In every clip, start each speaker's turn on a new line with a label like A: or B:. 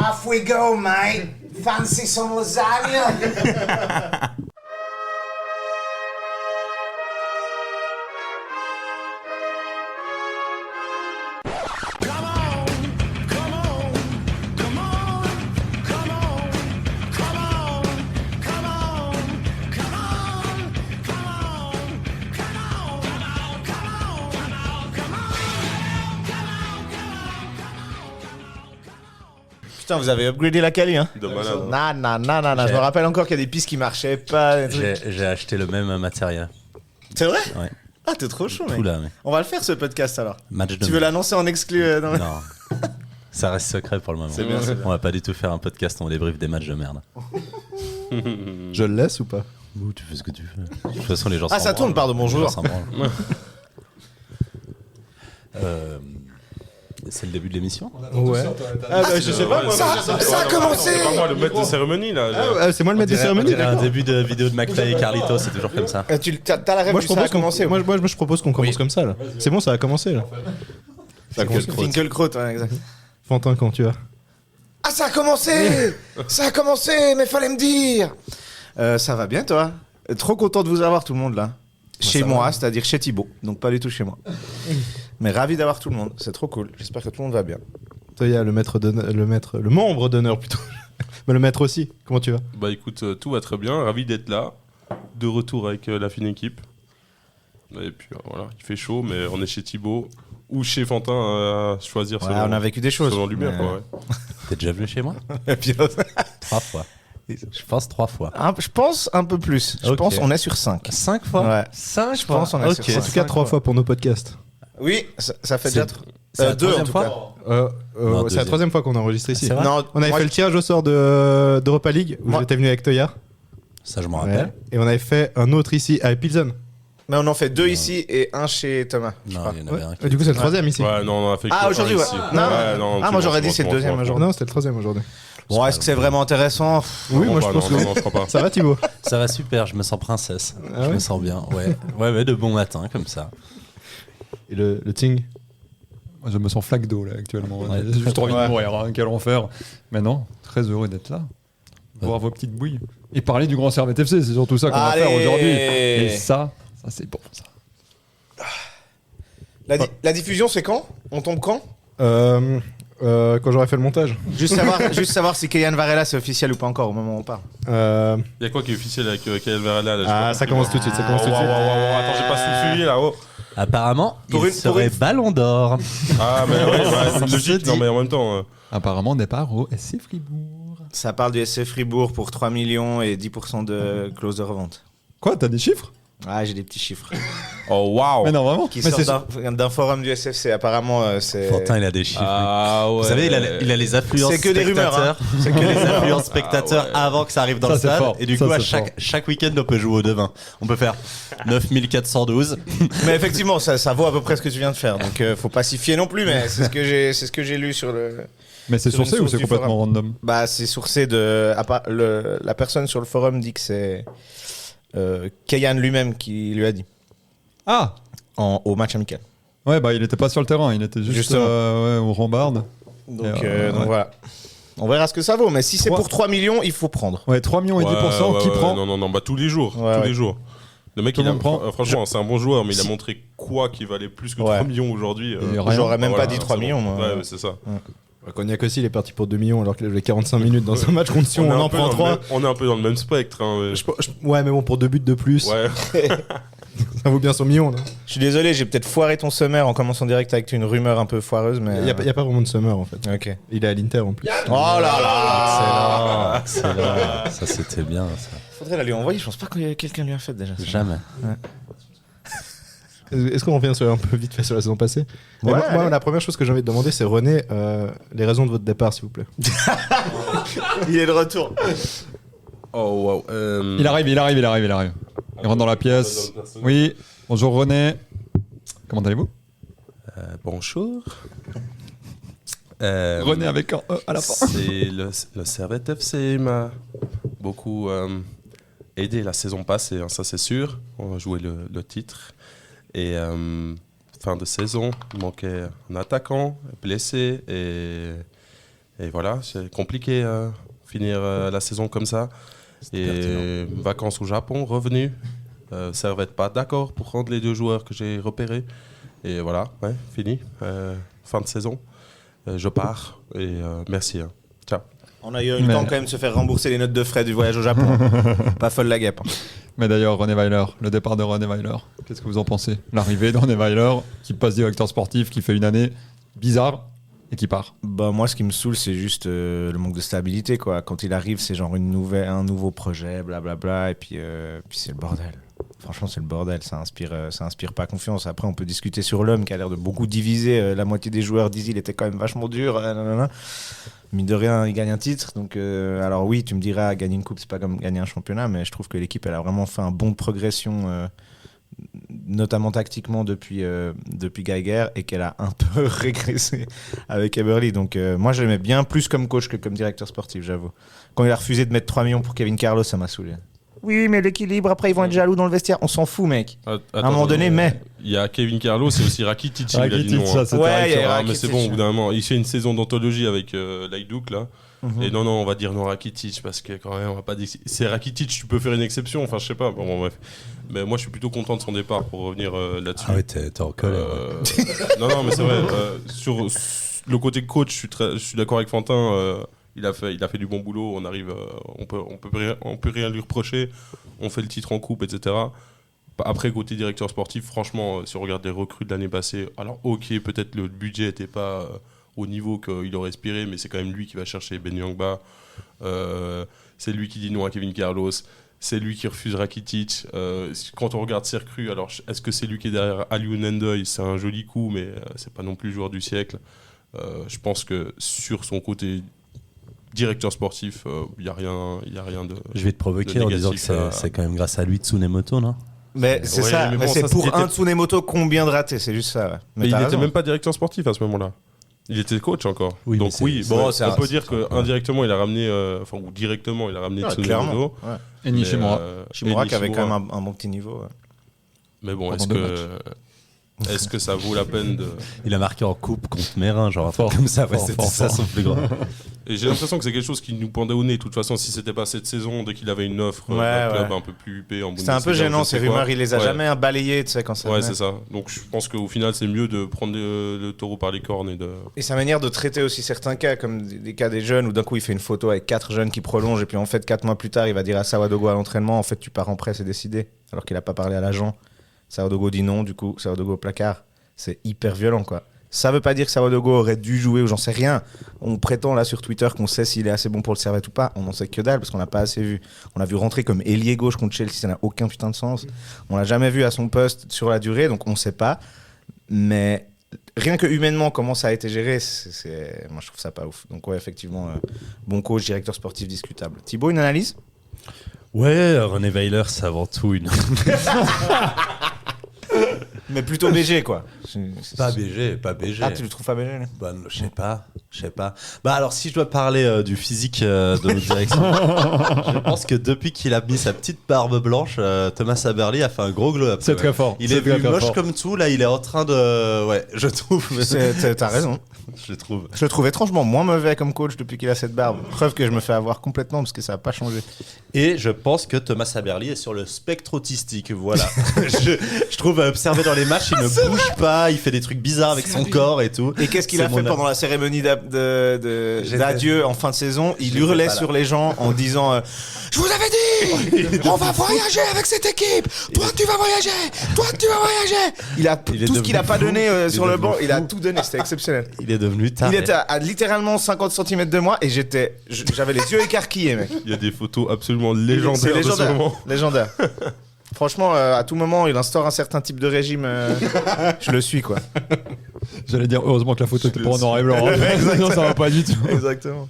A: Off we go, mate. Fancy some lasagna? Putain, vous avez upgradé la quali, hein?
B: De malade.
A: Non. Je me rappelle encore qu'il y a des pistes qui marchaient pas.
C: J'ai acheté le même matériel.
A: C'est vrai?
C: Ouais.
A: Ah, t'es trop chaud, mec.
C: Tout là, mais.
A: On va le faire, ce podcast, alors.
C: Match de
A: Tu veux l'annoncer en exclu dans...
C: Non. Ça reste secret pour le moment.
A: C'est bien.
C: On va pas du tout faire un podcast, on débriefe des matchs de merde.
D: Je le laisse ou pas?
C: Ouh, tu fais ce que tu veux. De toute façon, les gens
A: Ah, ça tourne, pardon, bonjour.
C: C'est le début de l'émission.
D: Ouais.
A: Ah, bah, je sais pas, moi. Ça a commencé!
B: C'est pas moi le maître de cérémonie là.
D: C'est moi le maître des cérémonies.
C: Un début de vidéo de McFly et Carlito, c'est toujours comme ça.
A: T'as la rêve
D: Moi
A: que
D: je
A: ça a
D: propose
A: commencé.
D: moi je propose qu'on commence comme ça là. C'est bon, ça a commencé là. Ça a commencé.
A: Finkelkraut, ouais, exact.
D: Fantin, quand tu as.
A: Ah, ça a commencé! Ça a commencé, mais fallait me dire! Ça va bien, toi? Trop content de vous avoir, tout le monde, là. Chez moi, c'est-à-dire chez Thibaut. Donc pas du tout chez moi. Mais ravi d'avoir tout le monde. C'est trop cool. J'espère que tout le monde va bien.
D: Toi, il y a le membre d'honneur plutôt. Mais le maître aussi. Comment tu vas?
B: Bah écoute, tout va très bien. Ravi d'être là. De retour avec la fine équipe. Et puis voilà, il fait chaud, mais on est chez Thibaut ou chez Fantin à choisir
A: Ouais, on a vécu des choses.
B: selon l'humeur. Quoi, ouais.
C: T'es déjà venu chez moi?
A: Et puis,
C: 3 fois. Je pense 3 fois.
A: je pense un peu plus. Je
C: Ok.
A: pense on est sur 5.
C: 5 fois?
A: Ouais.
C: 5
A: Je pense on est sur
C: Ok.
A: cinq.
D: En tout cas, 3 fois pour nos podcasts.
A: Oui, ça fait déjà...
C: C'est la
A: 2 en
C: troisième
A: tout
C: fois
A: cas.
C: Non,
D: C'est la
C: deuxième.
D: 3ème fois qu'on a enregistré ici.
C: C'est vrai
A: Non,
D: On avait
A: moi,
D: fait le tirage au sort d'Europa League où
A: Moi-
D: j'étais venu avec Toya.
C: Ça, je m'en rappelle.
D: Et on avait fait un autre ici à Pilsen.
A: mais on en fait 2 ici et un chez Thomas. je
C: Non,
A: crois.
C: il y en avait un qui.
D: Et du coup, c'est le 3ème ici.
B: Ouais, non, on a fait que
A: Ah, aujourd'hui,
B: un
A: ouais.
B: ici.
A: Non.
B: Non,
A: Ah, moi j'aurais dit c'est le deuxième
B: jour.
A: aujourd'hui.
D: Non, c'était le 3ème aujourd'hui.
A: Bon, est-ce que c'est vraiment intéressant?
D: Oui, moi je pense que oui.
B: Non, je crois pas.
D: Ça va, Thibaut?
C: Ça va super, je me sens princesse.
D: Ah
C: Je
D: ouais
C: me sens bien, ouais. Ouais, de bon matin, comme ça.
D: Et le ting?
E: Moi, je me sens flaque d'eau là actuellement.
C: Ouais.
E: J'ai juste envie
A: Ouais.
E: de mourir, hein, quel enfer. Mais non, très heureux d'être là. Voir vos petites bouilles. Et parler du Grand Servette FC, c'est surtout ça qu'on va
A: Allez.
E: faire aujourd'hui. Et ça c'est bon ça.
A: La diffusion, c'est quand? On tombe quand?
D: Quand j'aurai fait le montage.
A: Juste savoir si Kylian Varela c'est officiel ou pas encore au moment où on parle.
B: Il y a quoi qui est officiel avec Kael Varela là, j'ai pas
D: Ça
B: compris.
D: commence tout de suite. Ça commence tout de suite.
B: Attends, j'ai pas suivi là. Oh.
C: Apparemment,
A: Pour
C: il
A: une-
C: serait Ballon d'Or.
B: Ah, mais ouais, c'est
C: Se
B: logique.
C: dit.
B: Non, mais en même temps.
E: Apparemment, départ au SC Fribourg.
A: Ça parle du SC Fribourg pour 3 millions et 10% de clause de revente.
E: Quoi, t'as des chiffres?
A: Ah, j'ai des petits chiffres
B: Oh, waouh.
E: Mais non, vraiment.
A: qui
E: Mais c'est-
A: sortent d'un forum du SFC. Apparemment, c'est.
C: Fantin, il a des chiffres.
B: Ah ouais.
C: Vous savez, il a les affluences
A: C'est que des rumeurs,
C: spectateurs. C'est que les affluences spectateurs
B: Ah ouais.
C: avant que ça arrive dans
E: Ça,
C: le
E: c'est
C: stade.
E: fort.
C: Et du
E: Ça,
C: coup, à
E: c'est fort.
C: chaque week-end, on peut jouer au devin. On peut faire 9412.
A: Mais effectivement, ça vaut à peu près ce que tu viens de faire. Donc, faut pas s'y fier non plus. Mais c'est ce que j'ai lu sur le.
E: Mais c'est
A: Sur une
E: sourcé ou
A: source
E: c'est
A: du
E: complètement random?
A: Bah, c'est sourcé de. La personne sur le forum dit que c'est Kayan lui-même qui lui a dit
E: Ah
A: au match amical.
E: ouais, bah il était pas sur le terrain, il était juste
A: Justement.
E: au rambarde.
A: Donc,
E: ouais.
A: voilà. On verra ce que ça vaut. Mais si c'est
E: 3
A: pour 3 millions, il faut prendre.
E: Ouais, 3 millions et 10%, qui prend?
B: Non, bah tous les jours.
A: Ouais,
B: tous
A: ouais.
B: les jours. Le mec,
E: Tout le monde prend.
B: franchement, c'est un bon joueur, mais il a montré quoi qui valait plus que
A: Ouais.
B: 3 millions aujourd'hui.
E: Et rien.
A: J'aurais même
B: Voilà,
A: pas dit 3
B: c'est bon.
A: millions. Moi.
B: Ouais, c'est ça.
D: Cognac aussi, il est parti pour 2 millions alors qu'il avait 45 minutes dans un match contre Sion.
B: est
D: On
B: un
D: en
B: peu
D: prend
B: dans le
D: 3.
B: même- On est un peu dans le même spectre. Hein,
D: Ouais, mais bon, pour 2 buts de plus,
B: ouais.
D: ça vaut bien son million. Là.
A: Je suis désolé, j'ai peut-être foiré ton sommaire en commençant direct avec une rumeur un peu foireuse. Mais
D: Il n'y a, pas vraiment de summer en fait.
A: Ok.
D: Il est à l'Inter en plus.
A: Oh là là.
C: Excellent. Ça, c'était bien, ça.
A: Faudrait la lui envoyer. Je pense pas que quelqu'un lui a fait déjà. ça.
C: Jamais.
D: Est-ce qu'on revient un peu vite fait sur la saison passée?
A: Ouais,
D: Moi,
A: allez.
D: la première chose que j'ai envie de demander, c'est René, les raisons de votre départ, s'il vous plaît.
A: Il est de retour.
B: Oh, wow.
E: Il arrive. Il rentre dans la pièce. Oui, bonjour René. Comment allez-vous?
B: Bonjour.
E: René avec un E à la fin.
B: C'est le Servette FC m'a beaucoup aidé la saison passée, hein, ça c'est sûr. On a joué le titre. Et fin de saison, il manquait un attaquant blessé et Et voilà, c'est compliqué finir la saison comme ça. Et vacances au Japon, revenu. Servette pas d'accord pour rendre les 2 joueurs que j'ai repérés. Et voilà, fini. Fin de saison. Je pars et merci. Ciao.
A: On a eu le temps quand même de se faire rembourser les notes de frais du voyage au Japon. Pas folle la guêpe.
E: Mais d'ailleurs, René Weiler, le départ de René Weiler, qu'est-ce que vous en pensez? L'arrivée de René Weiler, qui passe directeur sportif, qui fait une année bizarre et qui part.
A: Bah moi, ce qui me saoule, c'est juste le manque de stabilité, quoi. Quand il arrive, c'est genre un nouveau projet, blablabla, et puis c'est le bordel. Franchement, c'est le bordel. Ça inspire pas confiance. Après, on peut discuter sur l'homme qui a l'air de beaucoup diviser. La moitié des joueurs disent il était quand même vachement dur. Mine de rien, il gagne un titre. Donc, alors oui, tu me diras, gagner une coupe, c'est pas comme gagner un championnat, mais je trouve que l'équipe, elle a vraiment fait un bond de progression, notamment tactiquement depuis Geiger, et qu'elle a un peu régressé avec Eberle. Donc, moi, je l'aimais bien plus comme coach que comme directeur sportif, j'avoue. Quand il a refusé de mettre 3 millions pour Kevin Carlos, ça m'a saoulé. Oui, mais l'équilibre, après, ils vont être jaloux dans le vestiaire. On s'en fout, mec. À un moment donné, mais...
B: Il y a Kevin Carlos et aussi Rakitic. Il a dit non.
E: Ça, c'était
A: Ouais, il y a
B: mais c'est bon, au bout d'un moment. Il fait une saison d'anthologie avec l'Haïdouk, là. Et non, on va dire non Rakitic, parce que quand même, on va pas dire... C'est Rakitic, tu peux faire une exception. Enfin, je sais pas. Bon, bref. Mais moi, je suis plutôt content de son départ pour revenir là-dessus.
C: Ah ouais, t'es en colère.
B: Non, mais c'est vrai. Sur le côté coach, je suis d'accord avec Fantin. Il a fait du bon boulot, on peut rien lui reprocher, on fait le titre en coupe, etc. Après, côté directeur sportif, franchement, si on regarde les recrues de l'année passée, alors ok, peut-être le budget n'était pas au niveau qu'il aurait espéré, mais c'est quand même lui qui va chercher Ben Yangba, c'est lui qui dit non à Kevin Carlos, c'est lui qui refuse Rakitic. Quand on regarde ses recrues, alors est-ce que c'est lui qui est derrière Aliou Nendoy? C'est un joli coup, mais c'est pas non plus le joueur du siècle. Je pense que sur son côté directeur sportif, il y a rien de.
C: Je vais te provoquer en disant que c'est quand même grâce à lui Tsunemoto, non?
A: Mais c'est
B: Ouais,
A: ça,
B: mais
A: mais
B: bon,
A: c'est
B: ça,
A: pour
B: c'était-
A: un Tsunemoto combien de ratés, c'est juste ça. Ouais.
B: Mais il
A: t'as
B: n'était
A: raison.
B: même pas directeur sportif à ce moment-là. Il était coach encore.
C: Oui,
B: Donc
C: mais c'est-
B: oui,
C: c'est-
B: bon,
A: c'est
B: on
A: un-
B: peut dire
C: c'est-
B: qu'indirectement, il a ramené, ou directement, il a ramené
A: Ouais,
B: Tsunemoto.
A: clairement. Ouais.
E: Et Nishimura.
A: Shimura
B: et
A: qui avait quand
B: Nishimura.
A: même un bon petit niveau. Ouais.
B: Mais bon,
E: Pendant
B: est-ce que ça vaut la peine de...
C: Il a marqué en coupe contre Mérin, genre un
E: Fort,
C: truc comme ça. Ouais,
E: fort,
C: c'était
E: fort,
C: ça
E: fort.
C: son plus grand.
B: Et j'ai l'impression que c'est quelque chose qui nous pendait au nez. De toute façon, si c'était pas cette saison, dès qu'il avait une offre
A: Ouais,
B: d'un club
A: ouais.
B: un peu plus huppé en
A: C'était un peu
B: Bundesliga,
A: gênant
B: je
A: ces
B: sais quoi.
A: rumeurs, il les a
B: Ouais.
A: jamais balayées, tu sais, quand ça
B: Ouais,
A: venait.
B: c'est ça. Donc je pense qu'au final, c'est mieux de prendre le taureau par les cornes et de...
A: Et sa manière de traiter aussi certains cas, comme des cas des jeunes, où d'un coup il fait une photo avec 4 jeunes qui prolongent, et puis en fait 4 mois plus tard il va dire à Sawadogo à l'entraînement, en fait tu pars en prêt, c'est décidé, alors qu'il a pas parlé à l'agent. Sawadogo dit non, du coup Sawadogo au placard. C'est hyper violent, quoi. Ça veut pas dire que Sawadogo aurait dû jouer ou j'en sais rien. On prétend là sur Twitter qu'on sait s'il est assez bon pour le Servette ou pas. On n'en sait que dalle parce qu'on l'a pas assez vu. On l'a vu rentrer comme ailier gauche contre Chelsea, ça n'a aucun putain de sens. On l'a jamais vu à son poste sur la durée, donc on sait pas. Mais rien que humainement, comment ça a été géré, moi je trouve ça pas ouf. Donc ouais, effectivement, bon coach, directeur sportif discutable. Thibaut, une analyse?
C: Ouais, René Weiler, c'est avant tout une.
A: Mais plutôt BG, quoi.
C: Pas BG.
A: Ah, tu le trouves pas BG là?
C: Bah, je sais pas. Bah alors si je dois parler du physique de notre direction, je pense que depuis qu'il a mis sa petite barbe blanche, Thomas Eberle a fait un gros glow up.
E: C'est très fort.
C: Il
E: C'est
C: est
E: très,
C: venu
E: très
C: moche
E: fort.
C: comme tout, là il est en train de... Ouais, je trouve.
A: T'as raison.
C: Je trouve.
A: Je le trouve étrangement moins mauvais comme coach depuis qu'il a cette barbe. Preuve que je me fais avoir complètement parce que ça n'a pas changé.
C: Et je pense que Thomas Eberle est sur le spectre autistique, voilà. je trouve observé dans les matchs, il ne bouge pas, il fait des trucs bizarres avec son corps et tout.
A: Et qu'est-ce qu'il
C: C'est
A: a fait
C: mon
A: pendant la cérémonie d'adieu en fin de saison? Il
C: J'étais
A: hurlait
C: pas là.
A: sur les gens en disant je vous avais dit, on va voyager avec cette équipe. Toi, tu vas voyager. Toi, tu vas voyager. Il a
C: Il est
A: tout ce qu'il a
C: devenu
A: pas
C: fou.
A: donné
C: Il est
A: sur le
C: devenu
A: banc. Il a
C: fou.
A: tout donné. C'était exceptionnel.
C: Il est devenu
A: Il
C: taré.
A: était à littéralement 50 cm de moi et j'avais les yeux écarquillés, mec.
B: Il y a des photos absolument
A: C'est
B: légendaires de ce moment.
A: légendaire. Franchement, à tout moment, il instaure un certain type de régime. Je le suis, quoi.
E: J'allais dire, heureusement que la photo était pas en noir et blanc. hein. Non, ça va pas du tout.
A: Exactement.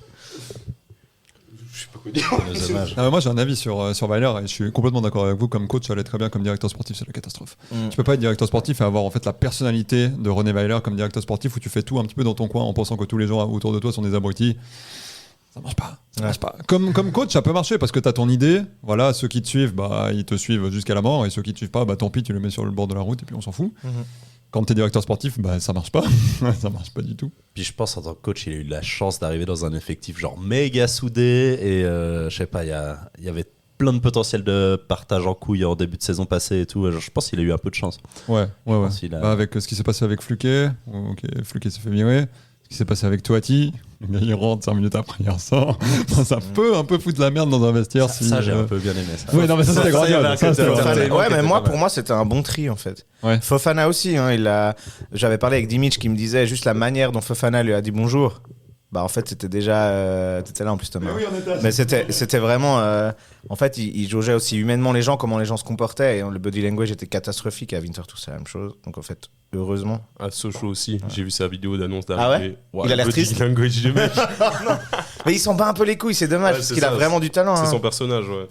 C: C'est dommage.
E: Moi j'ai un avis sur Weiler et je suis complètement d'accord avec vous. Comme coach, ça allait très bien. Comme directeur sportif, c'est la catastrophe. Tu peux pas être directeur sportif et avoir en fait la personnalité de René Weiler comme directeur sportif où tu fais tout un petit peu dans ton coin en pensant que tous les gens autour de toi sont des abrutis. Ça marche pas. Ça marche pas. Comme coach, ça peut marcher parce que tu as ton idée. Voilà, ceux qui te suivent, bah, ils te suivent jusqu'à la mort et ceux qui te suivent pas, bah, tant pis, tu les mets sur le bord de la route et puis on s'en fout. quand t'es directeur sportif, bah ça marche pas. Ça marche pas du tout.
C: Puis je pense en tant que coach, il a eu de la chance d'arriver dans un effectif genre méga soudé et je sais pas, il y avait plein de potentiel de partage en couilles en début de saison passée et tout. Je pense qu'il a eu un peu de chance.
E: Ouais.
C: pense qu'il a-
E: Bah, avec ce qui s'est passé avec Fluquet, Fluquet s'est fait virer. Ce qui s'est passé avec Toati, le gars il rentre 5 minutes après, il ressort. Ça peut un peu foutre la merde dans un vestiaire.
C: Ça, j'ai un peu bien aimé ça.
E: Oui, non, mais ça c'était
C: Ça, il y avait
E: grandiose.
C: un
E: Ça, c'était
C: côté
E: grandiose.
C: entertainment.
A: Ouais, mais
C: était
A: moi,
C: pas mal.
A: pour moi, c'était un bon tri en fait.
E: Ouais.
A: Fofana aussi, hein, j'avais parlé avec Dimic qui me disait juste la manière dont Fofana lui a dit bonjour. Bah en fait, c'était déjà. T'étais là en plus, Thomas. Mais c'était vraiment. En fait, il jaugeait aussi humainement les gens, comment les gens se comportaient. Et le body language était catastrophique. À Winterthur, c'est la même chose. Donc en fait, heureusement.
B: À Sochaux aussi, j'ai vu sa vidéo d'annonce
A: Ah
B: d'arrivée.
A: Il a l'air
B: le body
A: triste.
B: language du mec.
A: Mais il s'en bat un peu les couilles, c'est dommage,
B: Ouais,
A: parce
B: c'est
A: qu'il a
B: ça,
A: vraiment du talent.
B: C'est
A: hein.
B: son personnage, ouais.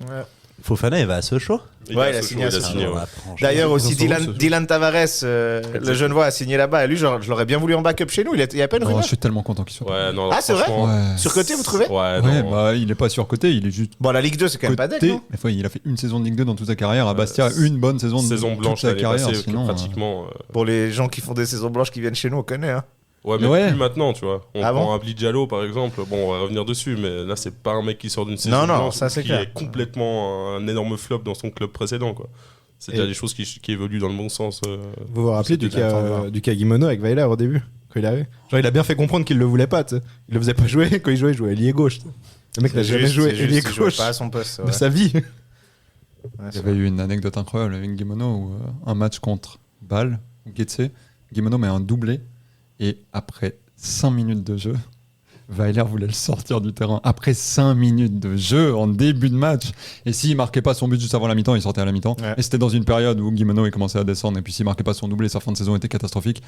C: Fofana, il va à Sochaux.
A: Ouais, il a signé à Sochaux.
B: ouais.
A: D'ailleurs, aussi
E: Ils en sont où,
A: Dylan Tavares, le Genevois, a signé là-bas. Et lui, genre, je l'aurais bien voulu en backup chez nous. Il y a pas une
E: Oh,
A: rumeur.
E: je suis tellement content qu'il soit.
B: Ouais, non,
A: Ah, c'est vrai
B: franchement,
E: Ouais.
A: Surcoté, vous trouvez
B: Ouais,
E: Ouais,
B: non.
E: bah il est pas surcoté, il est juste
A: Bon, la Ligue 2, c'est quand même pas
E: côté.
A: dead, non
E: Mais enfin, il a fait une saison de Ligue 2 dans toute sa carrière. À Bastia,
B: c'est-
E: une bonne saison de
B: Saison
E: toute
B: blanche
E: sa
B: l'année
E: carrière.
B: passée,
E: Sinon,
B: pratiquement.
A: Pour les gens qui font des saisons blanches qui viennent chez nous, on connaît. Hein.
B: Ouais, mais
E: Ouais.
B: plus maintenant, tu vois. On
A: Ah
B: prend
A: bon
B: un Diallo par exemple. Bon, on va revenir dessus, mais là, c'est pas un mec qui sort d'une saison
A: Non, non,
B: blanche
A: ça, c'est
B: qui
A: clair.
B: est complètement un énorme flop dans son club précédent, quoi. C'est
D: Et-
B: déjà des choses qui évoluent dans le bon sens.
D: Vous vous rappelez du
A: C'était attendre.
D: cas Guimono avec Weiler au début, quand il arrive. Genre, il a bien fait comprendre qu'il le voulait pas, tu sais. Il le faisait pas jouer. Quand il jouait ailier gauche. tu sais. Le mec n'a jamais joué ailier
A: il jouait
D: gauche
A: pas à son poste.
D: de
A: Ouais.
D: sa vie.
A: Ouais,
E: Il
A: c'est
E: y avait eu une anecdote incroyable avec Guimono où un match contre Bâle ou Getse, Guimono met un doublé et après 5 minutes de jeu, Weiler voulait le sortir du terrain. Après 5 minutes de jeu en début de match. Et s'il marquait pas son but juste avant la mi-temps, il sortait à la mi-temps.
A: Ouais.
E: Et c'était dans une période où Guimono il commençait à descendre. Et puis s'il marquait pas son doublé, sa fin de saison était catastrophique.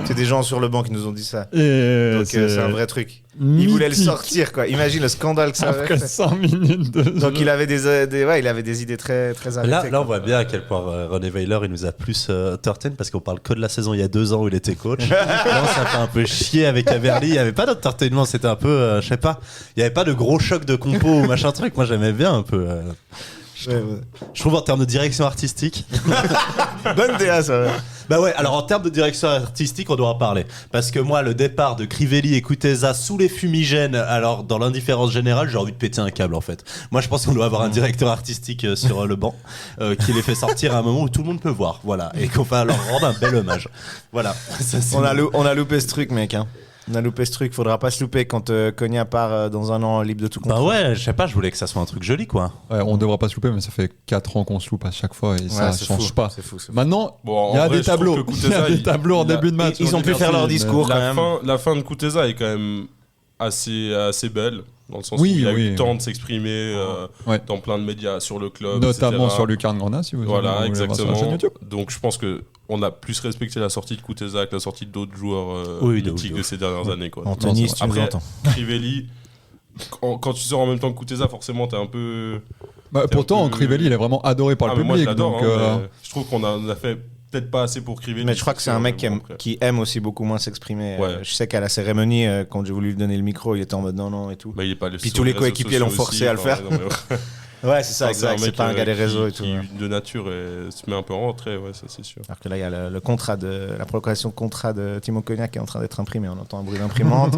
A: C'est des gens sur le banc qui nous ont dit ça.
E: Et
A: Donc c'est un vrai truc. Il voulait le
E: mythique.
A: sortir, quoi. Imagine le scandale que ça avait
E: Après
A: fait.
E: 5 minutes de jeu.
A: Donc il avait il avait des idées très, très arrêtées.
C: Là, on
A: quoi.
C: voit bien à quel point René Weiler il nous a plus entertain parce qu'on parle que de la saison il y a 2 ans où il était coach. Là, ça fait un peu chier avec Averly. Il n'y avait pas d'entertainment, c'était un peu, je sais pas, il n'y avait pas de gros choc de compo ou machin truc. Moi, j'aimais bien un peu.
A: Ouais,
C: Je trouve en termes de direction artistique.
A: ouais. Bonne DA, ça. Ouais.
C: Bah ouais, alors en termes de direction artistique, on doit en parler. Parce que moi, le départ de Crivelli et Kuteza sous les fumigènes, alors dans l'indifférence générale, j'ai envie de péter un câble en fait. Moi, je pense qu'on doit avoir un directeur artistique sur le banc qui les fait sortir à un moment où tout le monde peut voir. Voilà. Et qu'on va leur rendre un bel hommage. Voilà. Ça, c'est-
A: On a loupé ce truc, mec. Hein. On a loupé ce truc. Faudra pas se louper quand Konya part dans un an libre de tout contrat.
C: Bah ouais, je sais pas, je voulais que ça soit un truc joli quoi.
E: Ouais, on devrait pas se louper, mais ça fait 4 ans qu'on se loupe à chaque fois et ça
A: c'est
E: change
A: fou.
E: pas.
A: C'est fou.
E: Maintenant,
B: Bon,
E: il y
B: en
E: a
B: vrai,
E: des
B: je trouve
E: tableaux.
B: que
E: Il y a
B: Kuteza,
E: des tableaux en début de match.
A: Ils ont pu faire leur discours quand même.
B: La fin de Kuteza est quand même assez belle, dans le sens
E: Oui,
B: où il a
E: oui.
B: eu le temps de s'exprimer
E: Ouais.
B: dans plein de médias sur le club.
E: Notamment
B: etc.
E: sur Lucarne Granda, si vous
B: Voilà,
E: voulez voir sur la chaîne
B: exactement.
E: YouTube.
B: Donc je pense que on a plus respecté la sortie de Kuteza que la sortie d'autres joueurs
C: Oui, de
B: mythiques
C: ouf.
B: de ces dernières années. Quoi.
A: Anthony,
E: Non,
A: si
E: c'est
A: tu nous
B: Après,
A: entends.
B: Crivelli, quand tu sors en même temps que Kuteza, forcément t'es un peu.
E: Bah,
B: C'est
E: pourtant,
B: un peu-
E: Crivelli, il est vraiment adoré par
B: Ah,
E: le
B: mais moi je
E: public.
B: l'adore,
E: Donc,
B: hein, mais je trouve qu'on a fait peut-être pas assez pour Crivelli.
A: Mais je crois que c'est un mec
B: Après.
A: qui aime aussi beaucoup moins s'exprimer.
B: Ouais.
A: Je sais qu'à la cérémonie, quand j'ai voulu lui donner le micro, il était en mode non et tout.
B: Bah, il est pas le
A: Puis
B: sur
A: tous les
B: réseaux
A: coéquipiers l'ont
B: sociaux
A: forcé
B: aussi,
A: à le faire.
B: non, mais ouais.
A: Ouais, c'est ça,
B: Enfin,
A: exact. C'est
B: mec,
A: pas un gars des réseaux et
B: qui,
A: tout. ouais.
B: de nature se met un peu en retrait, ouais, ça c'est sûr.
A: Alors que là, il y a le contrat la procuration de contrat de Timo Konya qui est en train d'être imprimé. On entend un bruit d'imprimante.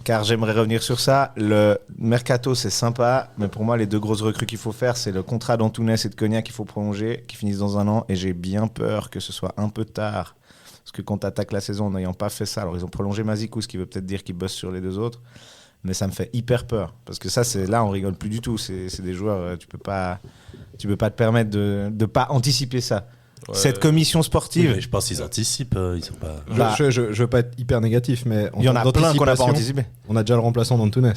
A: Car j'aimerais revenir sur ça. Le mercato, c'est sympa, mais pour moi, les deux grosses recrues qu'il faut faire, c'est le contrat d'Antunes et de Konya qu'il faut prolonger, qui finissent dans un an. Et j'ai bien peur que ce soit un peu tard. Parce que quand tu attaques la saison en n'ayant pas fait ça, alors ils ont prolongé Mazikou, ce qui veut peut-être dire qu'ils bossent sur les deux autres. Mais ça me fait hyper peur. Parce que ça, là, on rigole plus du tout. C'est des joueurs, tu peux pas te permettre de pas anticiper ça.
B: Ouais.
A: Cette commission
C: Oui,
A: sportive,
C: mais je pense qu'ils anticipent. Ils sont pas.
A: Bah,
D: Je veux pas être hyper négatif, mais
A: il y en a plein qu'on n'a pas
D: d'anticipation,
A: anticipé.
D: on a déjà le remplaçant d'Antunes.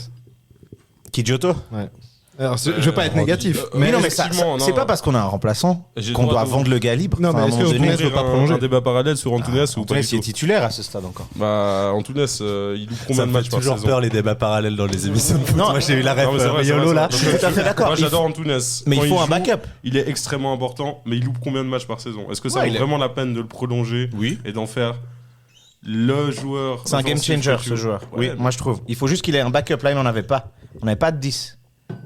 A: Kidjoto.
D: Alors, je veux pas être négatif,
B: mais
A: Mais non, mais ça,
B: effectivement,
A: c'est
B: non.
A: pas parce qu'on a un remplaçant
B: J'ai
A: qu'on
B: le droit
A: doit
B: de-
A: vendre le gars libre.
D: Non, mais
A: à un
D: est-ce
A: moment
D: que
A: donné,
D: Antunes
B: Ouvrir
D: veut pas prolonger
B: un débat parallèle sur Antunes ou pas
A: Antunes,
B: du
A: il est
B: tout
A: titulaire à ce stade encore.
B: Bah, Antunes, il loupe combien
C: Ça
B: de
C: me
B: matchs
C: fait
B: par
C: toujours
B: saison
C: peur les débats parallèles dans les émissions de foot.
A: Non,
C: Moi j'ai eu la ref
B: Non, mais c'est vrai, c'est
C: Riolo
B: vrai,
C: là.
B: c'est
A: Je suis tout à fait d'accord.
B: Moi
A: Il
B: j'adore
A: faut-
B: Antunes.
A: Mais
B: Quand
A: il faut un
B: joue,
A: backup.
B: Il est extrêmement important, mais il loupe combien de matchs par saison? Est-ce que ça
A: Ouais,
B: vaut
A: il est-
B: vraiment la peine de le prolonger
A: Oui.
B: et d'en faire le joueur?
A: C'est un game
B: offensif
A: changer,
B: que tu
A: ce
B: veux
A: joueur.
B: Ouais,
A: Oui, moi je trouve. Il faut juste qu'il ait un backup. Là, il n'en avait pas. On n'avait pas de 10.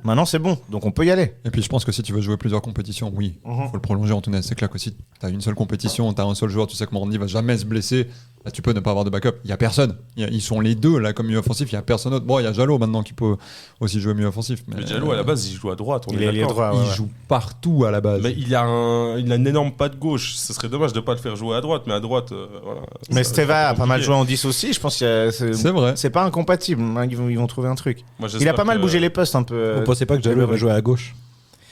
A: Maintenant, c'est bon, donc on peut y aller.
E: Et puis je pense que si tu veux jouer plusieurs compétitions, oui, faut le prolonger en tout. C'est clair que si tu as une seule compétition, tu as un seul joueur, tu sais que Morandi va jamais se blesser, là tu peux ne pas avoir de backup. Il y a personne. Ils sont les deux là comme milieu offensif, il y a personne d'autre. Bon, il y a Jallo maintenant qui peut aussi jouer milieu offensif.
B: Mais Diallo, à la base, il joue à droite. On
A: Il
B: est
A: est
B: d'accord.
A: droit.
E: Il joue partout à la base.
B: Mais il a un énorme pas de gauche. Ce serait dommage de pas le faire jouer à droite, mais à droite, voilà.
A: Mais
B: Ça-
A: Steva
B: ça
A: a
B: peut
A: pas mal
B: compliqué.
A: joué en 10 aussi, je pense que
E: C'est vrai.
A: c'est pas incompatible, hein, ils vont trouver un truc.
B: Moi,
A: Il a
B: j'espère
A: pas mal
B: que-
A: bougé les postes un peu.
D: On pensait pas que Jallo va jouer à gauche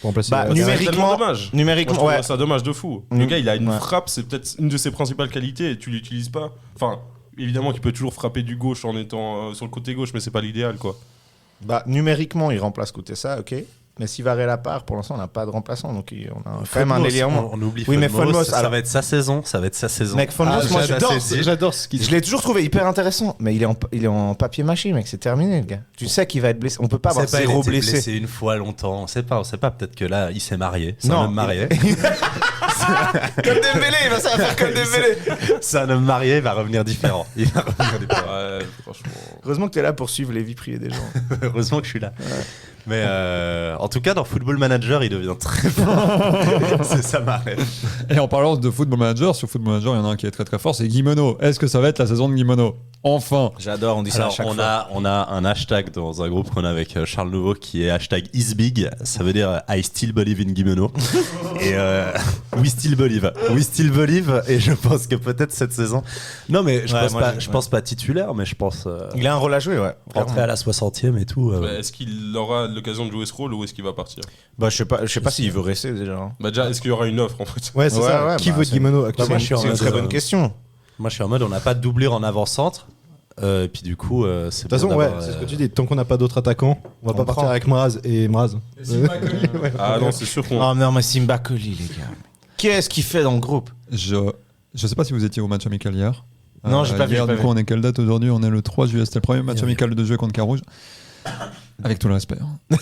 D: pour remplacer.
A: Bah,
B: C'est
A: numériquement-
B: tellement dommage.
A: numériquement,
B: Moi, je
A: ouais.
B: trouve ça dommage de fou. Le
A: Mm.
B: gars, il a une
A: Ouais.
B: frappe, c'est peut-être une de ses principales qualités et tu l'utilises pas. Enfin, évidemment qu'il peut toujours frapper du gauche en étant sur le côté gauche, mais c'est pas l'idéal, quoi.
A: Bah, numériquement, il remplace côté ça, ok. Mais si Varela part, pour l'instant, on n'a pas de remplaçant, donc on a quand même un ailier en moins.
C: On oublie
A: Oui, mais
C: Fonmos,
A: Fonmos,
C: ça
A: alors-
C: va être sa saison. Ça va être sa saison.
A: Mec, Fonmos, moi,
D: j'adore ce qu'il
A: Je l'ai toujours trouvé hyper intéressant, mais il est en papier mâché, mec, c'est terminé, le gars. Tu sais qu'il va être blessé. On peut pas avoir
C: C'est pas, il
A: zéro
C: était
A: blessé.
C: une fois longtemps. On sait pas. Peut-être que là, il s'est marié. C'est un
A: Non,
C: homme marié.
A: Comme Dembélé, il va ça faire comme Dembélé.
C: C'est un homme marié. Il va revenir différent. Il va revenir différent.
B: Ouais, franchement.
A: Heureusement que t'es là pour suivre les vies privées des gens.
C: Heureusement que je suis là. Mais en tout cas, dans Football Manager, il devient très fort. C'est ça m'arrête.
E: Et en parlant de Football Manager, sur Football Manager, il y en a un qui est très très fort, c'est Guimeno. Est-ce que ça va être la saison de Guimeno? Enfin.
A: J'adore, on dit ça à
C: Alors,
A: chaque
C: on
A: fois.
C: a un hashtag dans un groupe qu'on a avec Charles Nouveau qui est hashtag #isbig. Ça veut dire I still believe in Guimeno. Et we still believe. We still believe. Et je pense que peut-être cette saison. Non, mais je
A: Ouais,
C: pense
A: moi,
C: pas.
A: je-
C: Je pense pas titulaire, mais je pense
A: Il a un rôle à jouer, ouais.
C: rentrer à la 60e et tout.
B: Mais est-ce qu'il aura l'occasion de jouer ce rôle ou est-ce qu'il va partir?
A: Bah, je sais pas s'il veut rester déjà. hein.
B: Bah, déjà, est-ce qu'il y aura une offre en fait?
D: Ouais, c'est
A: Ouais,
D: ça.
A: ouais,
D: Qui
A: bah,
D: veut
A: c'est-
D: Guimeno
C: Bah,
D: actuellement
C: moi, je suis en
A: C'est une
C: mode,
A: très bonne question.
C: Moi, je suis en mode, on n'a pas de doublure en avant-centre. Et puis du coup, c'est
D: De toute façon, ouais, c'est ce que tu dis. Tant qu'on n'a pas d'autres attaquants, on va
A: On
D: pas partir
A: prend.
D: avec Mraz et Mraz.
B: Ah non, c'est sûr qu'on.
A: Oh non, mais Simba Koli, les gars. Qu'est-ce qu'il fait dans le groupe?
E: Je sais pas si vous étiez au match amical hier.
A: Non, j'ai pas vu,
E: Hier,
A: j'ai pas
E: du coup,
A: vu.
E: on est quelle date aujourd'hui? On est le 3 juillet. C'était le premier match amical de jeu contre Carouge. Avec tout le respect. hein.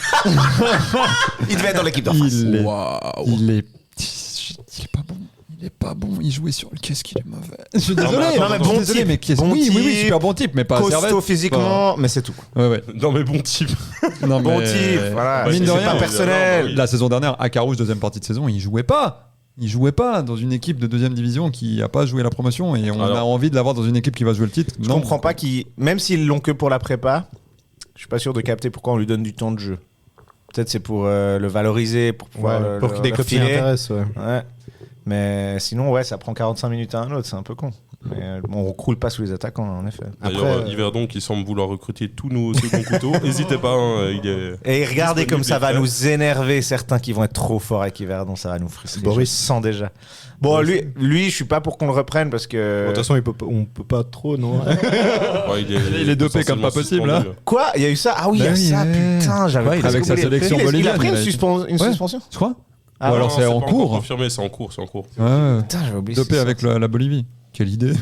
A: Il devait être dans l'équipe d'en face.
E: Il est pas bon. Il est pas bon. Il jouait sur le. Qu'est-ce qu'il est mauvais. Je suis désolé.
A: non, mais
E: je suis
A: bon
E: désolé,
A: type.
E: mais qu'est-ce.
A: Bon
E: Oui, oui,
A: type.
E: super bon type, mais pas à
A: Costaud
E: Servette.
A: physiquement, mais c'est tout.
E: Ouais, ouais.
B: Non, mais bon type.
E: Non,
A: Bon
E: mais-
A: type, voilà.
E: Mine de
A: C'est
E: rien,
A: pas personnel.
B: oui.
E: La saison dernière, à Carouge, deuxième partie de saison, il jouait pas. Il jouait pas dans une équipe de deuxième division qui a pas joué la promotion et on
B: Alors.
E: a envie de l'avoir dans une équipe qui va jouer le titre.
A: Je comprends pas qu'ils, même s'ils l'ont que pour la prépa, je suis pas sûr de capter pourquoi on lui donne du temps de jeu. Peut-être c'est pour le valoriser, pour pouvoir
D: Ouais, pour que des
A: le
D: clubs s'y
A: filer.
D: intéressent. Ouais.
A: Ouais. Mais sinon, ouais, ça prend 45 minutes à un autre, c'est un peu con. Mais bon, on croule pas sous les attaquants, en effet.
B: D'ailleurs,
D: Après,
B: Yverdon qui semble vouloir recruter tous nos seconds couteaux. N'hésitez pas, hein, il est.
A: Et regardez comme ça va
B: Disponible,
A: nous énerver certains qui vont être trop forts avec Yverdon, ça va nous frustrer.
D: Boris.
A: Je le sens déjà. Bon, lui, je suis pas pour qu'on le reprenne parce
D: Bon,
A: que.
D: de toute façon, on peut pas trop, non.
B: Ouais,
E: Il est dopé comme pas possible, là.
A: Quoi? Il y a eu ça? Ah oui, il y a
E: Bah oui,
A: ça,
E: ouais.
A: putain, j'avais
C: Ouais,
A: presque
E: avec sa
A: oublié.
E: sélection
A: Il a
E: bolivienne,
A: pris
E: il
A: une,
E: a été-
A: une
E: Ouais.
A: suspension?
E: Tu crois?
A: Ah
E: Ou alors
B: Non,
E: c'est en
B: pas
E: cours.
B: encore confirmé, c'est en cours.
E: Ouais.
A: Putain, j'avais oublié.
E: Dopé
A: c'est
E: avec
A: ça.
E: la Bolivie. Quelle idée.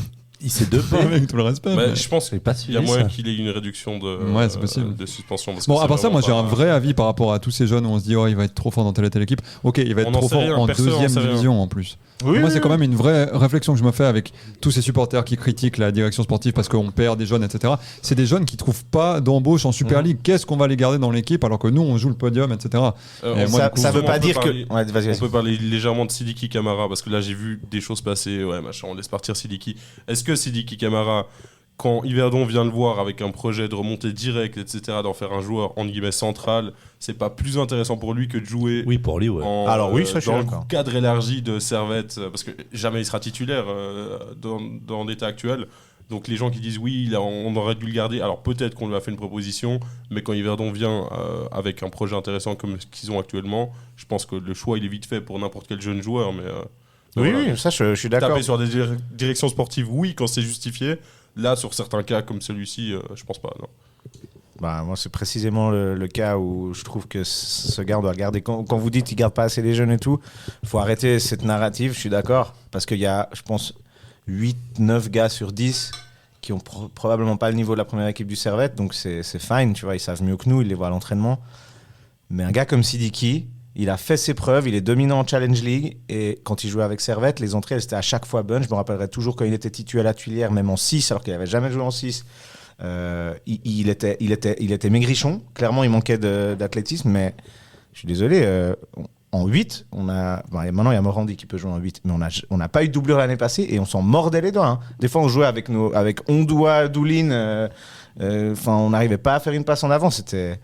C: Il s'est dopé.
E: Avec tout le respect.
B: Bah,
E: mais-
B: je pense
C: J'ai pas
B: qu'il y a
C: suivi
B: moyen
C: ça.
B: qu'il ait une réduction
E: Ouais, c'est possible.
B: de suspension. Parce
E: Bon,
B: que
E: à part
B: c'est
E: ça, moi j'ai
B: vraiment
E: un
B: pas-
E: vrai avis par rapport à tous ces jeunes où on se dit, oh, il va être trop fort dans telle et telle équipe. Ok, il va
B: On
E: être
B: n'en
E: trop
B: sait
E: fort
B: rien,
E: en
B: personne n'en
E: deuxième
B: sait rien.
E: division en plus.
A: Oui,
E: Moi,
A: oui,
E: c'est quand
A: oui.
E: même une vraie réflexion que je me fais avec tous ces supporters qui critiquent la direction sportive parce qu'on perd des jeunes, etc. C'est des jeunes qui trouvent pas d'embauche en Super League. Qu'est-ce qu'on va les garder dans l'équipe alors que nous, on joue le podium, etc. Et moi,
A: Ça,
E: du coup,
A: ça veut
B: on
A: pas
B: peut
A: dire
B: parler-
A: que. Ouais, vas-y,
B: On
A: vas-y.
B: peut parler légèrement de Sidiki Camara parce que là j'ai vu des choses passer. Ouais, machin, on laisse partir Sidiki. Est-ce que Sidiki Camara, quand Yverdon vient le voir avec un projet de remonter direct, etc., d'en faire un joueur entre guillemets central, c'est pas plus intéressant pour lui que de jouer
C: Oui, pour lui, ouais.
B: en,
A: Alors oui, ça, je suis
B: dans le
A: d'accord.
B: cadre élargi de Servette, parce que jamais il sera titulaire dans l'état actuel. Donc les gens qui disent oui, on aurait dû le garder, alors peut-être qu'on lui a fait une proposition, mais quand Yverdon vient avec un projet intéressant comme ce qu'ils ont actuellement, je pense que le choix il est vite fait pour n'importe quel jeune joueur. Mais
A: Oui,
B: voilà.
A: oui, ça, je suis d'accord.
B: Taper sur des directions sportives, oui, quand c'est justifié. Là, sur certains cas comme celui-ci, je pense pas. Non.
A: Bah, moi, c'est précisément le cas où je trouve que ce gars, on doit garder. Quand vous dites qu'il garde pas assez les jeunes et tout, il faut arrêter cette narrative, je suis d'accord. Parce qu'il y a, je pense, 8-9 gars sur 10 qui ont probablement pas le niveau de la première équipe du Servette. Donc, c'est fine, tu vois, ils savent mieux que nous, ils les voient à l'entraînement. Mais un gars comme Sidiki, il a fait ses preuves, il est dominant en Challenge League. Et quand il jouait avec Servette, les entrées, elles étaient à chaque fois bonnes. Je me rappellerai toujours quand il était titulaire à la Tuilière, même en 6, alors qu'il n'avait jamais joué en 6. Il était maigrichon. Clairement, il manquait d'athlétisme, mais je suis désolé. En 8, maintenant il y a Morandi qui peut jouer en 8, mais on n'a pas eu de doublure l'année passée et on s'en mordait les doigts. Hein. Des fois, on jouait avec Ondoa, Doulin. On n'arrivait pas à faire une passe en avant. C'était.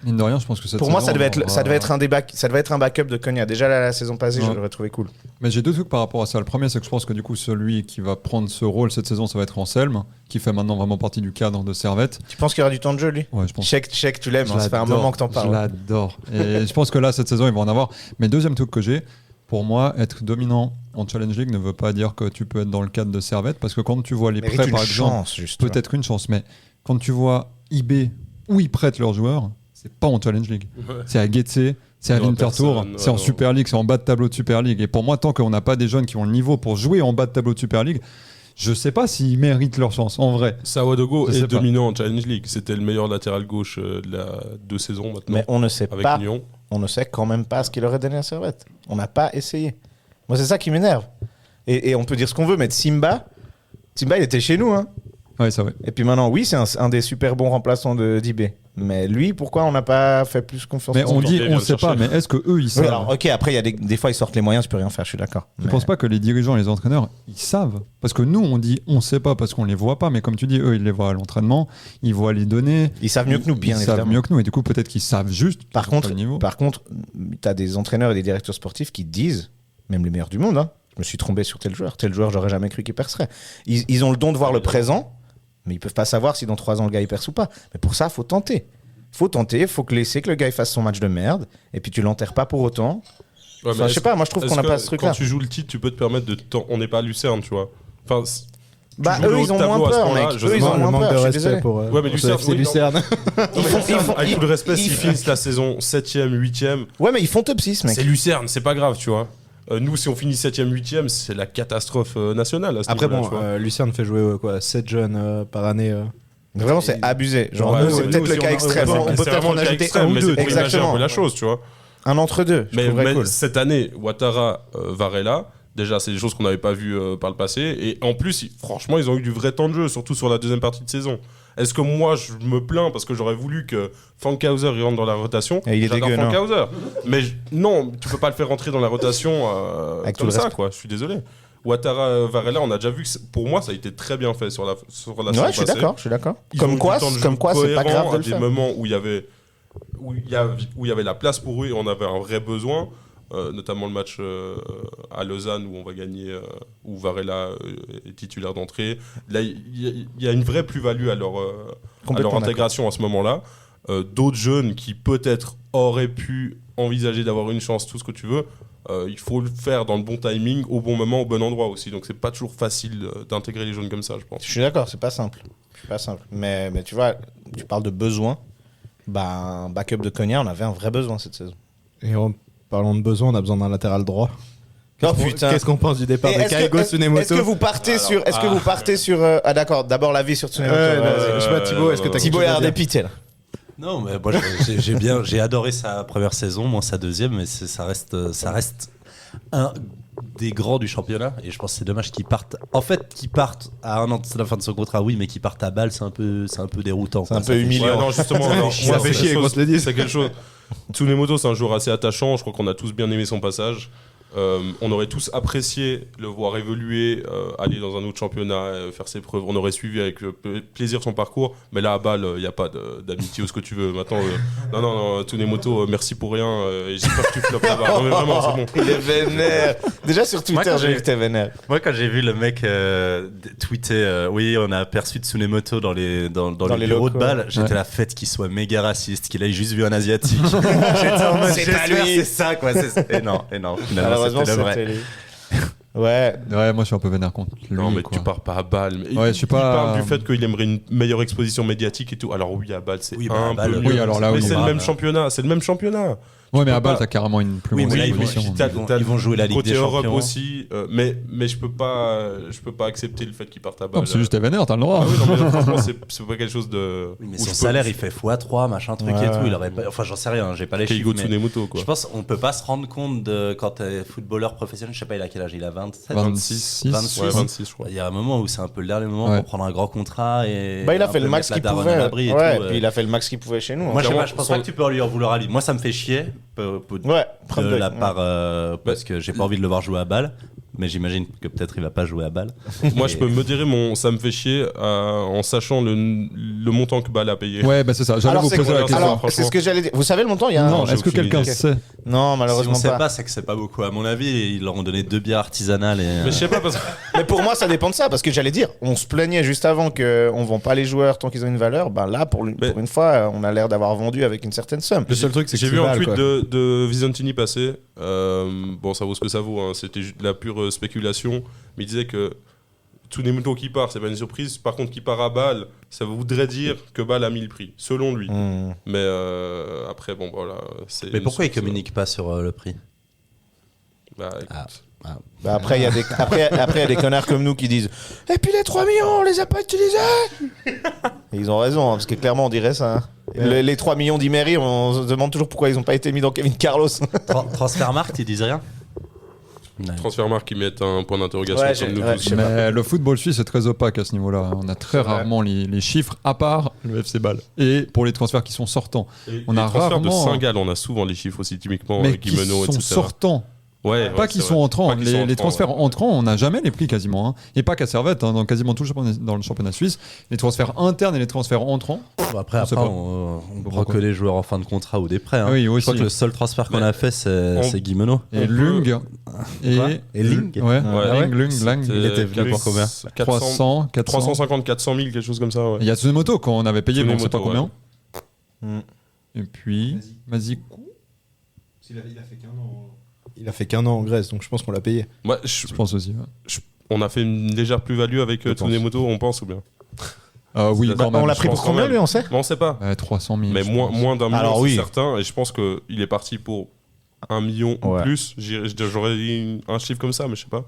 E: Mine de rien, je pense que
A: pour moi, ça devait être un backup de Konya. Déjà la saison passée, je l'aurais trouvé cool.
E: Mais j'ai deux trucs par rapport à ça. Le premier, c'est que je pense que du coup, celui qui va prendre ce rôle cette saison, ça va être Anselme, qui fait maintenant vraiment partie du cadre de Servette.
A: Tu penses qu'il y aura du temps de jeu, lui?
E: Ouais, je pense.
A: Check, tu l'aimes. Ça fait un moment que t'en parles.
E: Je l'adore. Et je pense que là, cette saison, ils vont en avoir. Mais deuxième truc que j'ai, pour moi, être dominant en Challenge League ne veut pas dire que tu peux être dans le cadre de Servette, parce que quand tu vois les prêts, par exemple, peut-être une chance, mais quand tu vois IB où ils prêtent leurs joueurs, c'est pas en Challenge League. Ouais. C'est à Getse, c'est à Winterthur, c'est en Super League, c'est en bas de tableau de Super League. Et pour moi, tant qu'on n'a pas des jeunes qui ont le niveau pour jouer en bas de tableau de Super League, je sais pas s'ils méritent leur chance, en vrai.
B: Sawadogo est dominant en Challenge League. C'était le meilleur latéral gauche de la 2 saisons maintenant.
A: Mais on ne sait pas. Lyon. On ne sait quand même pas ce qu'il aurait donné à Servette. On n'a pas essayé. Moi, c'est ça qui m'énerve. Et on peut dire ce qu'on veut, mais Simba, il était chez nous, hein.
E: Ouais, c'est vrai.
A: Et puis maintenant, oui, c'est un des super bons remplaçants d'IB. Mais lui, pourquoi on n'a pas fait plus confiance?
E: Mais on dit, on ne sait pas, mais est-ce que eux ils savent?
A: Oui, alors, ok, après, il y a des fois, ils sortent les moyens, tu peux rien faire, je suis d'accord.
E: Je ne pense pas que les dirigeants et les entraîneurs, ils savent. Parce que nous, on dit, on ne sait pas parce qu'on ne les voit pas, mais comme tu dis, eux, ils les voient à l'entraînement, ils voient les données.
A: Ils savent mieux que nous, bien évidemment.
E: Ils savent mieux que nous, et du coup, peut-être qu'ils savent juste.
A: Par contre, tu as des entraîneurs et des directeurs sportifs qui disent, même les meilleurs du monde, hein, je me suis trompé sur tel joueur, j'aurais jamais cru qu'il percerait. Ils ont le don de voir le présent. Mais ils peuvent pas savoir si dans 3 ans le gars il perce ou pas. Mais pour ça, faut tenter. Faut laisser que le gars il fasse son match de merde. Et puis tu l'enterres pas pour autant. Ouais, je sais pas, moi je trouve qu'on n'a pas ce truc-là.
B: Quand tu joues le titre, tu peux te permettre de. On n'est pas à Lucerne, tu vois. Enfin,
A: eux ils ont moins peur, mec. Eux ils ont moins peur. Je suis désolé.
D: Ouais, mais
B: Lucerne. Avec tout le respect, s'ils finissent la saison 7ème, 8ème.
A: Ouais, mais ils font top 6, mec.
B: C'est Lucerne, c'est pas grave, tu vois. Nous, si on finit 7ème, 8ème, c'est la catastrophe nationale.
D: Après, Lucerne fait jouer 7 jeunes par année.
A: Vraiment, c'est abusé. Genre, c'est peut-être le cas extrême.
B: On peut peut-être en ajouter un ou deux. Exactement. Un peu la chose, tu vois.
A: Un entre-deux.
B: Mais cette année, Ouattara, Varela, déjà, c'est des choses qu'on n'avait pas vues par le passé. Et en plus, franchement, ils ont eu du vrai temps de jeu, surtout sur la deuxième partie de saison. Est-ce que moi, je me plains parce que j'aurais voulu que Fankhauser rentre dans la rotation?
A: Et il est dégueu,
B: Fankhauser. Mais non, tu peux pas le faire rentrer dans la rotation comme ça, quoi. Je suis désolé. Ouattara, Varela, on a déjà vu que pour moi, ça a été très bien fait sur la saison passée.
A: Ouais, je suis d'accord. Comme quoi, c'est pas grave de le faire.
B: Des moments où il y avait la place pour eux et on avait un vrai besoin. Notamment le match à Lausanne où on va gagner, où Varela est titulaire d'entrée. Là, il y a une vraie plus-value à leur intégration à ce moment-là. D'autres jeunes qui peut-être auraient pu envisager d'avoir une chance, tout ce que tu veux, il faut le faire dans le bon timing, au bon moment, au bon endroit aussi. Donc c'est pas toujours facile d'intégrer les jeunes comme ça, je pense.
A: Je suis d'accord, c'est pas simple. Mais tu vois, tu parles de besoin. Un backup de Konya, on avait un vrai besoin cette saison.
D: Et parlons de besoin, on a besoin d'un latéral droit.
A: Oh putain.
D: Qu'est-ce qu'on pense du départ de Kaigo Tsunemoto?
A: Est-ce que vous partez sur ah d'accord, d'abord l'avis sur Tsunemoto.
D: Je sais pas, Thibaut, est-ce que t'as
A: Thibaut est dépité là.
C: Non, mais moi j'ai adoré sa première saison, moi sa deuxième, mais ça reste un des grands du championnat. Et je pense que c'est dommage qu'ils partent. En fait, qu'ils partent à un an de la fin de son contrat, oui, mais qu'ils partent à Bâle, c'est un peu déroutant.
A: C'est un peu humiliant.
B: Ouais, non, justement,
D: ça fait chier qu'on se le dise.
B: C'est quelque chose. Tsunemoto, c'est un joueur assez attachant. Je crois qu'on a tous bien aimé son passage. On aurait tous apprécié le voir évoluer, aller dans un autre championnat, faire ses preuves. On aurait suivi avec plaisir son parcours. Mais là, à Bâle, il n'y a pas d'amitié ou ce que tu veux. Maintenant, non, Tsunemoto, merci pour rien. J'espère que tu floppes là-bas. Non, mais vraiment, c'est bon.
A: Il est vénère. Déjà sur Twitter, j'ai vu que t'es vénère.
C: Moi, quand j'ai vu le mec tweeter oui, on a aperçu Tsunemoto dans les bureaux de Bâle, j'étais la fête qu'il soit méga raciste, qu'il ait juste vu un asiatique. J'étais en mode, c'est ça, quoi. Et non, finalement. C'était lui.
A: Ouais,
E: moi je suis un peu vénère contre lui.
B: Non, mais
E: quoi.
B: tu pars pas à Bâle.
E: Ouais, il
B: parle du fait qu'il aimerait une meilleure exposition médiatique et tout. Alors oui, à Bâle, c'est un peu mieux.
E: Oui, alors là,
B: mais c'est le même championnat.
E: Ouais, Ouais, mais
B: peux
E: à Bâle,
B: pas-
E: t'as carrément une plus
C: Oui,
E: grosse
C: mais là, ils
E: exposition.
C: ils vont jouer la Ligue
B: côté
C: des
B: Europe
C: Champions.
B: aussi, mais je peux pas accepter le fait qu'il parte à
E: Non,
B: Bâle.
E: mais c'est juste t'es vénère, t'as le droit.
B: Ah oui, non, mais franchement, c'est pas quelque chose de.
C: Oui, mais
B: où
C: son
B: je
C: salaire, il fait x3, machin, truc et
A: Ouais.
C: tout. Il aurait pas... Enfin, j'en sais rien, j'ai pas les chiffres.
B: Keigo
C: Mais...
B: Tsunemoto, quoi.
C: Je pense qu'on peut pas se rendre compte de quand t'es footballeur professionnel, je sais pas, il a quel âge? Il a 27,
E: 26.
C: 26.
B: Ouais, 26, je crois.
C: Il y a un moment où c'est un peu le dernier moment
E: Ouais.
C: pour prendre un grand contrat et.
A: Bah, il a
C: un
A: fait
C: peu
A: le max
C: mettre la
A: qu'il
C: daronne à
A: pouvait.
C: l'abri et
A: Ouais,
C: tout,
A: puis il a fait le max qu'il pouvait chez nous.
C: Moi, je sais
B: Clairement,
C: pas, je pense pas que tu peux lui en vouloir à lui. Moi, ça me fait chier.
A: Ouais,
C: De la part parce que j'ai pas envie de le voir jouer à Bâle, mais j'imagine que peut-être il va pas jouer à Bâle.
B: Moi, je peux modérer ça me fait chier en sachant le montant que Bâle a payé.
E: Ouais, bah c'est ça. J'allais
A: Alors,
E: vous
A: c'est
E: poser la
B: quoi,
E: question.
A: alors,
B: franchement.
A: c'est ce que j'allais dire. Vous savez le montant? Il y a un-
E: Non,
B: j'ai
E: est-ce que
B: aucune
E: quelqu'un
B: idée.
E: sait?
A: Non,
C: Si on
A: malheureusement
C: sait
A: pas.
C: pas, c'est que c'est pas beaucoup. À mon avis, ils leur ont donné 2 bières artisanales et.
B: Mais je sais pas parce que.
A: Mais pour moi, ça dépend de ça, parce que j'allais dire, on se plaignait juste avant qu'on vend pas les joueurs tant qu'ils ont une valeur. Ben là, pour une fois, on a l'air d'avoir vendu avec une certaine somme.
D: Le seul truc, c'est que
B: J'ai
D: c'est
B: vu un
D: Bâle,
B: tweet
D: quoi.
B: de Visantini passer. Bon, ça vaut ce que ça vaut. Hein. C'était juste de la pure spéculation. Mais il disait que Tsunemoto qui part, c'est pas une surprise. Par contre, qui part à Bâle, ça voudrait dire que Bâle a mis le prix, selon lui. Mais après, bon, voilà.
C: Mais pourquoi ils communiquent pas sur le prix?
B: Bah, écoute.
A: Bah après, il y a des après, il y a des connards comme nous qui disent et puis les 3 millions, on les a pas utilisés. Et ils ont raison, hein, parce que clairement, on dirait ça. Hein. Les 3 millions d'Imery, on se demande toujours pourquoi ils ont pas été mis dans Kevin Carlos.
C: Transfermarkt, ils disent rien.
B: Transfermarkt qui mettent un point d'interrogation
A: Ouais,
B: comme nous
A: ouais,
B: tous.
A: je sais pas.
E: Mais le football suisse est très opaque à ce niveau-là. On a très rarement les chiffres, à part le FC Bâle. Et pour les transferts qui sont sortants.
B: Et
E: On
B: les
E: a
B: transferts de
E: rarement-
B: Saint-Gall, on a souvent les chiffres aussi, typiquement
E: Mais qui
B: Guimeno,
E: sont
B: etc.
E: sortants.
B: Ouais,
E: Pas
B: ouais,
E: qui
B: c'est
E: sont
B: vrai.
E: entrants.
B: Pas qui sont
E: Les
B: entrants,
E: transferts
B: ouais.
E: entrants, on n'a jamais les prix quasiment. Hein. Et pas qu'à Servette, hein, dans quasiment tout dans le championnat suisse. Les transferts internes et les transferts entrants.
C: Bon, après,
E: On sait pas.
C: on
E: Pourquoi.
C: broque les joueurs en fin de contrat ou des prêts. Hein.
E: Oui,
C: Je
E: aussi.
C: crois que le seul transfert qu'on a fait, c'est Guimeno.
E: Et
B: On peut-
E: Lung. Et
C: Ling
E: Ouais,
B: Ouais.
E: Lung.
C: Il était venu pour combien
E: 300, 400.
B: 350, 400 000, quelque chose comme ça. Ouais.
E: Il y a Tsunemoto qu'on avait payé, mais on ne sait pas
B: Tsunemoto,
E: combien.
A: ouais.
E: Et puis, Mazikou,
D: Il a fait qu'un an en Grèce, donc je pense qu'on l'a payé.
B: Ouais,
E: je pense aussi. Ouais.
B: on a fait une légère plus-value avec
D: Je pense.
B: Tsunemoto, on pense ou bien
E: Oui,
B: Bah,
E: quand même.
A: On l'a
B: je
A: pris
B: pense
A: pour
B: quand
A: combien
B: même.
A: lui, on sait?
B: Mais on sait pas.
E: 300 000.
B: Mais
E: je
B: moins,
E: pense.
B: moins d'un million,
A: Alors
B: c'est
A: oui.
B: certain. Et je pense qu'il est parti pour 1 million ou
A: Ouais.
B: plus. J'aurais dit un chiffre comme ça, mais je sais pas.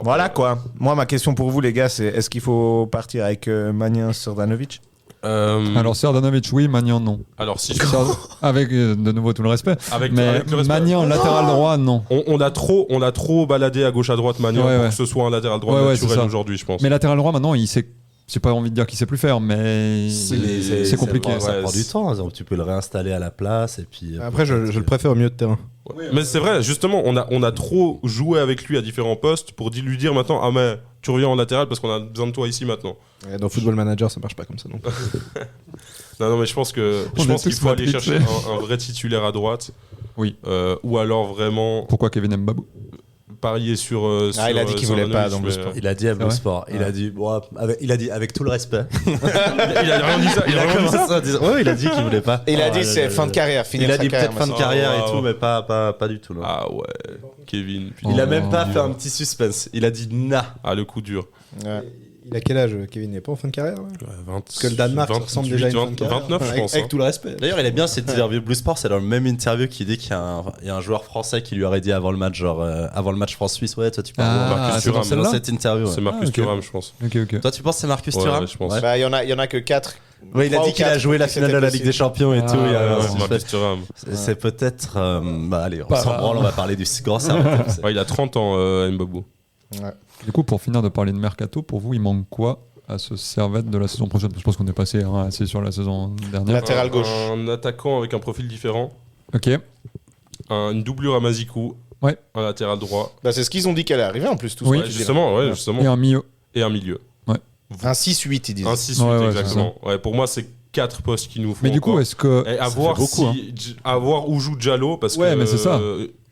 A: Voilà quoi. Moi, ma question pour vous, les gars, c'est est-ce qu'il faut partir avec Magnin Srdanovic?
E: Alors, Serdanovic, oui, Magnan, non.
B: Alors, si
E: Avec de nouveau tout le respect.
B: avec,
E: Mais
B: avec le respect-
E: Magnan, latéral droit, non.
B: on a trop baladé à gauche à droite Magnan
E: Ouais,
B: pour
E: ouais.
B: que ce soit un latéral droit
E: Ouais, ouais, c'est
B: naturel
E: ça.
B: aujourd'hui, je pense.
E: Mais latéral droit, maintenant, il sait. J'ai pas envie de dire qu'il sait plus faire, mais c'est compliqué.
C: Ça
B: Ouais,
C: prend du temps. Donc, tu peux le réinstaller à la place et puis.
D: Après, je le préfère au milieu de terrain.
B: Mais c'est vrai, justement, on a trop joué avec lui à différents postes pour lui dire maintenant ah mais tu reviens en latéral parce qu'on a besoin de toi ici maintenant.
D: Ouais, dans Football Manager, ça marche pas comme ça. Donc.
B: Non mais je pense qu'il
E: tous
B: faut aller
E: matrixés.
B: chercher un vrai titulaire à droite.
E: Oui.
B: Ou alors vraiment
E: Pourquoi Kevin Mbabou
B: parier sur.
A: il a dit qu'il voulait pas dans le sport.
C: Il a dit à Blue
E: vrai
C: Sport. Il a dit, bon, il a dit avec tout le respect.
B: Il a rien dit ça.
C: Il a commencé ça en disant, ouais, il a dit qu'il voulait pas.
A: Il a
C: Oh,
A: dit
C: là,
A: c'est
C: là,
A: fin
C: là.
A: de carrière, finir
C: Il a
A: sa
C: dit
A: carrière.
C: peut-être fin de
A: maintenant.
C: carrière
B: Oh,
C: et tout, mais pas du tout. Non.
B: Ah ouais, Kevin. putain.
C: Il a
E: Oh.
C: même pas fait un petit suspense. Il a dit na.
B: Ah le coup dur.
A: Ouais.
D: Il a quel âge, Kevin? Il n'est pas en fin de carrière là
B: 20,
D: Parce que le Danemark, ça ressemble déjà à une fin de carrière.
B: 29 je
D: Avec-
B: pense.
D: Avec
B: hein.
D: tout le respect.
C: D'ailleurs, il est bien cette interview Blue Sport. C'est dans le même interview qu'il dit qu'il y a un joueur français qui lui aurait dit avant le match, genre avant le match France-Suisse, ouais, toi tu parles.
E: Ah,
B: Marcus
E: c'est dans
B: Thuram.
C: C'est dans
E: celle-là
C: cette interview. Ouais.
B: C'est Marcus
E: ok.
B: Thuram, je pense.
E: Ok.
C: Toi, tu penses que c'est Marcus
B: Ouais,
C: Thuram
B: ouais, je pense.
C: Ouais.
A: Bah, il y en a que 4.
C: Ouais, il a dit qu'il a joué la finale de la Ligue des Champions et tout. il y a-
B: Ouais,
C: c'est-
B: Marcus Thuram.
C: c'est peut-être. Bah allez, on
E: Pas
C: s'en
E: grave.
C: branle, on va parler du grand Servette.
B: Ouais, il a 30 ans, Mbabou.
E: Du coup, pour finir de parler de mercato, pour vous, il manque quoi à ce Servette de la saison prochaine? Je pense qu'on est passé assez sur la saison dernière.
A: Latéral gauche.
B: Un attaquant avec un profil différent.
E: Ok.
B: Une doublure à Mazikou.
E: Ouais.
B: Un latéral droit.
A: Bah, c'est ce qu'ils ont dit qu'elle est arrivée en plus, tout
E: Oui.
A: ça.
B: Ouais, justement.
E: Et un milieu.
B: Et un milieu.
A: Un 6-8, ils disent.
B: Un 6-8,
E: Ouais, ouais,
B: exactement. Ouais, pour moi, c'est 4 postes qu'il nous faut.
E: Mais du coup,
B: encore.
E: est-ce que.
B: Et à
C: ça
B: voir,
C: fait beaucoup, hein.
B: à voir où joue Diallo, parce
E: Ouais,
B: que
E: mais c'est ça.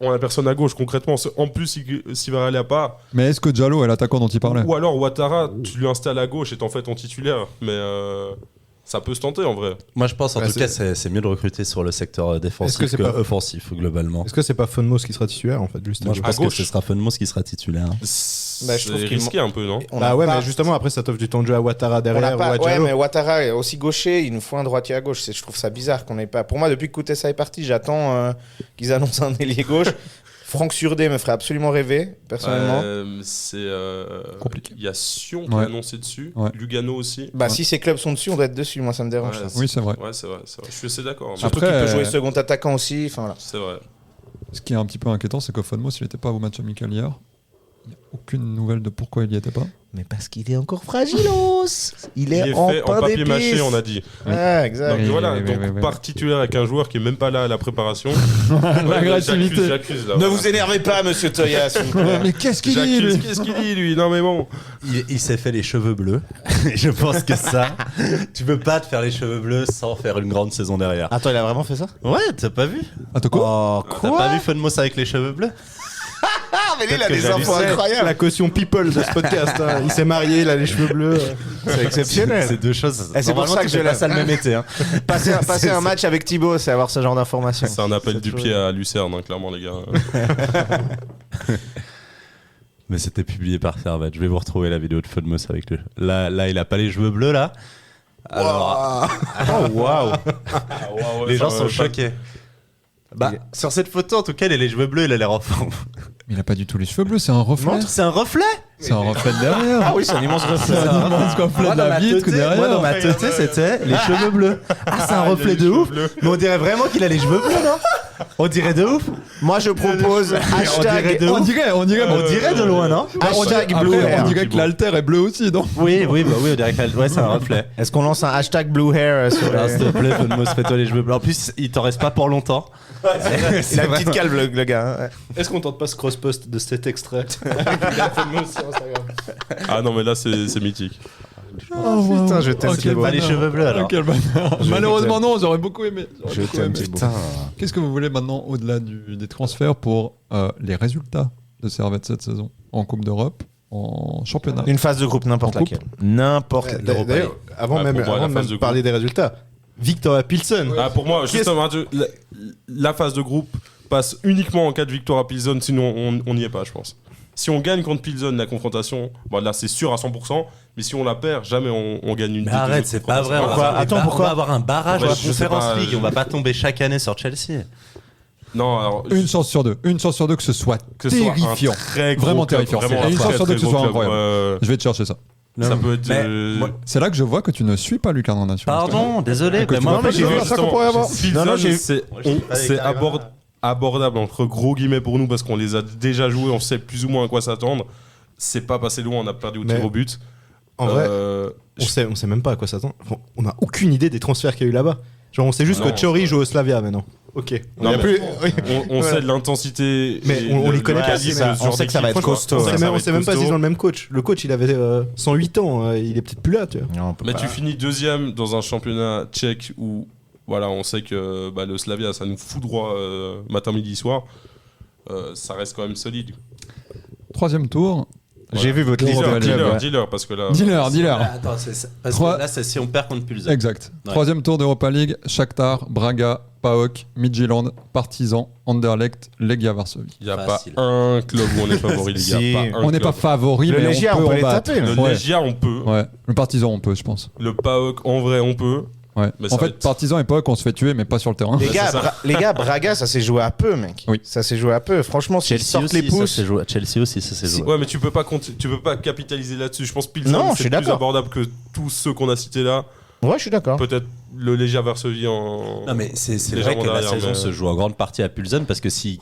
B: On a personne à gauche, concrètement. En plus, s'il va aller à part.
E: Mais est-ce que Diallo est l'attaquant dont il parlait?
B: Ou alors Ouattara, tu lui installes à gauche et t'en fais ton titulaire. Mais Ça peut se tenter en vrai.
C: Moi, je pense en
D: Ouais,
C: tout cas, c'est mieux de recruter sur le secteur défensif
D: Est-ce que
C: que
D: c'est pas-
C: offensif, globalement.
D: Est-ce que c'est pas Funmos qui sera titulaire en fait juste
C: Moi, je
B: à
C: pense que
B: gauche.
C: ce sera Funmos qui sera titulaire.
A: Bah, je
B: C'est
A: trouve qu'il
B: risqué un peu, non?
A: On
D: Bah
A: a
D: ouais,
A: pas-
D: mais justement après ça t'offre du temps de jeu à Ouattara
A: on n'a
D: derrière ou
A: pas,
D: à
A: ouais,
D: Diallo.
A: mais Ouattara est aussi gaucher, il nous faut un droitier à gauche. Je trouve ça bizarre qu'on n'ait pas. Pour moi, depuis que Koutessa est parti, j'attends qu'ils annoncent un ailier gauche. Franck Surdé me ferait absolument rêver, personnellement.
B: C'est
E: Compliqué.
B: Il y a Sion qui
E: Ouais.
B: a annoncé dessus,
E: Ouais.
B: Lugano aussi.
A: Bah, si ces clubs sont dessus, on doit être dessus. Moi, ça me dérange.
B: Ouais,
A: ça.
E: Oui, c'est vrai.
B: Ouais, c'est vrai. Je suis assez d'accord. mais
A: Surtout
E: Après,
A: qu'il peut jouer second attaquant aussi. Enfin, voilà.
B: C'est vrai.
E: Ce qui est un petit peu inquiétant, c'est qu'Offonmos, il n'était pas au match amical hier. Il n'y a aucune nouvelle de pourquoi il n'y était pas.
A: Mais parce qu'il est encore fragilos. Il
B: Il est
A: en
B: fait en
A: pain
B: papier mâché,
A: d'épices.
B: on a dit.
A: Ouais, exact.
B: Donc
E: Oui,
B: voilà,
E: oui, oui,
B: donc
E: oui, oui.
B: part titulaire avec un joueur qui est même pas là à la préparation. Ouais,
E: L'agressivité.
B: J'accuse là.
A: Ne vous énervez pas, monsieur Toya, s'il vous plaît.
E: Mais qu'est-ce qu'il dit,
B: J'accuse.
E: lui
B: Qu'est-ce qu'il dit lui? Non mais bon.
C: Il s'est fait les cheveux bleus. Et je pense que ça, tu peux pas te faire les cheveux bleus sans faire une grande saison derrière.
A: Attends, il a vraiment fait ça?
C: Ouais, t'as pas vu?
E: Attends, quoi
A: Oh,
C: T'as pas vu Funmos avec les cheveux bleus?
A: Ah, mais lui, il a
C: Peut-être
A: des
C: que
A: infos
C: j'hallucine.
A: incroyables.
D: La caution people de ce podcast. Hein. Il s'est marié, il a les cheveux bleus.
A: C'est exceptionnel.
C: C'est deux choses.
A: Et c'est pour
C: Normalement,
A: ça
C: tu
A: que
C: fais
A: je
C: pas
A: l'aime.
C: ça le même été. Hein.
A: Passer un match avec Thibaut, c'est avoir ce genre d'informations.
B: C'est un appel
A: C'est
B: du
A: toujours-
B: pied à Lucerne, hein, clairement les gars.
C: Mais c'était publié par Servette. Je vais vous retrouver la vidéo de Funmos avec lui. Là, il a pas les cheveux bleus là. Alors,
A: Oh, waouh.
C: les gens sont choqués. Bah, sur cette photo, en tout cas, il a les cheveux bleus, il a l'air en forme.
E: Mais il a pas du tout les cheveux bleus, c'est un reflet.
C: C'est un reflet.
E: C'est un reflet de derrière.
A: Ah oui, c'est un immense reflet.
E: C'est un immense reflet de la vitre derrière.
C: Moi, dans ma tête, c'était les cheveux bleus. Ah, c'est un reflet de ouf. Mais on dirait vraiment qu'il a les cheveux bleus, non? On dirait de ouf.
A: Moi, je propose hashtag,
E: On dirait
C: On dirait de loin, non?
A: hashtag
E: Après,
A: Blue
E: on
A: Hair.
E: dirait que l'alter est bleu aussi, non
C: Oui, on dirait que ouais, c'est un reflet.
A: Est-ce qu'on lance un hashtag Blue Hair sur
C: Alors,
A: les...
C: s'il te plaît, Funmos, fais-toi les cheveux bleus. En plus, il t'en reste pas pour longtemps.
A: Il a une petite calve, le gars. hein.
D: Est-ce qu'on tente pas ce cross-post de cet extrait?
B: Ah non mais là c'est mythique.
A: Oh, putain, je t'aime,
E: Ok,
A: Thibaut.
C: Pas les cheveux bleus alors.
E: Quel bâtard. Malheureusement, non, j'aurais beaucoup aimé. J'aurais
A: Je
E: beaucoup
A: t'aime,
E: aimé.
A: Thibaut.
C: Putain.
E: Qu'est-ce que vous voulez maintenant au-delà des transferts pour les résultats de Servette cette saison en Coupe d'Europe, en championnat?
A: Une phase de groupe, n'importe
E: En coupe.
A: laquelle. N'importe laquelle.
D: D'ailleurs, avant
B: Ouais,
D: même,
B: pour moi,
D: avant
B: la
D: de
B: phase
D: même
B: de groupe.
D: parler des résultats, Victoria Pilsen.
B: Ah, pour moi, justement, la phase de groupe passe uniquement en cas de victoire à Pilsen, sinon on n'y est pas, je pense. Si on gagne contre Pilsen la confrontation, bon, là c'est sûr à 100%, mais si on la perd, jamais on gagne une
C: Mais
B: des deux
C: arrête,
B: autres
C: c'est pas vrai.
B: confrontations.
C: On va avoir un barrage
B: Ouais,
C: de
B: je sais
C: Conference
B: pas,
C: League. On va pas tomber chaque année sur Chelsea.
B: Non, alors,
E: Une chance sur deux. Une chance sur deux que ce soit
B: que ce soit un
E: terrifiant.
B: très gros
E: Vraiment
B: club,
E: terrifiant.
B: vraiment
E: Et une
B: un
E: chance
B: très,
E: sur deux
B: très
E: que ce
B: gros
E: soit
B: club.
E: incroyable. Je vais te chercher ça.
B: Ça peut être.
C: Mais
E: C'est là que je vois que tu ne suis pas Lucarne Nation.
C: Pardon, désolé.
E: Que
C: Mais
E: tu
C: moi,
E: vas pas
C: j'ai
E: le
C: vu.
E: faire, ça qu'on pourrait avoir.
A: Non, non, j'ai-
B: C'est
C: Moi, je suis pas avec Carrera.
B: abordable entre gros guillemets pour nous parce qu'on les a déjà joués, on sait plus ou moins à quoi s'attendre. C'est pas passé loin, on a perdu au
D: Mais
B: tir au but.
D: En vrai,
B: Euh,
D: on sait même pas à quoi s'attendre. On a aucune idée des transferts qu'il y a eu là-bas. Genre, on sait juste
B: Non,
D: que Chori
B: ouais.
D: joue au Slavia maintenant. Ok.
B: Non,
D: y a
B: mais-
D: plus. oui.
B: on
D: Ouais.
B: sait de l'intensité.
D: Mais
B: et
D: on les
B: le
D: connaît pas,
B: calibre
D: c'est
B: de
D: ça.
B: ce genre
A: On sait que ça va
B: d'équipe.
A: être costaud.
D: On sait
B: Ça
D: même,
B: va
D: on sait
B: être
D: même pas s'ils
B: costaud.
D: ont le même coach. Le coach, il avait 108 ans. Il est peut-être plus là, tu vois.
A: Non, on peut
B: Mais
A: pas.
B: tu finis deuxième dans un championnat tchèque où voilà, on sait que le Slavia, ça nous fout droit matin, midi, soir. Ça reste quand même solide.
E: Troisième tour.
A: J'ai vu votre liste de
E: Dealer,
A: clubs. ouais.
B: Dealer, parce que là.
E: Dealer.
C: Attends, parce
E: Trois-
C: que là, c'est si on perd contre Pulsen.
E: Exact.
C: Ouais.
E: Troisième tour d'Europa League. Shakhtar, Braga, PAOK, Midtjylland, Partizan, Anderlecht, Legia Varsovie.
B: Il n'y a
C: Facile.
B: pas un club où on est favori, les gars.
A: Si.
B: Pas un
E: On n'est pas
B: club.
E: favori,
A: Le
E: mais
A: Legia,
E: on peut
A: on peut
E: en
A: les
E: battre.
A: taper,
B: Le
E: Ouais.
B: Legia, on peut.
E: Ouais. Le Partizan, on peut, je pense.
B: Le PAOK, en vrai, on peut.
E: Ouais.
B: Mais ça
E: En
B: va
E: fait,
B: être-
E: Partizan et PAOK, on se fait tuer, mais pas sur le terrain.
A: Les gars,
B: c'est ça.
A: les gars, Braga, ça s'est joué à peu, mec.
E: Oui.
A: Ça s'est joué à peu. Franchement, s'ils
C: Chelsea
A: sortent
C: aussi,
A: les
C: ça
A: pouces.
C: s'est joué. Chelsea aussi, ça s'est joué.
B: Ouais, mais tu peux pas capitaliser là-dessus. Je pense que Pilsen,
A: Non, je
B: c'est
A: suis
B: plus
A: d'accord.
B: abordable que tous ceux qu'on a cités là.
A: Ouais, je suis d'accord.
B: Peut-être le Legia Varsovie en.
C: Non, mais c'est
B: Légèrement
C: vrai que la
B: derrière,
C: saison
B: mais-
C: se joue en grande partie à Pulsen parce que si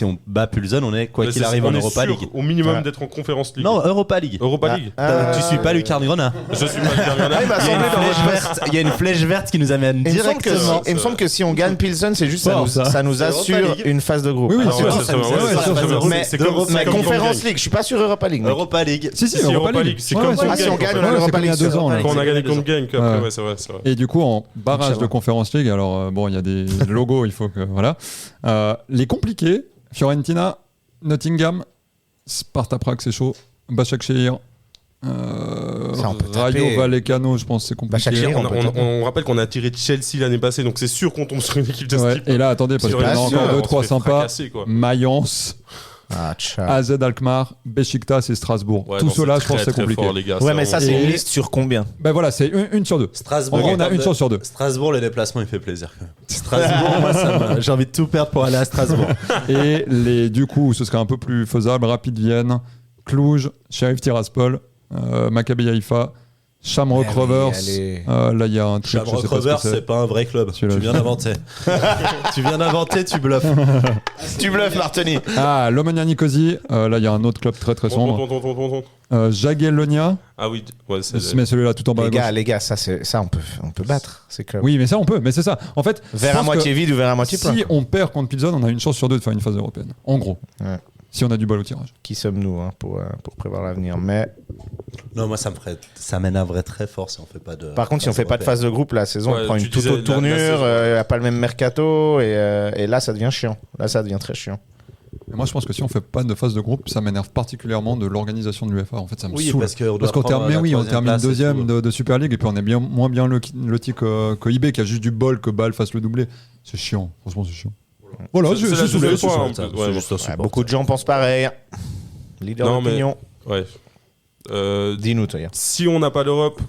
C: on bat Pulsen, on est, quoi
B: Mais
C: qu'il
B: c'est-
C: arrive, en
B: on est
C: Europa
B: sûr
C: League.
B: au minimum
A: Ouais.
B: d'être en Conference League.
C: Non, Europa League.
B: Europa League.
C: Tu suis pas Lucarne Grenat.
B: Je suis pas le dernier.
A: Ah, il m'a
C: Il y a
A: semblé
C: une
A: dans
C: flèche
A: votre-
C: verte. Il y a une flèche verte qui nous amène
A: Il me semble que
C: directement.
A: si- il me semble que si on gagne Pilsen, c'est juste
E: Fort, ça.
A: ça nous
C: C'est
A: assure
C: Europa League.
A: une phase de groupe.
E: Oui, oui,
B: Ah
E: c'est
B: ouais,
E: vrai.
B: c'est ça, ouais,
C: c'est
B: c'est
C: ça,
B: ça,
C: c'est
B: c'est
C: ça.
B: ça.
A: Mais,
B: C'est comme- c'est
A: mais
B: comme
A: Conference
B: Gang.
A: League, je suis pas sur Europa League. mec.
C: Europa League.
E: Si, si,
B: Si,
E: Europa League.
B: c'est
E: Ouais,
B: comme
E: c'est-
A: Ah, si on gagne, on a
E: Ouais,
A: l'Europa
E: c'est comme il y a
A: League.
E: 2 ans. là.
B: Quand on a gagné
C: Exactement.
B: contre Genk, après,
E: Ouais.
B: ouais, c'est vrai, c'est vrai.
E: Et du coup, en barrage de Conference League, alors bon, il y a des logos, il faut que. Voilà. Les compliqués Fiorentina, Nottingham, Sparta Prague, c'est chaud. Başakşehir,
A: Ça, on peut
E: Rayo
A: taper.
E: Vallecano, je pense que c'est compliqué.
A: Shakiri,
B: On,
A: on peut taper.
B: on rappelle qu'on a tiré Chelsea l'année passée, donc c'est sûr qu'on tombe sur une équipe de ce
E: Ouais,
B: type.
E: et là, attendez, parce
B: Si
E: qu'il y
B: on
E: en a
B: reste
E: encore
B: sûr,
E: 2,
B: on
E: 3
B: se fait
E: sympas.
B: fracasser, quoi.
E: Mayence,
A: Ah, tcha.
E: AZ Alkmaar, Besiktas et Strasbourg.
B: Ouais,
E: Tout
B: non,
E: cela,
B: c'est
E: je pense que c'est
B: très, très
E: compliqué.
B: fort, les gars,
A: Ouais, mais ça, c'est
E: Et-
A: une liste sur combien?
E: Ben voilà, c'est une sur 2.
C: Strasbourg,
E: En gros, on a
C: termes
E: une
C: de-
E: chance sur 2.
C: Strasbourg, le déplacement, il fait plaisir. Quand même. Strasbourg, moi, j'ai envie de tout perdre pour aller à Strasbourg.
E: Et du coup, ce serait un peu plus faisable. Rapid Vienne, Cluj, Sheriff Tiraspol, Maccabi Haïfa, Shamrock
A: Allez,
E: Rovers.
A: allez.
E: Là, il y a un truc.
C: Shamrock
E: je sais pas ce que
C: Rovers, c'est pas un vrai club. Tu
E: Celui-là,
C: viens d'inventer. Tu viens d'inventer, tu bluffes.
A: Tu bluffes, Martoni.
E: Ah, Lomania Nicosie. Là, il y a un autre club très très sombre. Jagiellonia.
B: Ah oui, ouais, c'est.
E: Mais celui-là tout en bas à gauche.
A: Les gars, ça, on peut battre ces clubs.
E: Oui, mais ça, on peut. Mais c'est ça. En fait, je
A: Vers à
E: pense
A: moitié
E: que
A: vide ou vers à moitié plein.
E: si on perd contre Pilsen, on a une chance sur 2 de faire une phase européenne. En gros.
A: Ouais.
E: Si on a du bol au tirage.
A: Qui sommes-nous pour prévoir l'avenir? Mais
C: Non, moi, ça m'énerverait très fort si on fait pas de.
A: par contre, si on fait pas de phase de groupe, la saison
B: Ouais,
A: on prend
B: tu
A: une toute
B: disais
A: autre
B: la
A: tournure.
B: saison.
A: Il n'y a pas le même mercato et là, ça devient chiant. Là, ça devient très chiant.
E: Et moi, je pense que si on fait pas de phase de groupe, ça m'énerve particulièrement de l'organisation de l'UEFA. En fait, ça me
C: Oui,
E: saoule.
C: parce qu'on
E: Parce qu'on termine, on termine deuxième de Super League et puis on est bien moins bien loti que IB qui a juste du bol que Bâle fasse le doublé. C'est chiant, franchement, c'est chiant. Voilà,
B: C'est
E: je
B: la
E: suis saoulé.
B: deuxième fois,
E: c'est
B: hein.
E: ça.
B: Ouais,
C: juste
A: Ouais, beaucoup de gens pensent pareil. Leader
B: Non, mais-
A: d'opinion.
B: Ouais.
A: Dis-nous, toi.
B: Si on n'a pas l'Europe,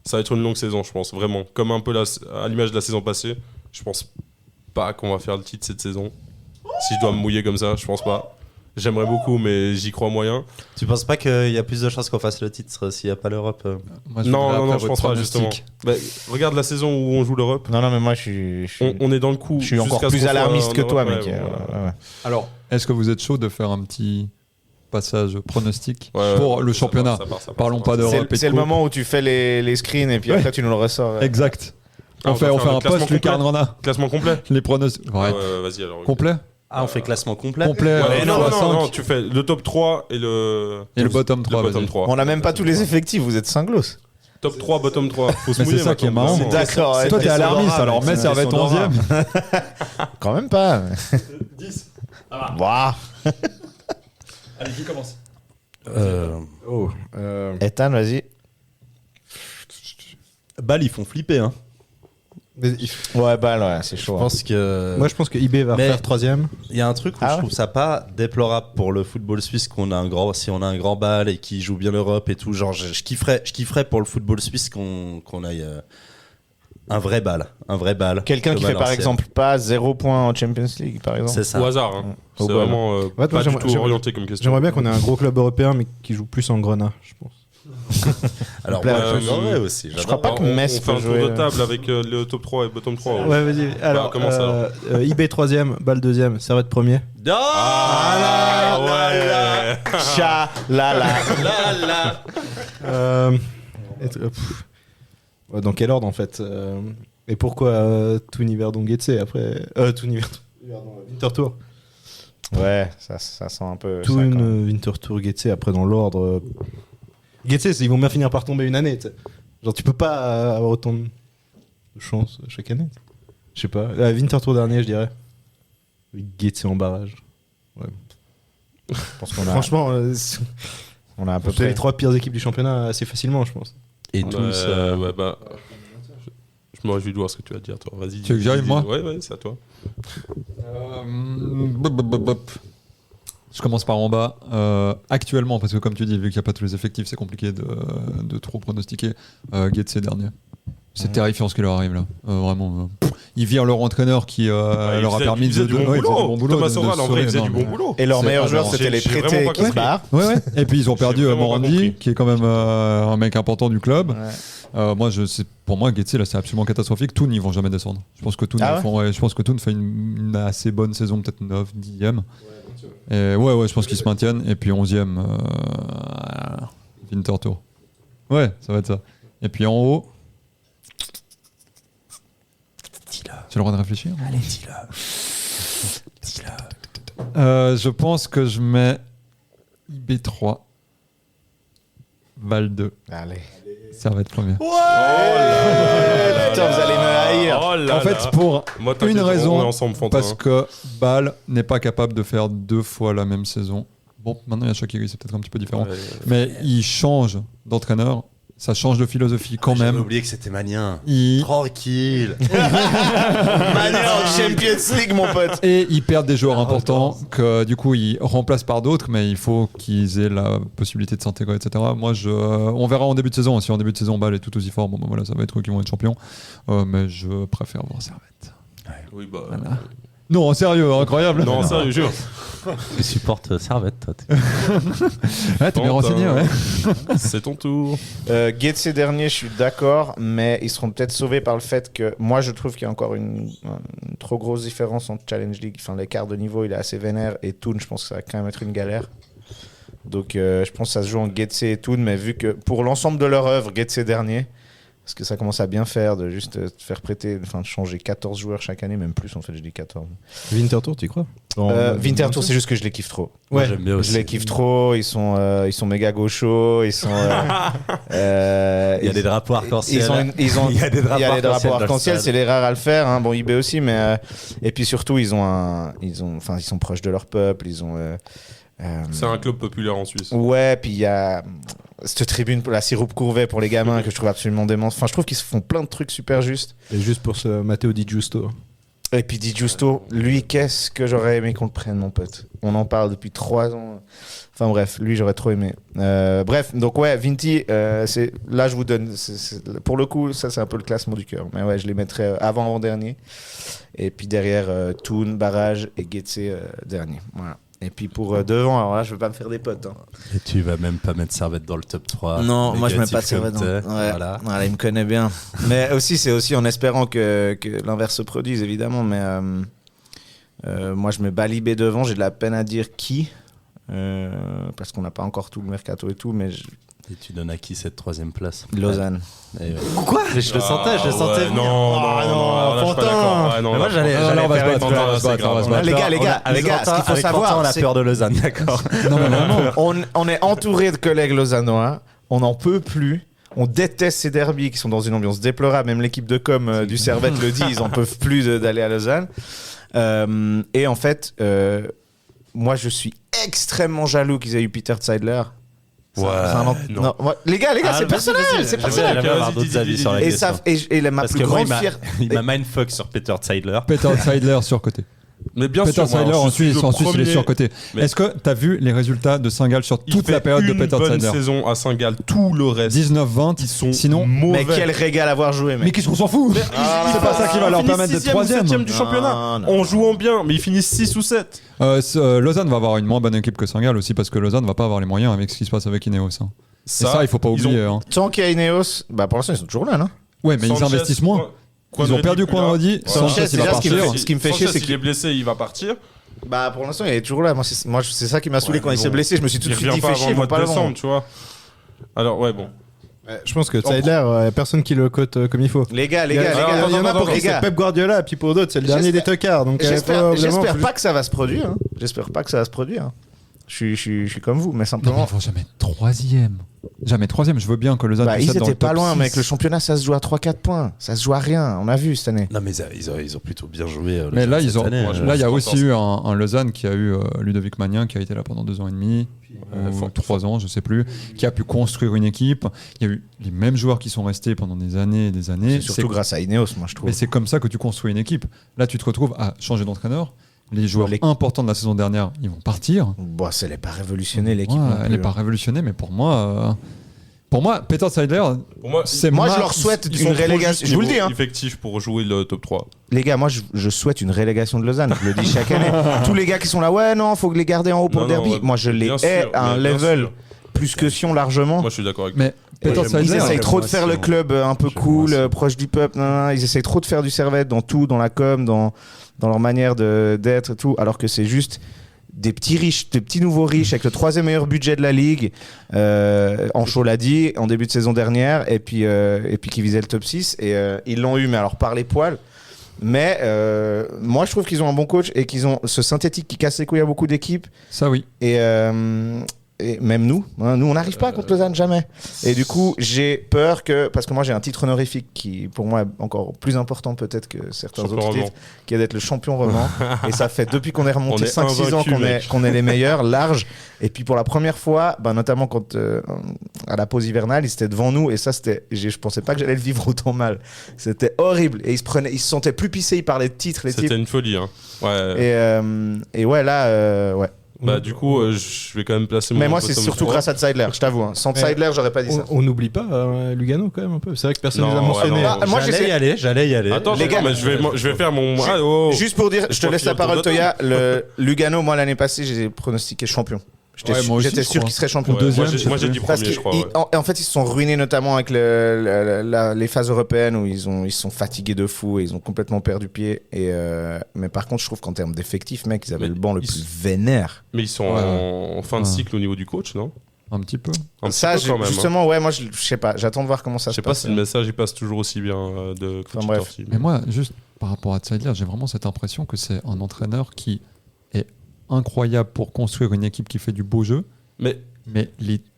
B: ça va être une longue saison, je pense, vraiment. Comme un peu à l'image de la saison passée. Je pense pas qu'on va faire le titre cette saison. Si je dois me mouiller comme ça, je pense pas. J'aimerais beaucoup, mais j'y crois moyen.
C: Tu penses pas qu'il y a plus de chances qu'on fasse le titre s'il n'y a pas l'Europe
E: Moi, je
B: Non,
E: voudrais
B: non, non,
E: après
B: je pense
E: votre
B: pas, justement.
E: pronostic.
B: Bah, regarde la saison où on joue l'Europe.
A: Non, mais moi, je suis,
B: On est dans le coup.
A: je suis encore
B: jusqu'à ce
A: plus
B: qu'on soit
A: alarmiste
B: en
A: que toi,
B: Europe,
A: mec.
B: ouais,
A: Ouais.
E: Alors, est-ce que vous êtes chaud de faire un petit passage pronostic
B: Ouais,
E: pour
B: ouais,
E: le
B: ça
E: championnat?
B: part, ça part,
E: Parlons
B: ça
E: pas
B: part.
E: d'Europe et de
A: C'est le
E: coupe.
A: moment où tu fais les screens et puis
E: Ouais.
A: après, tu nous le ressors.
E: Exact.
B: Ah,
E: On fait
B: va
E: un
B: classement
E: post, Lucas
B: complet.
E: Rana.
B: Classement complet.
E: Les pronostics.
B: Ouais,
E: Ouais.
B: vas-y alors.
E: Complet
C: Ah, on fait classement complet.
E: Complet.
B: Ouais, non,
E: fois
B: non,
E: 5.
B: non, tu fais le top 3 et le.
E: Et le bottom 3,
B: Le bottom
E: vas-y.
B: 3.
A: On n'a même pas tous les effectifs, vous êtes cinglos.
B: Top 3, bottom 3. Faut se
E: Mais c'est
B: mouiller
E: ça qui est
B: maintenant,
E: marrant.
B: vraiment.
A: D'accord.
E: Toi, t'es
A: ouais,
E: alarmiste, alors
C: mec,
E: Metz,
C: c'est
E: ça va être
C: son aura.
E: 11ème.
A: Quand même pas.
E: 10.
A: Waouh.
E: Allez, qui commence?
A: Ethan, vas-y.
C: Bâle, ils font flipper. Hein.
A: Ouais, ouais, c'est chaud.
C: Je pense que.
D: Moi, je pense que IB va
C: Mais-
D: faire 3ème.
C: Il y a un truc où
A: Ah
C: je
A: ouais
C: trouve ça pas déplorable pour le football suisse si on a un grand bal et qui joue bien l'Europe et tout. Genre, je kifferais pour le football suisse qu'on aille un vrai bal.
A: Quelqu'un qui
C: Comme à
A: fait par
C: l'ancienne.
A: exemple pas 0 points en Champions League, par exemple.
C: C'est ça.
B: Au hasard. Hein.
A: Au
B: C'est
A: bol.
B: vraiment
D: Ouais, moi,
B: pas du
D: j'aimerais-
B: tout orienté comme question.
D: J'aimerais bien qu'on ait un gros club européen, mais qui joue plus en grenat, je pense.
C: Alors,
A: Plaît,
C: moi,
B: euh,
C: j'adorerais aussi.
A: je crois pas
B: Alors,
A: que Metz
B: on fait
A: peut
B: un tour
A: jouer.
B: de table avec le top 3 et bottom 3. ouais.
D: Ouais, vas-y. Alors,
B: commence, alors.
D: IB 3ème, Bâle 2ème, Servette 1er.
B: Ah ouais.
A: Cha, la, la.
D: Ouais, dans quel ordre en fait et pourquoi Touni Verdon Getse après Touni Verdon Winterthur
A: Ouais, ça sent un peu. ça,
D: Toon
A: quand même.
D: Winterthur Getse après dans l'ordre Getse ils vont bien finir par tomber une année t'sais. Genre tu peux pas avoir autant de chance chaque année je sais pas Winterthur dernier je dirais Getse en barrage
A: Je pense qu'on a,
D: franchement
A: on a à peu
D: c'est les
A: près.
D: 3 pires équipes du championnat assez facilement je pense
C: Et
B: Ouais,
C: tous.
B: ouais, bah, je me réjouis de voir ce que tu vas dire, toi. Vas-y.
E: Tu veux que j'arrive, moi
B: Ouais, c'est à toi.
E: Je commence par en bas. Actuellement, parce que comme tu dis, vu qu'il n'y a pas tous les effectifs, c'est compliqué de trop pronostiquer. Getse dernier. C'est terrifiant ce qui leur arrive là. Vraiment. Ils virent leur entraîneur qui leur a permis
B: de
E: de. Ouais, ils faisaient du bon boulot.
B: Thomas
E: de
B: Soral, en vrai, il faisait
E: sauver.
B: du
E: Non,
B: bon boulot.
A: Et leur
E: C'est
A: meilleur
E: pas
A: joueur,
E: marrant.
A: c'était les
B: J'ai vraiment
A: prêtés
B: pas
A: qui se
B: compris.
A: barrent.
E: Ouais, ouais. Et puis ils ont perdu
B: vraiment pas
E: Morandi,
B: compris.
E: qui est quand même un mec important du club.
A: Ouais.
E: Moi, pour moi, Getse là, c'est absolument catastrophique. Toon, ils vont jamais descendre. Je pense que Toon,
A: Ah ouais
E: je pense que Toon fait une assez bonne saison, peut-être 9, 10e. Et ouais, je pense qu'ils se maintiennent. Et puis 11e, Winterthur. Ouais, ça va être ça. Et puis en haut. Tu as le droit de réfléchir?
C: Allez, dis-le.
E: Je pense que je mets IB3, Val 2.
A: Allez.
E: Ça va être premier.
A: Putain, vous allez me haïr.
B: Oh là
E: En fait,
B: là.
E: pour
B: Moi, t'inquiète,
E: une raison,
B: on est ensemble, Fantin.
E: parce que Bâle n'est pas capable de faire 2 fois la même saison Bon, maintenant il y a Shaqiri, c'est peut-être un petit peu différent. Mais il change d'entraîneur, ça change de philosophie quand
C: J'avais
E: même.
C: oublié que c'était Magnin.
E: Il-
C: Tranquille.
A: Mania en Champions League, mon pote.
E: Et ils perdent des joueurs importants que du coup ils remplacent par d'autres, mais il faut qu'ils aient la possibilité de s'intégrer, etc. Moi, on verra en début de saison. Si en début de saison, Bâle est tout aussi fort, bon, ben voilà, ça va être eux qui vont être champions. Mais je préfère voir Servette.
B: Oui, bah.
E: Voilà. Non, sérieux, incroyable.
B: Non, sérieux, jure.
C: Tu supportes Servette, toi.
E: Ouais, t'es bien renseigné, ouais.
B: C'est ton tour.
A: Getse dernier, je suis d'accord, mais ils seront peut-être sauvés par le fait que moi je trouve qu'il y a encore une trop grosse différence entre Challenge League. Enfin, l'écart de niveau il est assez vénère et Toon, je pense que ça va quand même être une galère. Donc je pense que ça se joue en Getse et Toon, mais vu que pour l'ensemble de leur œuvre, Getse dernier, parce que ça commence à bien faire de juste te faire prêter, enfin de changer 14 joueurs chaque année, même plus en fait, je dis 14.
D: Winterthur, tu y crois
A: Winterthur, c'est juste que je les kiffe trop.
C: Ouais, j'aime bien
A: Je
C: aussi.
A: les kiffe trop, ils sont méga gauchos, ils sont.
C: Il y a des drapeaux arc-en-ciel.
A: Ils ont
C: Il y a des drapeaux
A: il y a les drapeaux
C: arc-en-ciel dans le
A: arc-en-ciel,
C: stade.
A: c'est les rares à le faire. Hein. Bon, eBay aussi, mais et puis surtout ils sont proches de leur peuple. Ils ont.
B: C'est un club populaire en Suisse.
A: Ouais, puis il y a cette tribune pour la siroupe courvée pour les gamins que je trouve absolument démente. Enfin, je trouve qu'ils se font plein de trucs super justes.
D: Et juste pour ce Matteo Di Giusto.
A: Et puis Di Giusto, lui, qu'est-ce que j'aurais aimé qu'on le prenne, mon pote. On en parle depuis 3 ans. Enfin bref, lui, j'aurais trop aimé. Bref, donc ouais, Vinti, là, je vous donne... pour le coup, ça, c'est un peu le classement du cœur. Mais ouais, je les mettrais avant-dernier. Et puis derrière, Toon, Barrage et Getse dernier. Voilà. Et puis pour devant, alors là, je veux pas me faire des potes. Hein.
C: Et tu vas même pas mettre Servette dans le top 3.
A: Non, moi je mets pas
C: Négatif
A: Servette.
C: comme t'es.
A: Ouais.
C: Voilà.
A: Voilà, il me connaît bien. Mais aussi, c'est aussi en espérant que l'inverse se produise, évidemment. Mais moi, je mets Balibé devant. J'ai de la peine à dire qui. Parce qu'on n'a pas encore tout le mercato et tout. Mais
C: Et tu donnes à qui cette 3ème place?
A: Lausanne.
C: Et ouais. Quoi? Mais je le sentais, je le sentais
B: Ouais,
C: venir.
B: non, alors là, je suis pas d'accord. Ouais, non,
C: Mais moi,
B: là,
C: j'allais-
B: franchement,
E: on va se battre,
B: Quentin,
E: on va se
B: c'est
E: battre, on va se
B: grave.
E: battre.
A: Les gars, ce qu'il faut
C: Avec Quentin,
A: savoir,
C: on a
A: c'est
C: peur de Lausanne, d'accord.
E: Non, mais vraiment.
A: on est entouré de collègues lausannois. On n'en peut plus. On déteste ces derbys qui sont dans une ambiance déplorable. Même l'équipe de com du Servette le dit, ils en peuvent plus d'aller à Lausanne. Et en fait, moi, je suis extrêmement jaloux qu'ils aient eu Peter Zeidler.
C: Ouais,
A: Non, ouais. Les gars,
C: Ah,
A: c'est personnel, c'est personnel.
C: J'aimerais avoir d'autres
B: Vas-y,
C: avis sur la
A: Et,
C: question.
A: ça, et ma
C: Parce
A: plus
C: que moi,
A: grande fierté.
C: il m'a mindfuck sur Peter Zeidler.
E: Peter Seidler surcoté.
B: Mais bien
E: Peter
B: sûr, moi,
E: Seidler
B: je
E: en
B: suis
E: Suisse,
B: le
E: il est
B: premier.
E: surcoté.
B: Mais-
E: Est-ce que t'as vu les résultats de Saint-Gall sur
B: Il
E: toute la
B: fait
E: période de
B: une
E: Peter
B: bonne
E: Seidler?
B: saison à Saint-Gall, tout le reste,
E: 19-20.
B: ils sont
E: Sinon,
B: mauvais.
A: Mais quel régal avoir joué, mec.
E: mais qu'est-ce qu'on s'en fout? C'est pas ça qui va leur
B: Ils
E: permettre
B: finissent
E: d'être
B: 6e, 7e
E: troisième.
B: du championnat
A: Non,
B: en jouant bien, mais ils finissent 6 ou 7.
E: Lausanne va avoir une moins bonne équipe que Saint-Gall aussi parce que Lausanne va pas avoir les moyens avec ce qui se passe avec Ineos. Hein. Et ça, il faut pas
B: ils ont-
E: oublier. Hein.
A: Tant qu'il y a Ineos, bah pour l'instant, ils sont toujours là, non?
E: Ouais, mais ils
B: Sanchez,
E: investissent moins. Ils ont perdu Coinrodi.
A: Sanchez,
E: Sanchez, il va
A: déjà, ce qui me
E: partir.
A: fait- ce qui me fait chier, c'est
B: qu'il est blessé, il va partir.
A: Bah pour l'instant, il est toujours là. Moi, c'est ça qui m'a saoulé
B: Ouais,
A: quand il
B: mais
A: s'est
B: bon,
A: blessé. Je me suis tout de
B: Il
A: suite
B: revient
A: dit,
B: pas
A: fait
B: avant
A: chier,
B: le
A: ils vont
B: mois
A: pas
B: de
A: le vendre.
B: décembre, tu vois. Alors, ouais, bon.
D: Je pense que Zeidler, personne qui le cote comme il faut.
A: Les gars,
D: Il y en a pour qui c'est Pep Guardiola, et puis pour d'autres, c'est le dernier des tocards. Donc
A: J'espère pas que ça va se produire. Hein. J'espère pas que ça va se produire. Je suis comme vous, mais
E: Non, mais
A: simplement.
E: ils vont jamais troisième. Jamais troisième. Je veux bien que Lausanne
A: Bah,
E: puisse
A: ils
E: être dans
A: étaient
E: le
A: pas
E: top
A: loin,
E: 6.
A: mec. Le championnat, ça se joue à 3-4 points. Ça se joue à rien. On a vu cette année.
C: Non, mais ils ont plutôt bien joué.
E: Mais là,
C: cette année,
E: là, il y a
B: je
E: aussi
B: pense.
E: eu un Lausanne qui a eu Ludovic Magnin qui a été là pendant 2 ans et demi, ou 3 ans, je sais plus, qui a pu construire une équipe. Il y a eu les mêmes joueurs qui sont restés pendant des années et des années.
A: C'est surtout grâce à Ineos, moi, je trouve.
E: Mais c'est comme ça que tu construis une équipe. Là, tu te retrouves à changer d'entraîneur. Les joueurs
A: Les-
E: importants de la saison dernière, ils vont partir.
A: Bon, ça n'est pas révolutionné l'équipe.
E: Ouais,
A: non
E: elle
A: plus,
E: n'est pas
A: hein.
E: révolutionnée, mais pour moi, Peter Seidler,
B: Pour moi,
E: c'est
A: Moi,
E: ma-
A: je leur souhaite
B: ils
A: une
B: sont trop
A: relégation.
B: juste
A: Je vous le dis,
B: niveau
A: hein.
B: effectif pour jouer le top 3.
A: Les gars, moi, je souhaite une relégation de Lausanne. Je le dis chaque année. Tous les gars qui sont là, ouais, non, faut que les garder en haut pour
B: Non,
A: le derby.
B: non, ouais,
A: Moi, je les
B: bien
A: hais
B: sûr,
A: à un
B: mais bien
A: level
B: sûr.
A: plus que Sion largement.
B: Moi, je suis d'accord avec
E: Mais Peter
C: j'aime
A: Ils
E: Seidler,
A: essayent
C: j'aime
A: trop de
C: moi
A: faire le
C: Sion.
A: club un peu
C: J'aime
A: cool,
C: moi Sion.
A: proche du peuple. Non, ils essayent trop de faire du Servette dans tout, dans la com, dans leur manière d'être et tout, alors que c'est juste des petits riches, des petits nouveaux riches avec le 3e meilleur budget de la ligue. Ancho l'a dit en début de saison dernière, et puis qui visait le top 6. Et ils l'ont eu, mais alors par les poils. Mais moi, je trouve qu'ils ont un bon coach et qu'ils ont ce synthétique qui casse les couilles à beaucoup d'équipes.
E: ça oui.
A: Et et même nous, on n'arrive pas contre Lausanne, jamais. Et du coup, j'ai peur que, parce que moi j'ai un titre honorifique qui, pour moi, est encore plus important peut-être que certains
B: Champion
A: autres
B: roman.
A: titres, qui est d'être le champion roman. Et ça fait depuis qu'on est remonté
B: On est
A: 5-6 ans
B: invaincu, mec.
A: qu'on est les meilleurs, large. Et puis pour la première fois, notamment quand à la pause hivernale, ils étaient devant nous. Et ça, je pensais pas que j'allais le vivre autant mal. C'était horrible. Et ils se sentaient plus pissés, ils parlaient de titres, les types.
B: C'était une folie. Hein. Ouais.
A: Et ouais, là, ouais.
B: Bah, du coup, je vais quand même placer mon.
A: Mais moi, c'est
B: bottom
A: surtout
B: 3.
A: grâce à Zeidler, je t'avoue. Sans
D: Mais
A: Zeidler, j'aurais pas dit ça.
D: On n'oublie pas Lugano quand même un peu. C'est vrai que personne ne
B: Non,
D: les a
B: ouais,
D: mentionnés.
B: non.
A: Ah, moi,
C: J'allais y aller.
B: Attends,
A: Les
B: les
A: gars,
B: gars, mais je vais faire mon. Ah, oh.
A: Juste pour dire, je te
B: crois
A: laisse
B: qu'il y a
A: la parole,
B: ton
A: Toya. Le Lugano, moi, l'année passée, j'ai pronostiqué champion.
E: Ouais, moi aussi,
A: J'étais
E: je
A: sûr
E: crois.
A: qu'il serait champion.
E: Ou deuxième,
B: moi,
E: je sais
B: j'ai
E: plus.
B: dit
A: Parce
B: premier, je crois. Ouais.
A: en fait, ils se sont ruinés notamment avec les phases européennes où ils se sont fatigués de fou et ils ont complètement perdu pied. Mais par contre, je trouve qu'en termes d'effectifs, mec, ils avaient
B: Mais
A: le banc le
B: ils-
A: plus vénère.
B: Mais ils sont
E: Ouais.
B: en fin de
E: Ouais.
B: cycle au niveau du coach, non?
E: Un petit peu.
B: Un petit
A: Ça,
B: peu quand même, hein.
A: justement, ouais, moi, je sais pas. J'attends de voir comment ça
B: Je
A: se
B: sais pas
A: passe.
B: si le message il passe toujours aussi bien de
A: Enfin, bref.
B: Torti.
E: Mais moi, juste par rapport à Zeidler, j'ai vraiment cette impression que c'est un entraîneur qui est incroyable pour construire une équipe qui fait du beau jeu,
B: Mais
E: mais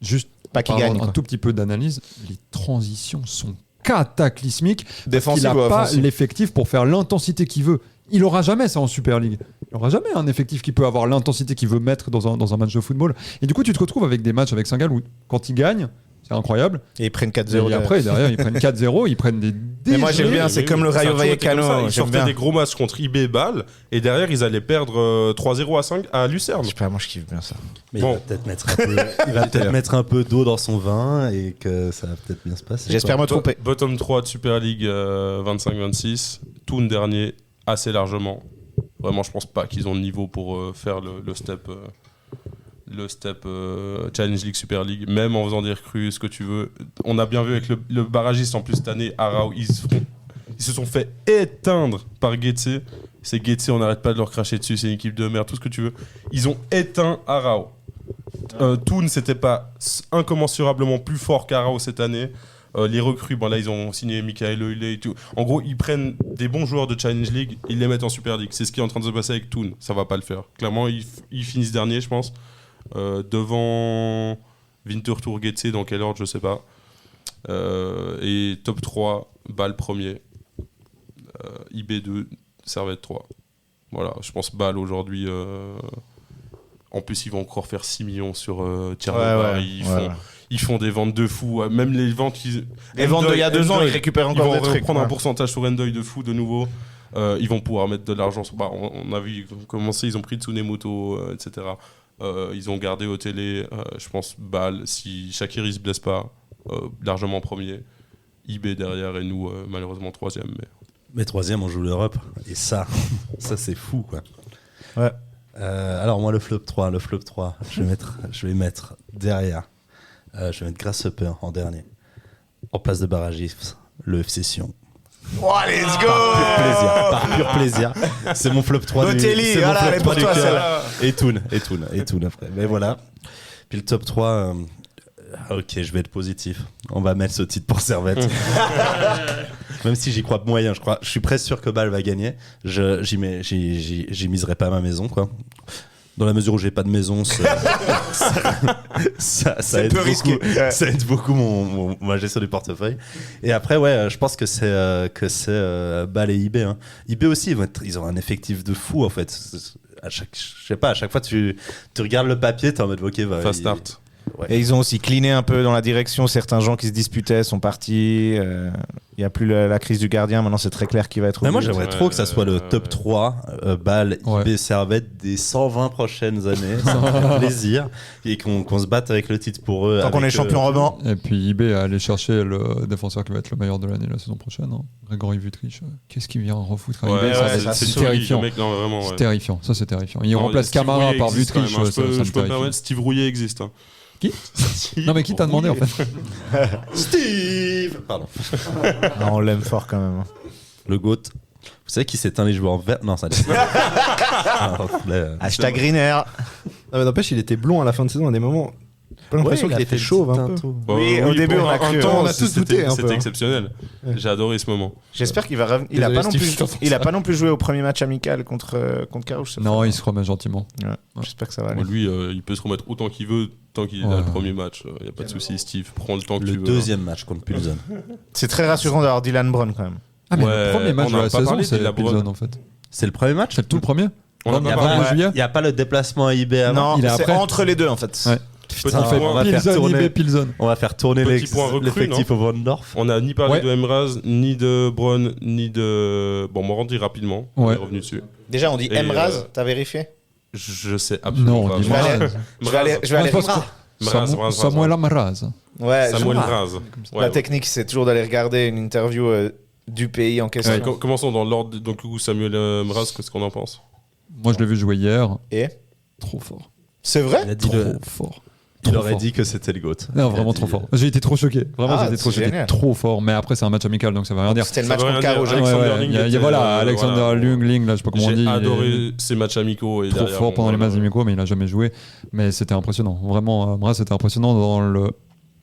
E: juste
A: Pas qu'il
E: par
A: gagne,
E: un
A: quoi.
E: tout petit peu d'analyse, les transitions sont cataclysmiques. Il
A: Défensif
E: n'a
A: ou
E: pas
A: offensif.
E: l'effectif pour faire l'intensité qu'il veut. Il aura jamais ça en Super League. Il aura jamais un effectif qui peut avoir l'intensité qu'il veut mettre dans un match de football. Et du coup, tu te retrouves avec des matchs avec Saint-Gall où, quand ils gagnent, c'est incroyable.
A: Et ils prennent
E: Et
A: 4-0.
E: après, derrière, ils prennent 4-0, ils prennent des
A: Mais moi, j'aime
E: dégelés.
A: bien, c'est
B: oui,
A: comme le
B: ça a
A: Rayo
B: toujours été comme ça.
A: Vallecano.
B: Ils
A: J'aime
B: sortaient
A: bien.
B: des gros matchs contre IB Bâle et derrière ils allaient perdre 3-0 à 5 à Lucerne.
A: Je sais pas, moi, je kiffe bien ça.
C: Mais
B: Bon.
C: il va peut-être mettre un peu d'eau dans son vin et que ça va peut-être bien se passer.
A: J'espère me tromper.
B: Bottom 3 de Super League 25-26. Toon dernier, assez largement. Vraiment, je pense pas qu'ils ont le niveau pour faire le step. Le step Challenge League, Super League, même en faisant des recrues, ce que tu veux. On a bien vu avec le barragiste en plus cette année, Arau, ils se sont fait éteindre par Getse. C'est Getse, on n'arrête pas de leur cracher dessus, c'est une équipe de merde, tout ce que tu veux. Ils ont éteint Arau. Toon, c'était pas incommensurablement plus fort qu'Arau cette année. Les recrues, bon là ils ont signé Michael Oile et tout. En gros, ils prennent des bons joueurs de Challenge League, ils les mettent en Super League. C'est ce qui est en train de se passer avec Toon. Ça va pas le faire. Clairement, ils finissent dernier, je pense. Devant Winterthur Getse, dans quel ordre, je sais pas. Et top 3, Bâle premier. IB2, Servette 3. Voilà, je pense Bâle aujourd'hui. En plus, ils vont encore faire 6 millions sur Tchernobyl. Ils font des ventes de fou. Même les ventes.
A: Les ventes d'il y a 2 ans, ils récupèrent encore des
B: Ils vont
A: trucs.
B: prendre un
A: ouais.
B: pourcentage sur Endoy de fou de nouveau. Ils vont pouvoir mettre de l'argent. On a vu commencer, ils ont pris Tsunemoto, etc. Ils ont gardé au télé, je pense, Bâle. Si Shaqiri se blesse pas, largement premier. IB derrière et nous, malheureusement, troisième.
C: Mais troisième, on joue l'Europe. Et ça c'est fou, quoi.
A: Ouais.
C: Alors moi, le flop 3, je vais mettre derrière. Je vais mettre Grasshopper en dernier. En place de barragiste, le FC Sion.
A: Oh, let's go!
C: Par pur plaisir. C'est mon flop 3
A: Botelli,
C: c'est mon
A: voilà,
C: flop
A: elle est
C: 3
A: pour
C: du
A: toi,
C: cœur.
A: celle-là.
C: Et Toon après. Mais voilà. Puis le top 3, ok, je vais être positif. On va mettre ce titre pour Servette. Même si j'y crois moyen, je suis presque sûr que Bâle va gagner. J'y miserai pas ma maison, quoi. Dans la mesure où j'ai pas de maison, ça aide
A: peu
C: beaucoup,
A: risqué. Ouais.
C: ça aide beaucoup ma gestion du portefeuille. Et après, ouais, je pense que c'est Bâle et IB. Hein. IB aussi, ils ont un effectif de fou, en fait. Je sais pas, à chaque fois tu regardes le papier, t'es en mode ok,
B: Fast start.
C: Ouais.
A: Et ils ont aussi cleané un peu dans la direction. Certains gens qui se disputaient sont partis. Il n'y a plus la crise du gardien. Maintenant, c'est très clair qui va être au
C: Mais moi,
A: but.
C: j'aimerais trop que ça soit le top 3 Bâle, IB,
E: Ouais.
C: Servette des 120 prochaines années. Ça me fait plaisir. Et qu'on se batte avec le titre pour eux.
A: Tant qu'on est champion roman.
E: Et puis IB a allé chercher le défenseur qui va être le meilleur de l'année la saison prochaine, hein. Grégory Vutric. Qu'est-ce qu'il vient refoutre à IB,
B: C'est
E: c'est terrifiant.
B: Mec, non, vraiment,
E: C'est
B: ouais.
E: terrifiant, ça c'est terrifiant. Il
B: Non,
E: remplace
B: Steve
E: Camara
B: Rouillet
E: par
B: existe quand
E: Vutric,
B: même, hein.
E: ça me
B: Je peux me
E: terrifie.
B: permettre, Steve Rouillet existe. Hein.
E: Qui Non mais qui t'a demandé en fait?
C: Steve Pardon.
A: Ah, on l'aime fort quand même.
C: Le GOAT. Vous savez qui s'éteint les joueurs verts? Non, ça
A: Hashtag Greener.
D: Non, mais n'empêche, il était blond à la fin de saison à des moments. J'ai l'impression qu'il était chauve un peu.
A: Oui, au début,
B: pour
A: on a
B: un
A: cru,
B: temps,
D: on a tous douté un peu,
B: C'était
D: hein.
B: exceptionnel. J'ai adoré ce moment.
A: J'espère qu'il va revenir. Il a
D: Désolé,
A: pas non
D: Steve,
A: plus.
D: je t'entends
A: Il a
D: ça.
A: pas non plus joué au premier match amical contre Carouge.
E: Non, il se remet gentiment.
A: Ouais. J'espère que ça va aller.
B: Lui, il peut se remettre autant qu'il veut. Tant qu'il est là le premier match, il n'y a pas de souci, Steve. Prends le temps que
C: Le
B: tu veux.
C: deuxième match contre Pilsen.
A: C'est très rassurant d'avoir Dylan Brown quand même.
E: Ah, mais
B: Ouais,
E: le premier match
B: on
E: de
B: en
E: la
B: a pas
E: saison,
B: parlé
E: c'est
B: de la
E: Pilsen
B: Brown.
E: en fait.
C: C'est le premier match.
E: C'est le tout premier.
B: On en a
E: Il y a
B: pas
E: pas
B: parlé.
E: de juillet.
C: Il n'y a pas le déplacement à IB avant.
A: Non,
E: il est
A: c'est
E: après.
A: entre les deux en fait.
E: Ouais.
B: Petit
C: on
B: point,
C: va faire
E: Pilsen,
C: tourner.
E: IB, Pilsen.
C: On va faire tourner
B: Petit point recrue,
C: l'effectif au Wondorf.
B: On n'a ni parlé
E: Ouais.
B: de Emraz, ni de Brown, ni de. Bon, Morandi rapidement. On
E: Ouais.
B: est revenu dessus.
A: Déjà, on dit
B: Et,
A: Emraz, t'as vérifié?
B: Je sais absolument
E: Non,
B: pas.
E: dis-moi.
A: Je vais aller
E: Moi, je pense
B: Mraz.
E: Samuel Amaraz.
A: Ouais,
B: Samuel
A: je-
B: Mraz.
A: la
B: Ouais.
A: technique, c'est toujours d'aller regarder une interview du pays en question.
B: Commençons dans l'ordre. Donc, Samuel Mraz, qu'est-ce qu'on en pense?
E: Moi, je l'ai vu jouer hier.
A: Et
E: Trop fort.
A: c'est vrai?
C: Il a dit
E: Trop
C: le-
E: fort.
C: Il
E: Trop
C: aurait
E: fort.
C: dit que c'était le GOAT.
E: Non,
C: Il a
E: vraiment
C: dit-
E: trop fort. J'ai été trop choqué. Vraiment,
A: Ah,
E: j'ai été trop
A: c'est
E: choqué.
A: génial.
E: Trop fort. Mais après, c'est un match amical, donc ça va rien dire.
A: C'était le
B: Ça
A: match
B: veut
A: contre
B: rien
A: Caro.
B: dire.
A: j'ai-
B: Alexander Ling
E: Il y a
B: était,
E: voilà, Alexander
B: voilà.
E: Ling, là, je sais pas comment on
B: J'ai
E: dit.
B: adoré ces matchs amicaux. Et
E: Trop
B: derrière,
E: fort pendant les
B: voilà.
E: matchs amicaux, mais il a jamais joué. Mais c'était impressionnant. Vraiment, Amaraz, c'était impressionnant dans le.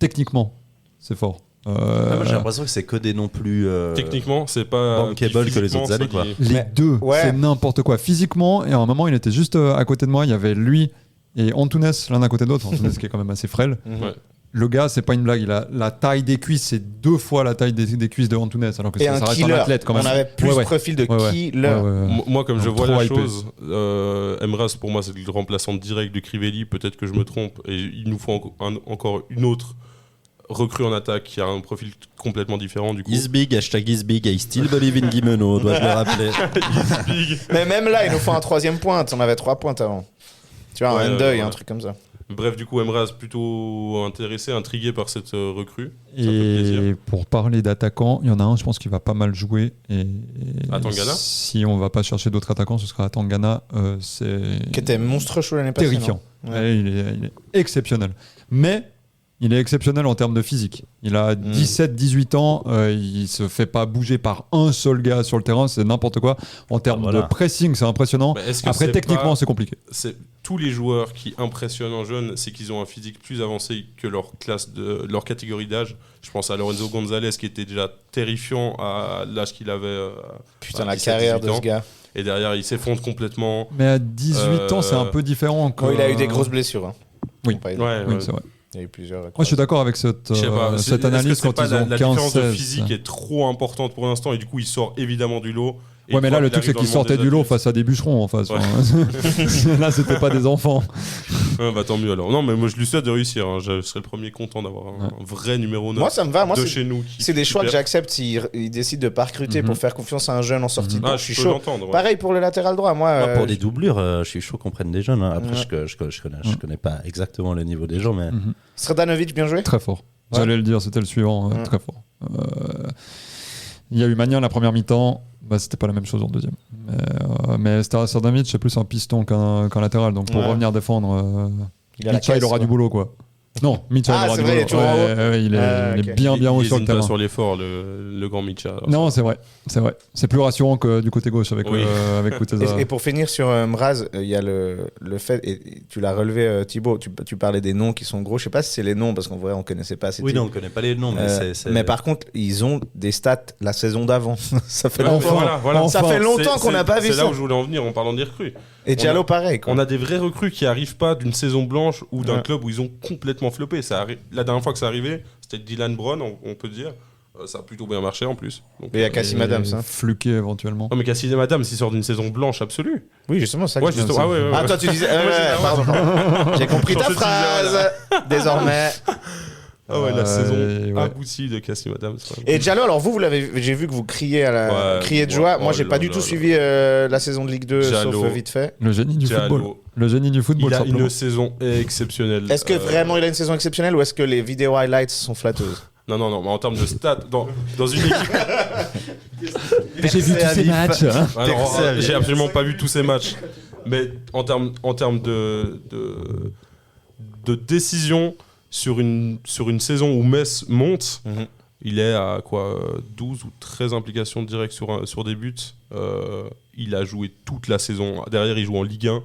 E: Techniquement, c'est fort.
C: Ah, moi, j'ai l'impression que c'est que des noms plus.
B: Techniquement, c'est pas.
C: bankable que les
B: physiquement,
C: autres années,
B: ça
C: quoi.
B: dit-
E: Les
A: Mais-
E: deux,
A: ouais.
E: c'est n'importe quoi. Physiquement, et à un moment, il était juste à côté de moi. Il y avait lui et Antunes, l'un à côté de l'autre. Antunes qui est quand même assez frêle.
B: Ouais.
E: Le gars, c'est pas une blague. Il a la taille des cuisses, c'est 2 fois la taille des cuisses de Antunes, alors que
A: Et
E: ça
A: un
E: reste
A: killer.
E: un athlète quand même.
A: On avait plus
E: Ouais, ouais.
A: profil de
E: Ouais, ouais.
A: killer.
E: Ouais, ouais, ouais.
B: Moi, comme je
E: Donc,
B: vois
E: trop
B: la
E: hypé.
B: chose, Emraz, pour moi, c'est le remplaçant direct de Crivelli. Peut-être que je me trompe. Et il nous faut encore une autre recrue en attaque qui a un profil complètement différent. Du coup,
C: Isbig, hashtag Isbig, I still believe in Guimeno, dois-je le rappeler.
A: Mais même là, il nous faut un troisième pointe. On avait 3 pointes avant. Tu vois,
B: Ouais,
A: un deuil,
B: ouais.
A: un truc comme ça.
B: Bref, du coup, Emraz plutôt intéressé, intrigué par cette recrue. Ça fait plaisir.
E: Et pour parler d'attaquants, il y en a un, je pense, qui va pas mal jouer. Et
B: Atangana
E: si on va pas chercher d'autres attaquants, ce sera Atangana. C'est
A: Qui était monstrueux chaud l'année passée.
E: terrifiant.
A: non
E: Ouais, il est exceptionnel. Mais il est exceptionnel en termes de physique. Il a 17-18 ans, il se fait pas bouger par un seul gars sur le terrain, c'est n'importe quoi. En termes
C: Voilà.
E: de pressing, c'est impressionnant.
B: Mais est-ce que
E: Après,
B: c'est
E: techniquement,
B: pas-
E: c'est compliqué.
B: C'est tous les joueurs qui impressionnent en jeune, c'est qu'ils ont un physique plus avancé que leur leur catégorie d'âge. Je pense à Lorenzo Gonzalez qui était déjà terrifiant à l'âge qu'il avait.
A: Putain,
B: à
A: la
B: 17,
A: carrière
B: 18
A: de
B: ans.
A: ce gars.
B: Et derrière, il s'effondre complètement.
E: Mais à 18 ans, c'est un peu différent.
A: Bon, il a eu des grosses blessures. Hein.
E: Oui.
A: Faut pas aider.
B: Ouais,
E: Oui,
B: ouais.
E: c'est vrai.
A: Il y a eu plusieurs.
E: Moi, je suis d'accord avec cette
B: Je sais pas.
E: cette
B: Est-ce que
E: analyse
B: c'est
E: quand
B: pas
E: ils ont
B: la différence de
E: 15-16.
B: physique est trop importante pour l'instant et du coup, il sort évidemment du lot. Et
E: Ouais, mais
B: une
E: là,
B: fois
E: le
B: qu'il
E: truc, c'est
B: arrive
E: qu'ils
B: dans le monde
E: sortaient
B: des
E: du lot
B: adultes-
E: face à des bûcherons en face.
B: Ouais.
E: Enfin, là, c'était pas des enfants.
B: Bah tant mieux alors. Non, mais moi, je lui souhaite de réussir. Hein. Je serais le premier content d'avoir un vrai numéro 9
A: Moi, ça me va. Moi,
B: de
A: c'est
B: chez nous. qui
A: c'est des choix que
B: super.
A: j'accepte s'il décide de pas recruter
E: Mhm.
A: pour faire confiance à un jeune en sortie de
B: Ah,
A: banc. Je suis
B: peux
A: chaud.
B: l'entendre. ouais.
A: Pareil pour le latéral droit. Moi,
C: Moi, pour des doublures, je suis chaud qu'on prenne des jeunes. Hein. Après,
A: Ouais.
C: je connais pas exactement le niveau des gens, mais
A: Sredanovic, bien joué.
E: Très fort.
A: Ouais.
E: J'allais le dire, c'était le suivant.
A: Ouais.
E: Très fort. Il y a eu Magnin la première mi-temps. Bah, c'était pas la même chose en deuxième. Mais Sredanovic, c'est plus un piston qu'un latéral. Donc pour
A: Ouais.
E: revenir défendre,
A: Il a la
E: Mitchell
A: caisse,
E: aura
A: quoi.
E: du boulot, quoi. Non, Mitchell
A: Ah,
E: aura
A: c'est
E: du
A: vrai, il est
E: boulot.
A: toujours en haut.
E: Il est,
A: Ah,
E: il est
A: ok.
E: bien haut
B: il
E: sur le
B: hésite pas
E: terrain.
B: sur l'effort, le grand Mitchell.
E: Non, c'est vrai. C'est vrai. C'est plus rassurant que du côté gauche avec,
B: Oui.
E: avec Kuteza.
A: Et pour finir sur Mraz, il y a le fait, et tu l'as relevé Thibaut, tu parlais des noms qui sont gros, je sais pas si c'est les noms parce qu'en vrai on connaissait pas assez.
C: oui, non, on connaît pas les noms, mais c'est.
A: Mais par contre, ils ont des stats la saison d'avant. Ça fait
B: Enfin,
A: longtemps.
B: voilà.
A: Ça fait longtemps qu'on
B: C'est-
A: n'a pas vu
B: C'est
A: ça.
B: là où je voulais en venir en parlant des recrues.
A: Et Diallo pareil. Quoi.
B: On a des vrais recrues qui arrivent pas d'une saison blanche ou d'un
A: Ouais.
B: club où ils ont complètement floppé. La dernière fois que ça arrivait, c'était Dylan Brown, on peut dire. Ça a plutôt bien marché en plus. Donc,
A: Et il y a Cassim Adams. Hein.
E: Fluqué éventuellement.
B: Non mais Cassim Adams, il sort d'une saison blanche absolue.
A: Oui, justement, ça. que
B: Ouais,
A: je
B: justement.
A: disais.
B: Ah ouais, ouais,
A: Ah,
B: ouais.
A: toi tu disais.
B: Moi, j'ai-
A: pardon. J'ai compris
B: Je
A: ta
B: pensais que tu disais,
A: phrase. Désormais.
B: Ah ouais, la saison
E: ouais.
B: aboutie de Cassim Adams. ouais.
A: Et Diallo, alors vous l'avez, j'ai vu que vous criez
B: Ouais,
A: criez de
B: ouais,
A: joie. Moi,
B: oh
A: j'ai
B: là
A: pas du
B: là
A: tout
B: là.
A: suivi la saison de Ligue 2,
B: Diallo.
A: sauf vite fait.
E: Le génie du
B: Diallo.
E: football. Le génie du football,
B: Il a
E: simplement.
B: une saison exceptionnelle.
A: Est-ce que vraiment il a une saison exceptionnelle ou est-ce que les vidéos highlights sont flatteuses?
B: Non, mais en termes de stats, dans une équipe.
E: J'ai vu tous ces matchs. Hein.
B: Alors, j'ai absolument pas vu tous ces matchs. Mais en termes de décision sur une saison où Metz monte,
A: Mhm.
B: il est à quoi 12 ou 13 implications directes sur des buts. Il a joué toute la saison. Derrière, il joue en Ligue 1.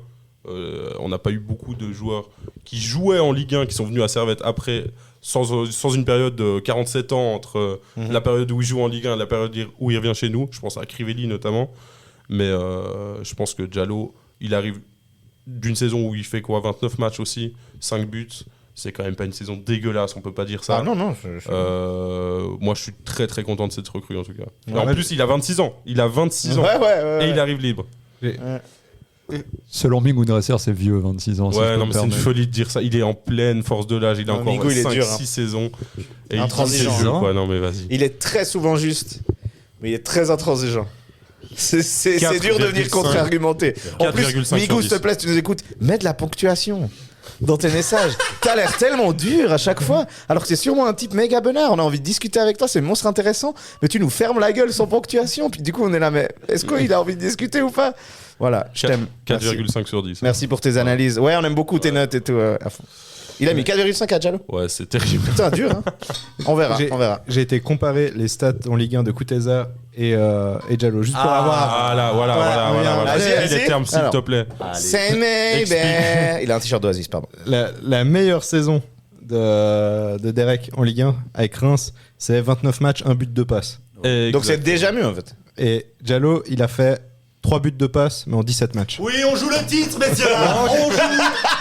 B: On n'a pas eu beaucoup de joueurs qui jouaient en Ligue 1 qui sont venus à Servette après, sans une période de 47 ans entre la période où il joue en Ligue 1 et la période où il revient chez nous. Je pense à Crivelli notamment. Mais je pense que Diallo, il arrive d'une saison où il fait quoi 29 matchs aussi, 5 buts. c'est quand même pas une saison dégueulasse, on peut pas dire ça.
A: Ah non, non.
B: Moi, je suis très très content de cette recrue en tout cas. Et
D: Ouais,
B: en
D: ouais.
B: plus, il a 26 ans. Il a 26 ans.
A: Ouais.
B: Et il arrive libre.
E: Selon Ming Dresser, c'est vieux, 26 ans. si je
B: Ouais,
E: peux
B: non,
E: me
B: mais c'est une
E: permettre.
B: folie de dire ça. Il est en pleine force de l'âge. Il a
A: Non,
B: encore
A: Migo, il est
B: 5-6
A: dur, hein.
B: saisons. Et il
A: Intransigeant.
B: dit, c'est vieux, quoi. Non, mais vas-y.
A: Il est très souvent juste, mais il est très intransigeant. C'est dur de venir
B: 4,5.
A: contre-argumenter. En plus,
B: 4,5
A: Migo,
B: sur
A: s'il te
B: 10.
A: plaît, si tu nous écoutes, mets de la ponctuation dans tes messages. T'as l'air tellement dur à chaque fois, alors que c'est sûrement un type méga benard. On a envie de discuter avec toi, c'est monstre intéressant, mais tu nous fermes la gueule sans ponctuation. Puis du coup, on est là, mais est-ce qu'il a envie de discuter ou pas? Voilà, je t'aime. Merci.
B: 4,5 sur 10.
A: Merci pour tes analyses. Ouais, on aime beaucoup tes notes et tout, à fond. Il a mis 4,5 à Diallo.
B: Ouais, c'est terrible.
A: Putain, dur, hein. On verra.
D: J'ai été comparer les stats en Ligue 1 de Kuteza et Diallo, juste pour avoir.
B: Voilà.
A: Vas-y,
B: Dis
A: vas-y.
B: les termes, s'il
A: Alors.
B: te plaît.
A: C'est maybe. Il a un t-shirt d'Oasis, pardon.
D: La meilleure saison de Derek en Ligue 1 avec Reims, c'est 29 matchs, 1 but, 2 passes.
A: Donc c'est déjà mieux en fait.
D: Et Diallo, il a fait 3 buts, 2 passes, mais en 17 matchs.
C: Oui, on joue le titre, messieurs. On joue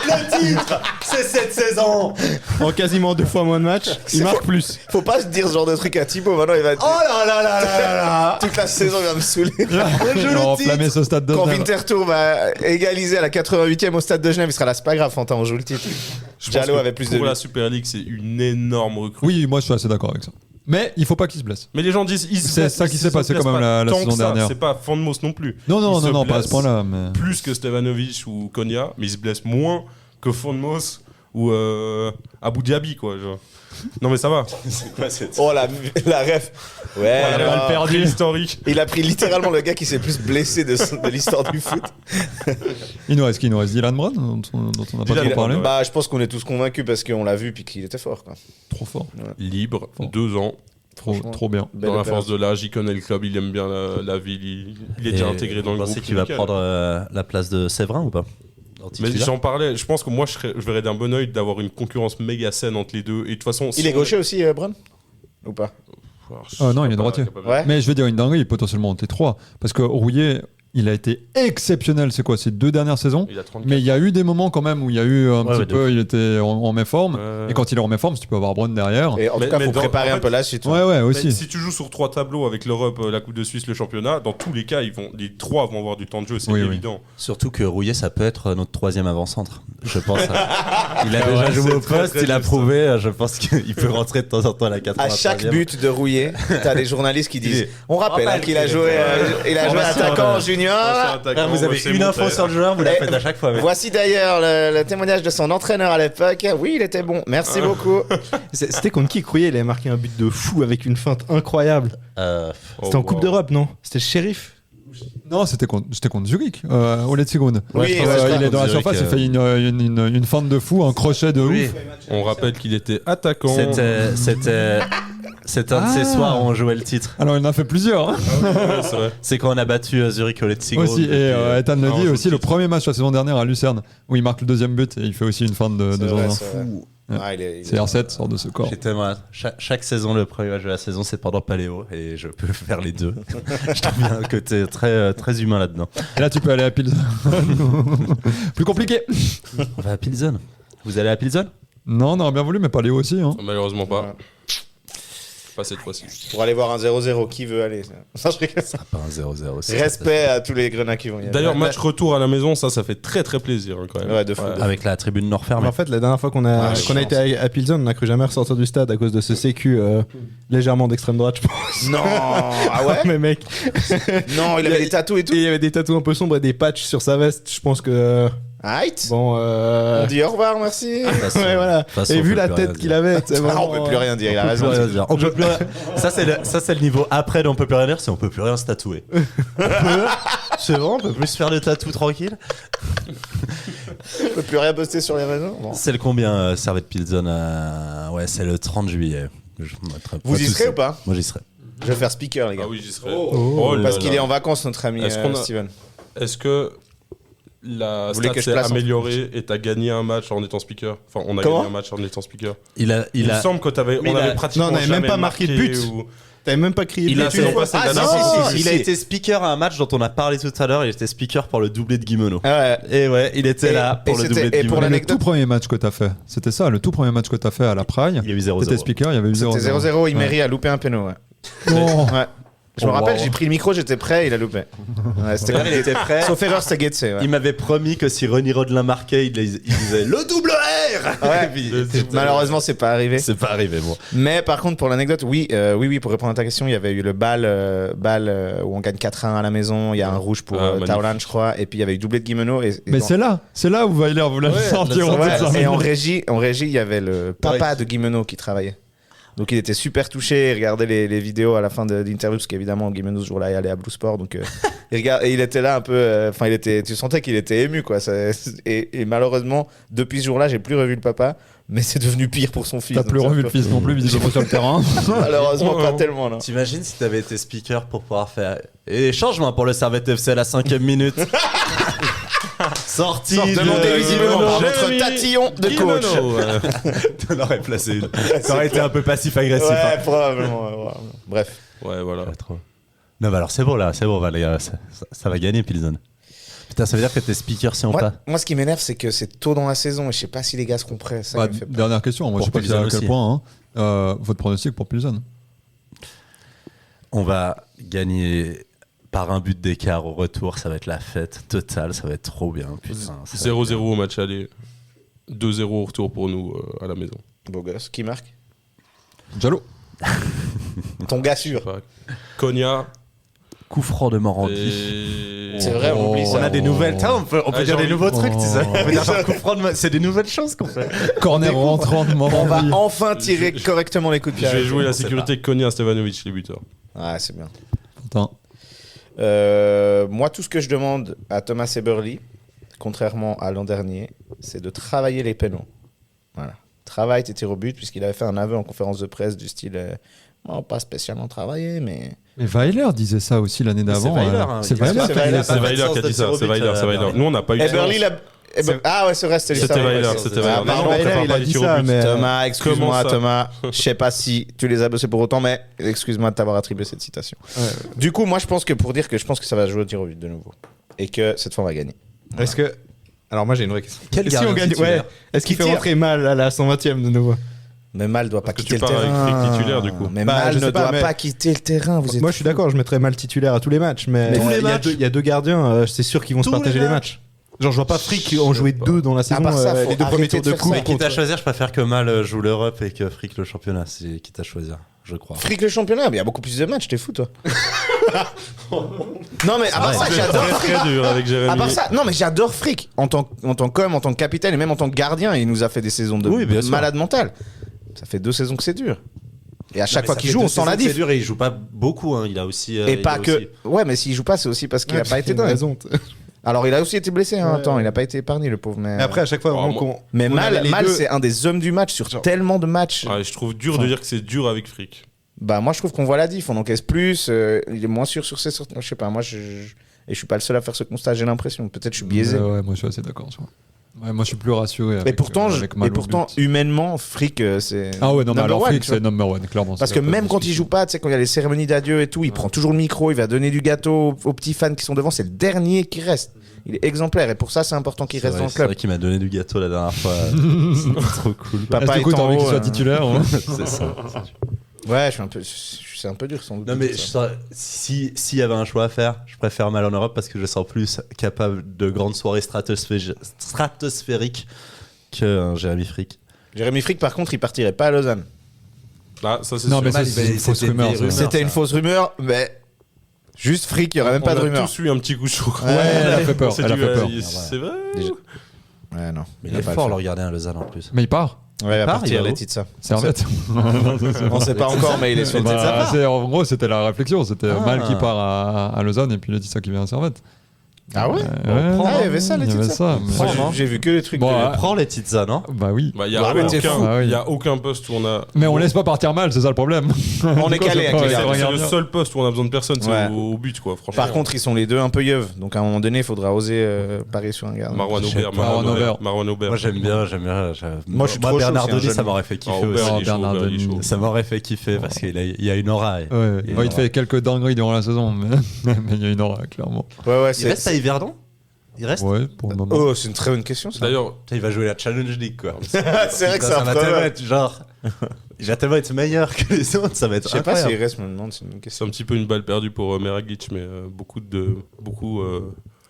C: le titre. C'est cette saison.
D: En quasiment 2 fois moins de matchs, il marque plus.
A: Faut pas se dire ce genre de truc à Thibaut, maintenant il va être...
C: Oh là là là là là là.
A: Toute la saison il va me saouler.
C: On joue
E: On va
C: le
E: enflammer
C: titre.
E: ce stade de
A: Quand
E: Genève.
A: Winterthur va égaliser à la 88e au stade de Genève, il sera là, c'est pas grave, Fantin, on joue le titre.
B: Je pense
A: Diallo
B: que
A: avait plus de
B: pour la
A: buts.
B: Super League, c'est une énorme recrue.
E: Oui, moi je suis assez d'accord avec ça. Mais il faut pas qu'il se blesse.
B: Mais les gens disent, ils se
E: C'est
B: blessent,
E: ça
B: mais
E: qui
B: ils
E: s'est
B: se
E: passé
B: blessent
E: quand même
B: pas
E: la
B: tant
E: saison
B: que ça.
E: dernière.
B: C'est pas Fandmos non plus.
E: Non,
B: Il se
E: pas à ce
B: blesse
E: point-là. Mais...
B: Plus que Stevanovic ou Konya, mais il se blesse moins que Fandmos ou Abu Dhabi, quoi. Genre. Non, mais ça va.
A: Oh la ref. Ouais,
B: Voilà,
A: alors,
B: perdu historique.
A: il a pris littéralement le gars qui s'est plus blessé de l'histoire du foot.
E: Il nous reste qui? Il nous reste Dylan Brown, dont on n'a pas
B: Dylan
E: trop parlé.
B: Brown,
A: Bah je pense qu'on est tous convaincus parce qu'on l'a vu puis qu'il était fort quoi.
E: Trop fort.
B: Libre, 2 ans.
E: Trop bien.
A: Belle
B: Dans la
A: opération.
B: force de l'âge, il connaît le club, il aime bien la ville, il est déjà intégré dans le
C: Vous
B: groupe.
C: pensez qu'il va
B: nickel.
C: prendre la place de Séverin ou pas en
B: Mais
C: titulaire
B: j'en parlais, je pense que moi je verrais d'un bon oeil d'avoir une concurrence méga saine entre les deux. Et de toute façon,
A: Il est gaucher aussi, Brun? Ou pas?
E: Non, il est droitier.
A: Ouais.
E: Mais je vais dire une dinguerie, potentiellement en T3. Parce que Rouillet, il a été exceptionnel. C'est quoi, ces 2 dernières saisons?
B: Il a 34.
E: Mais il y a eu des moments quand même où il y a eu un petit
C: de
E: peu, il était en méforme. Et quand il est en méforme, tu peux avoir Brown derrière.
A: Et en
B: Mais-
A: tout cas,
B: mais
A: faut
B: dans-
A: préparer
B: en
A: un
B: fait-
A: peu la suite.
E: Ouais,
B: Mais
E: aussi.
B: si tu joues sur 3 tableaux avec l'Europe, la Coupe de Suisse, le championnat, dans tous les cas, les 3 vont avoir du temps de jeu, c'est
E: Oui, oui.
B: évident.
C: Surtout que Rouillet, ça peut être notre 3e avant-centre. Je pense. Il a déjà joué au
B: très,
C: poste,
B: très
C: il a
B: juste.
C: prouvé. Je pense qu'il peut rentrer de temps en temps à la 83e.
A: À chaque but de Rouillet, t'as des journalistes qui disent. On rappelle
C: rappelle
A: qu'il a
C: qu'il
A: joué,
C: était-
A: il a joué
C: Formation,
A: attaquant junior.
C: Vous avez une info sur le joueur, vous la faites à chaque fois. mais-
A: Voici d'ailleurs le témoignage de son entraîneur à l'époque. Oui, il était bon. Merci beaucoup.
D: C'était contre qui Krouillet, il avait marqué un but de fou avec une feinte incroyable. C'était en Coupe d'Europe, non? C'était le shérif?
E: Non, c'était contre Zurich, au Letzigrund.
A: Oui,
E: Je
A: ouais,
E: pense,
A: je
E: il
C: crois
E: est dans la
C: contre
E: surface, il
C: Zurich,
E: fait une feinte de fou, un crochet de
C: Oui.
E: ouf.
B: On rappelle qu'il était attaquant.
C: C'était un de ces soirs où on jouait le titre.
E: Alors, il en a fait plusieurs. hein.
B: Ouais, c'est vrai.
C: C'est quand on a battu Zurich au Letzigrund.
E: Aussi, et Ethan le
B: non,
E: dit
B: je
E: aussi, le
B: titre.
E: premier match la saison dernière à Lucerne, où il marque le 2e but et il fait aussi une feinte de
A: C'est vrai,
E: 2 ans.
A: c'est vrai. Ah, il est-
E: C'est R7, sort de ce corps.
C: J'étais moi. Chaque saison, le premier match de la saison, c'est pendant Paléo et je peux faire les deux. Je trouve bien un côté très humain là-dedans.
E: Et là, tu peux aller à Pilsen. Plus compliqué.
C: On va à Pilsen. Vous allez à Pilsen?
E: Non, on aurait bien voulu, mais pas Léo aussi. Hein.
B: Malheureusement pas.
A: Ouais.
B: Pas cette fois-ci.
A: Pour aller voir un 0-0, qui veut aller? Non, je rigole.
C: Pas un 0-0. c'est-
A: Respect à tous les grenats qui vont y aller.
B: D'ailleurs, match retour à la maison, ça fait très très plaisir hein, quand même.
A: Ouais, de fou.
C: Avec la tribune nord
D: Mais
C: fermée.
D: en fait, la dernière fois qu'on a,
A: Ah,
D: qu'on a été à Pilsen, on n'a cru jamais ressortir du stade à cause de ce sécu légèrement d'extrême droite, je pense.
A: Non, ah ouais?
D: Mais mec,
A: Non, il avait des tatous et tout.
D: il y avait des tatous un peu sombres et des patchs sur sa veste. Je pense que
A: Right.
D: bon.
A: On dit au revoir, merci.
C: De toute façon-
D: Ouais, voilà.
C: de toute façon,
D: Et
C: on
D: vu
C: peut
D: la
C: plus rien
D: tête qu'il
C: dire.
D: avait, c'est
A: Ah,
D: vraiment,
A: on peut plus rien dire, il a
C: On peut
A: raison.
C: plus rien dire. On peut plus rien- Ça, c'est le niveau après de on peut plus rien dire, c'est on peut plus rien se tatouer. C'est bon, on peut plus se faire de tatou tranquille.
A: On peut plus rien poster sur les réseaux. Bon.
C: C'est le combien, Servette Pilsen Ouais, c'est le 30 juillet.
A: Vous y serez ou pas?
C: Moi, j'y serai.
A: Je vais faire speaker, les gars.
B: Ah oui, j'y serai. Oh là
A: Parce
B: là.
A: qu'il est en vacances, notre ami
B: Est-ce qu'on a-
A: Steven.
B: Est-ce que la
A: Vous voulez
B: stat
A: que je
B: s'est
A: place en-
B: améliorée et t'as gagné un match en étant speaker? Enfin, on a
A: Comment
B: gagné un match en étant speaker.
C: Il
B: Il me
C: a.
B: semble que
C: Mais
B: on
C: il
B: avait
C: a-
B: pratiquement
D: Non, on n'avait même
B: jamais
D: pas marqué de but.
B: ou-
D: T'avais même pas crié.
B: Il a
D: dessus.
B: fait pas
A: Ah,
B: cette
A: si,
B: dernière
A: si,
B: fois.
A: si,
C: Il a été speaker à un match dont on a parlé tout à l'heure. Il était speaker pour le doublé de Guimeno.
A: Ouais.
C: Et ouais, il était
A: Et-
C: là pour
A: et
C: le
A: c'était-
C: doublé de
A: et pour
C: Guimeno.
E: Le
A: l'anecdote-
E: tout premier match que t'as fait, c'était ça, le tout premier match que t'as fait à la Praille.
C: Il y a eu 0-0.
E: T'étais speaker, il y avait eu 0-0.
A: C'était 0-0, Imeri a loupé un péno. Ouais.
E: Oh.
A: Ouais. Je me
C: Oh,
A: rappelle,
C: wow.
A: j'ai pris le micro, j'étais prêt, il a loupé. Ouais, c'était
C: Il était prêt.
A: Sauf erreur, c'était Getse. Ouais.
C: Il m'avait promis que si René Rodelin marquait, il disait le double R.
A: Ouais,
C: Et puis,
A: malheureusement, c'est pas arrivé.
C: c'est pas arrivé, bon.
A: Mais par contre, pour l'anecdote, oui, pour répondre à ta question, il y avait eu le bal où on gagne 4-1 à la maison. Il y a un rouge pour
B: magnifique.
A: Taolan, je crois. Et puis il y avait eu doublé de Guimeno.
E: Mais c'est là où Weiler voulait le sortir. en fait, ça.
A: Et en régie, il y avait le papa de Guimeno qui travaillait. Donc il était super touché, il regardait les vidéos à la fin de l'interview parce qu'évidemment Guimeno ce jour-là il allait à Blue Sport, donc et il était là un peu, tu sentais qu'il était ému quoi. Et malheureusement depuis ce jour-là j'ai plus revu le papa, mais c'est devenu pire pour son fils.
E: T'as
A: donc
E: plus
A: c'est un
E: revu
A: peu-
E: le fils non plus, visiblement sur le terrain.
A: Malheureusement pas tellement là.
C: T'imagines si t'avais été speaker pour pouvoir faire. Et changement pour le Servette FC à la 5e minute. Sortie
A: Demandez visiblement par votre
B: Jérémy
A: tatillon de coach.
B: Guimeno, ouais.
C: On aurait placé une. Ça aurait été un peu passif-agressif.
A: Ouais,
C: hein.
A: probablement. Bref.
B: Ouais, voilà.
C: Pas trop. Non, bah alors c'est bon là, les gars, ça va gagner Pilsen. Putain, ça veut dire que t'es speaker si on pas.
A: Moi, ce qui m'énerve, c'est que c'est tôt dans la saison et je sais pas si les gars seront prêts. Ça
E: Bah,
A: qui me fait peur.
E: dernière question, moi je sais
C: Pour
E: pas à
C: Pilsen
E: quel
C: aussi.
E: point. Votre pronostic pour Pilsen.
C: On va gagner par un but d'écart au retour, ça va être la fête totale, ça va être trop bien. Putain, ça va être
B: 0-0 au match aller. 2-0 au retour pour nous à la maison.
A: Beau gosse. Qui marque
E: Jallo.
A: Ton gars sûr.
B: Pas- Cogna.
C: coup franc de Morandi.
B: Et...
A: C'est vrai, on oublie ça.
C: On a des nouvelles. On peut
B: Ah,
C: dire des
B: j'ai
C: nouveaux
B: envie-
C: trucs, tu sais. On peut dire genre coup franc de C'est des nouvelles choses qu'on fait.
E: Corner rentrant de
A: On va
E: Morandi.
A: enfin tirer correctement les coups de
B: Je
A: pied.
B: vais jouer la
C: on sait
B: sécurité Cogna Stevanovic, les buteurs.
A: Ouais, c'est bien.
E: Putain.
A: Moi, tout ce que je demande à Thomas Eberle, contrairement à l'an dernier, c'est de travailler les pénaux. Voilà. Travaille tes tirs au but, puisqu'il avait fait un aveu en conférence de presse du style bon, pas spécialement travaillé, mais.
E: Mais Weiler disait ça aussi l'année d'avant.
C: Weiler, hein.
E: C'est
C: Il a
E: Weiler
C: pas
E: qui
C: fait-
E: a
C: il a
E: dit
C: pas
E: ça.
B: C'est Weiler qui a dit ça. C'est Weiler. Nous, on n'a pas eu de
A: Eberle,
B: chance.
A: ah ouais, c'est vrai, c'était juste
B: C'était
A: avant.
B: Weiler,
A: Ouais,
B: c'était
A: ouais.
B: Weiler.
A: Ah, pardon,
B: Weiler,
A: Thomas,
B: il a
A: pas
B: dit
A: du
B: ça,
A: but.
D: mais-
A: Thomas, excuse-moi,
B: Comment ça
A: Thomas. Je sais pas si tu les as bossés pour autant, mais excuse-moi de t'avoir attribué cette citation. Du coup, moi, je pense que ça va jouer au tir au but de nouveau. Et que cette fois, on va gagner.
D: Est-ce que. Alors, moi, j'ai une vraie question.
C: Quel
D: Est-ce si on
C: gardien
D: gagne-
C: titulaire
D: Est-ce qu'il
A: Qui
D: fait
A: tire
D: rentrer mal à la 120e de nouveau?
A: Mais Mal doit pas
B: Parce que
A: quitter
B: tu
A: le
B: pars avec
A: terrain.
B: Frick titulaire, du coup.
A: Mais
D: Bah,
A: Mal
D: je
A: ne
D: sais pas,
A: doit
D: mais-
A: pas quitter le terrain. Vous êtes
D: Moi, je suis d'accord, je mettrais mal titulaire à tous les matchs, mais
C: Tous les
D: il y a
C: matchs.
D: deux- il y a deux gardiens, c'est sûr qu'ils vont se
C: Tous
D: partager
C: les
D: les matchs. Genre, je vois pas Frick en jouer deux dans la saison,
A: part ça, faut
D: les deux premiers
A: arrêter
D: tours
A: de
D: de
A: faire
D: coupe.
A: ça.
C: Mais quitte à
D: contre-
C: choisir, je préfère que Mal joue l'Europe et que Frick le championnat. C'est quitte à choisir, je crois.
A: Frick le championnat, mais il y a beaucoup plus de matchs, t'es fou toi. Non mais à part ça, j'adore Frick.
B: Très dur avec Jérémy.
A: À part ça, non mais j'adore Frick en tant qu'homme, en tant que capitaine et même en tant que gardien, il nous a fait des saisons de
C: Oui, bien sûr.
A: malade mental. Ça fait 2 saisons que c'est dur. Et à chaque fois qu'il joue, on sent la
C: C'est
A: diff.
C: dur et il joue pas beaucoup. Hein. Il a aussi.
A: Et
C: il
A: pas
C: a
A: que.
C: aussi-
A: Ouais, mais s'il joue pas, c'est aussi parce qu'il a pas été
D: Une
A: dingue.
D: raison.
A: Alors il a aussi été blessé, hein,
D: Ouais.
A: attends, il a pas été épargné le pauvre. Mais
D: Et après, à chaque fois,
B: Oh,
D: vraiment
B: moi-
D: qu'on.
A: mais
D: on avait les
A: Mal,
D: deux-
A: c'est un des hommes du match sur
D: Genre-
A: tellement de matchs.
B: Ouais, je trouve dur de dire que c'est dur avec Frick.
A: Bah moi je trouve qu'on voit la diff, on encaisse plus, il est moins sûr sur ses sorties. Je sais pas, et je suis pas le seul à faire ce constat, j'ai l'impression. Peut-être je suis biaisé.
E: Ouais, moi je suis assez d'accord. tu vois. Ouais, moi je suis plus rassuré.
A: Et
E: avec,
A: pourtant,
E: avec Mal au but.
A: humainement, Frick, c'est.
E: Ah ouais, non, mais
A: number
E: alors
A: one,
E: Frick
A: tu vois.
E: c'est number one, clairement.
A: Parce
E: c'est
A: que
E: pas de
A: même quand il
E: discussion.
A: joue pas, tu sais, quand il y a les cérémonies d'adieu et tout, il prend toujours le micro, il va donner du gâteau aux petits fans qui sont devant, c'est le dernier qui reste. Il est exemplaire et pour ça, c'est important qu'il
C: C'est
A: reste
C: vrai,
A: dans le
C: c'est
A: club.
C: vrai qu'il m'a donné du gâteau la dernière fois. C'était trop cool.
A: Papa
E: Ah, du coup,
A: est
E: t'as
A: en
E: envie qu'il
A: haut,
E: soit titulaire hein.
C: C'est ça.
A: Ouais, c'est un peu dur sans doute.
C: Non mais
A: ça.
C: s'il y avait un choix à faire, je préfère Mal en Europe parce que je sens plus capable de grandes soirées stratosphériques que Jérémy Frick.
A: Jérémy Frick, par contre, il partirait pas à Lausanne.
B: Ah, ça c'est
E: Non,
B: sûr.
E: mais ça,
C: Mal,
E: c'est une fausse
C: c'était
E: rumeur.
C: des
E: ça.
C: rumeurs.
A: C'était une fausse rumeur, mais juste Frick, il y aurait même pas de
B: On a
A: rumeur.
B: tous eu un petit coup chaud.
A: Ouais,
E: elle a fait peur.
B: C'est
E: Elle a
B: du-
E: fait peur.
B: C'est vrai.
A: Déjà. Ouais, non.
C: Mais
A: il
C: il
A: a
C: est
A: pas
C: fort
A: le
C: le regarder à Lausanne en plus.
E: Mais il part.
A: Ouais, à
C: part, il
A: partir
C: va
A: les
C: où
A: titres ça.
E: Servette.
A: On sait pas encore, mais il est sur le
E: Bah,
A: titre.
E: c'est- en gros, c'était la réflexion. C'était
C: Ah.
E: Mal qui part à Lausanne et puis Laetitia qui vient à Servette.
A: Ah ouais
C: prend,
A: il y avait ça, les
E: Il y avait
A: titres.
E: ça. mais-
A: Moi, j'ai vu que les trucs.
E: Bon,
A: de-
C: Prends les Tizza, non?
E: Bah oui.
B: Bah, il y a
A: Bah, mais t'es fou.
E: Ah oui.
B: il y a aucun poste où on a.
E: Mais on laisse pas partir mal, c'est ça le problème.
A: On est calé avec les
B: C'est
A: gardiens.
E: regarde
B: le
E: bien.
B: seul poste où on a besoin de personne, c'est
A: Ouais.
B: au but, quoi. Franchement.
A: Par contre, ils sont les deux un peu yeuves. Donc à un moment donné, il faudra oser parier sur un gardien.
B: Marwan
C: Je sais
B: Aubert,
C: pas.
B: Marwan Aubert.
C: Moi, j'aime bien.
A: Moi, je suis trop chaud,
C: Bernardoni,
A: c'est un
C: ça
A: jeune.
C: m'aurait fait kiffer
B: Ah, Aubert,
C: aussi.
B: il est chaud,
E: Bernardoni.
B: Aubert, il est chaud.
C: Ça m'aurait fait kiffer parce qu'il y a une aura.
E: Ouais,
C: Et
E: bon, il te fait quelques dingueries durant la saison, mais mais il y a une aura, clairement.
A: Ouais,
C: Il reste à Yverdon? Il reste?
E: Ouais, pour le moment.
A: Oh, c'est une très bonne question, ça.
B: D'ailleurs,
C: Putain, il va jouer la Challenge League, quoi.
A: c'est vrai que c'est
C: Ça
A: un
C: va tellement
A: problème.
C: être genre. Il va tellement être meilleur que les autres, ça va être
A: Je sais pas
C: incroyable.
A: s'il reste, me demande, c'est une
B: c'est
A: question.
B: un petit peu une balle perdue pour Meragic, mais beaucoup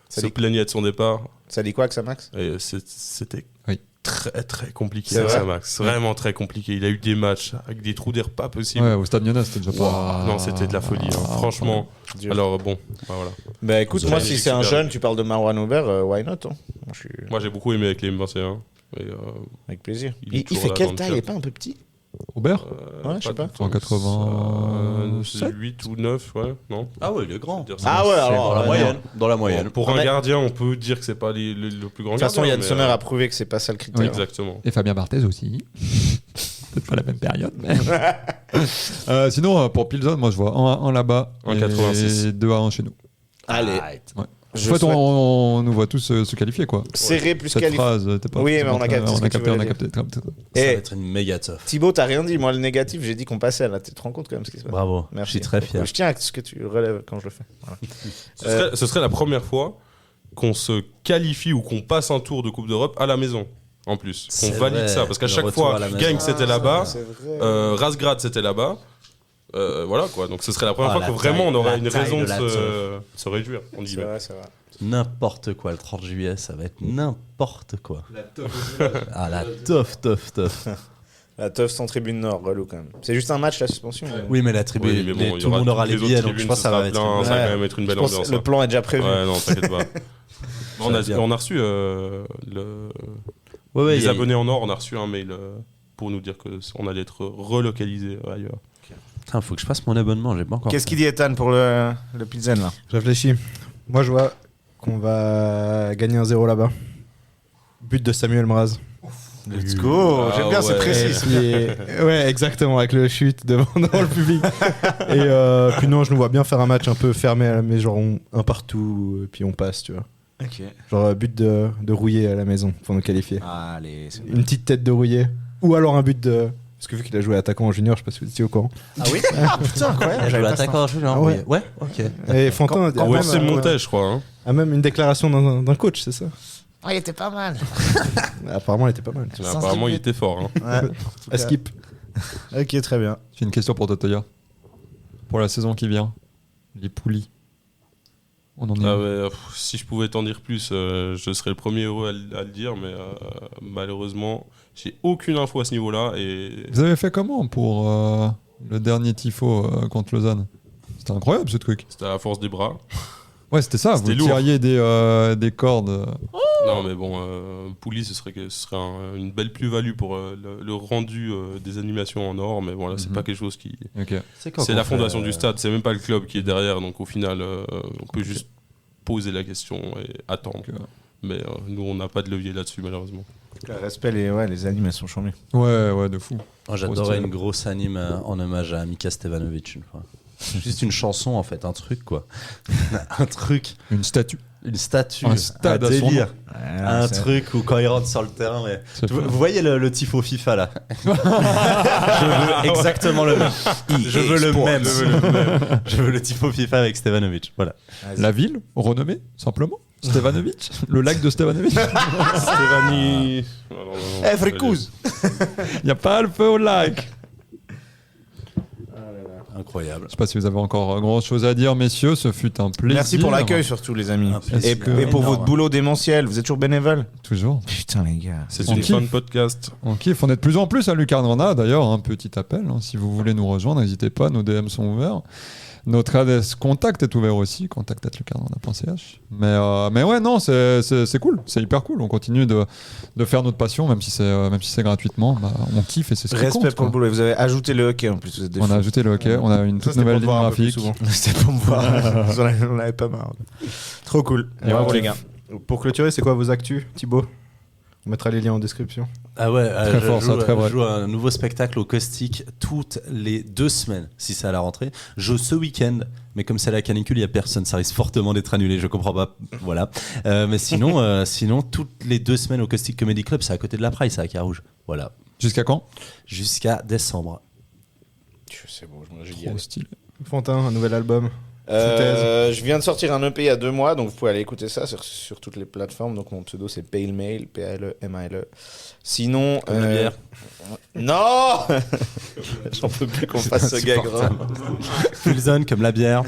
A: Ça
B: se
A: dit-
B: plaignaient de son départ.
A: Ça dit quoi que ça, Max?
B: Et c'était
E: Oui.
B: très très compliqué,
A: C'est
B: ça,
A: vrai
B: Max. Vraiment très compliqué. Il a eu des matchs avec des trous d'air pas possibles.
E: Ouais, au Stade Lyonnais, c'était déjà
B: Waouh,
E: pas.
B: non, c'était de la folie, hein.
E: Ah,
B: Franchement.
A: Dur.
B: Alors bon, bah, voilà.
A: Bah écoute,
B: Vous
A: moi,
B: avez
A: si c'est un
B: super.
A: jeune, tu parles de Marwan Aubert, why not? Hein. Moi, je suis
B: Moi j'ai beaucoup aimé avec les M21. Et,
A: avec plaisir.
B: Il est
A: Il
B: toujours
A: fait
B: là
A: quelle
B: dans le
A: taille?
B: club.
A: Il est pas un peu petit?
E: Aubert
A: Ouais, je sais pas.
E: 187.
B: 8 ou 9, ouais, non.
C: Ah ouais, il est grand.
B: C'est-à-dire,
A: Ah ouais,
C: C'est
A: alors.
C: dans la
A: non.
C: moyenne. Dans la moyenne.
B: Pour
A: Ah,
B: un
A: mais-
B: gardien, on peut dire que c'est pas le plus grand
A: De toute façon,
B: gardien.
A: Yann
B: mais,
A: Sommer a prouvé que c'est pas ça le critère.
E: Oui.
B: Exactement.
E: Et Fabien Barthez aussi. Peut-être pas la même période, mais. Sinon, pour Pilsen, moi je vois 1 là-bas.
B: 1,86.
E: Et 2-1 chez nous.
A: Allez.
E: Ouais.
A: Je
E: En fait,
A: souhaite-
E: on nous voit tous se qualifier, quoi.
A: Serré plus
E: Cette
A: qualifié.
E: phrase, t'es pas.
A: Oui,
E: c'est
A: mais
E: pas
A: on a
E: très-
A: capté ce que tu
E: on
A: voulais
E: a
A: dire.
E: capté.
C: Ça
A: Eh,
C: va être une méga tough.
A: Thibaut, t'as rien dit. Moi, le négatif, j'ai dit qu'on passait là. Tu te rends compte quand même ce qui se passe.
C: Bravo.
A: Merci.
C: Je suis très fier.
A: Je tiens à ce que tu relèves quand je le fais. Voilà.
B: Ce serait la première fois qu'on se qualifie ou qu'on passe un tour de Coupe d'Europe à la maison. En plus, qu'on
C: C'est
B: valide
C: vrai,
B: ça. Parce qu'à
C: le
B: chaque
C: retour
B: fois,
C: à la maison.
B: Genk c'était là-bas,
A: C'est vrai.
B: Razgrad c'était là-bas. Voilà quoi. Donc ce serait la première
C: Ah,
B: fois que
C: la
B: vraiment on
C: taille-
B: aurait
C: la
B: une
C: taille
B: raison
C: de
B: de
C: la
B: se réjouir. On dit
A: C'est vrai, c'est vrai.
C: N'importe quoi, le 30 juillet, ça va être n'importe quoi. Ah, la tough.
A: La teuf sans tribune nord, relou quand même. C'est juste un match, la suspension.
C: Oui, mais la tribune,
B: Oui, mais bon, il y
C: tout le monde aura les
B: toutes
C: billets,
B: autres
C: donc je
B: tribunes,
C: pense que ça
B: ce
C: va
B: sera
C: être.
B: plein, ça va
A: Ouais.
B: quand même être une
A: Je
B: belle
A: pense
B: ambiance.
A: que le plan est déjà prévu.
B: Ouais, non, t'inquiète pas. On
C: va bien.
B: a reçu
C: Ouais,
B: les abonnés en or, on a reçu un mail pour nous dire qu'on allait être relocalisé ailleurs.
C: Putain, faut que je passe mon abonnement, j'ai pas encore.
A: Qu'est-ce qu'il dit Ethan pour le Pilsen là?
D: Je réfléchis. Moi, je vois qu'on va gagner 1-0 là-bas. But de Samuel Mraz.
A: Let's go.
B: Ah
A: J'aime bien, c'est
B: ouais.
A: précis.
D: Ouais, exactement, avec le chute devant le public. Et puis non, je nous vois bien faire un match un peu fermé à la maison, genre un partout, et puis on passe, tu vois.
A: Ok.
D: Genre but de Rouillé à la maison pour nous qualifier.
A: Allez. c'est bien.
D: Une petite tête de Rouillé. Ou alors un but de... Parce que vu qu'il a joué attaquant en junior, je sais pas si vous étiez au courant.
A: Ah oui? Ah putain, incroyable.
C: Je
A: j'avais pas ça.
C: l'attaque Julien.
D: Ah ouais.
C: Ouais, ok.
D: Et Fantin
A: Quand
D: a,
B: Ouais,
D: même,
B: c'est monté, je crois. Hein.
D: a même une déclaration d'un coach, c'est ça?
A: Ah, il était pas mal.
D: Apparemment, elle était pas mal.
A: Sans
B: Apparemment, il
A: limite.
B: était fort. Hein.
A: Ouais.
D: À skip.
A: Ok, très bien.
E: J'ai une question pour Totoya. Pour la saison qui vient, les poulies. On en est.
B: Ah ouais, si je pouvais t'en dire plus, je serais le premier heureux à le dire, mais malheureusement, j'ai aucune info à ce niveau-là. Et
E: Vous avez fait comment pour le dernier tifo contre Lausanne? C'était incroyable ce truc.
B: c'était à la force des bras.
E: Ouais, c'était ça. Vous
B: C'était lourd.
E: tiriez des cordes.
B: Non, mais bon, Pouli, ce serait une belle plus-value pour le rendu des animations en or, mais voilà, c'est
E: Mhm.
B: pas quelque chose qui.
E: Ok.
B: C'est la fondation du stade, c'est même pas le club qui est derrière, donc au final, on peut juste poser la question et attendre.
E: Ok.
B: Mais nous, on n'a pas de levier là-dessus, malheureusement.
A: Le respect, les animes, elles sont chambées.
E: Ouais, de fou.
C: Moi, j'adorais une grosse anime en hommage à Mika Stevanovic une fois. Juste une chanson en fait, un truc quoi. Un truc,
E: Une statue.
C: une statue,
E: Un stade à son
C: délire.
A: Ouais,
C: Un
A: c'est-
C: truc où quand il rentre sur le terrain, mais...
E: C'est
C: vous,
E: fou.
C: vous voyez le tifo FIFA là. Je veux exactement le même. Je veux le même. Je veux le tifo FIFA avec Stevanovic. Voilà.
E: La ville, renommée, simplement. Stevanovic. Le lac de Stevanovic.
B: Stéphanie.
A: Eh, Fricouze.
E: Il n'y a pas le feu au lac.
C: Incroyable.
E: Je sais pas si vous avez encore grand chose à dire, messieurs. Ce fut un plaisir.
A: Merci pour l'accueil surtout, les amis.
C: Un plaisir.
A: Et pour
C: Énorme.
A: votre boulot démentiel. Vous êtes toujours bénévole?
E: Toujours.
A: Putain, les gars.
B: C'est
E: On
B: une
E: kiffe.
B: fin de podcast.
E: On kiffe. On est de plus en plus à Lucarne. D'ailleurs, un petit appel. Si vous voulez nous rejoindre, n'hésitez pas. Nos DM sont ouverts. Notre adresse contact est ouvert aussi, contact@lucarnana.ch. Mais ouais, non, c'est cool, c'est hyper cool. On continue de faire notre passion, même si c'est gratuitement. Bah, on kiffe et c'est ce qui
A: Respect
E: compte,
A: pour le
E: quoi.
A: boulot. Et vous avez ajouté le hockey en plus. Vous êtes des
E: On a
A: fous.
E: ajouté le hockey, on a une toute
D: c'était
E: nouvelle
D: pour
E: ligne
D: voir un peu plus
E: graphique.
D: souvent.
A: C'était pour me voir. On avait pas marre. Trop cool.
D: Et
A: Bravo
D: on
A: les
D: kiffe.
A: gars.
D: Pour clôturer, c'est quoi vos actus, Thibaut? On mettra les liens en description.
C: Ah ouais,
E: Très fort, ça, très vrai.
C: je joue à un nouveau spectacle au Caustic toutes les 2 semaines, si c'est à la rentrée. Je joue ce week-end, mais comme c'est la canicule, il n'y a personne. Ça risque fortement d'être annulé, je comprends pas. Voilà. Mais sinon, toutes les 2 semaines au Caustic Comedy Club, c'est à côté de la Praille, c'est à Carouge. Voilà.
E: Jusqu'à quand?
C: Jusqu'à décembre.
A: C'est bon, je
E: Trop stylé.
D: Fantin, un nouvel album.
A: Je viens de sortir un EP il y a 2 mois, donc vous pouvez aller écouter ça sur toutes les plateformes. Donc mon pseudo c'est Pale Mail, P-A-L-E-M-A-L-E. Sinon.
C: Comme la bière.
A: Non J'en peux plus qu'on fasse ce gag.
C: Full comme la bière.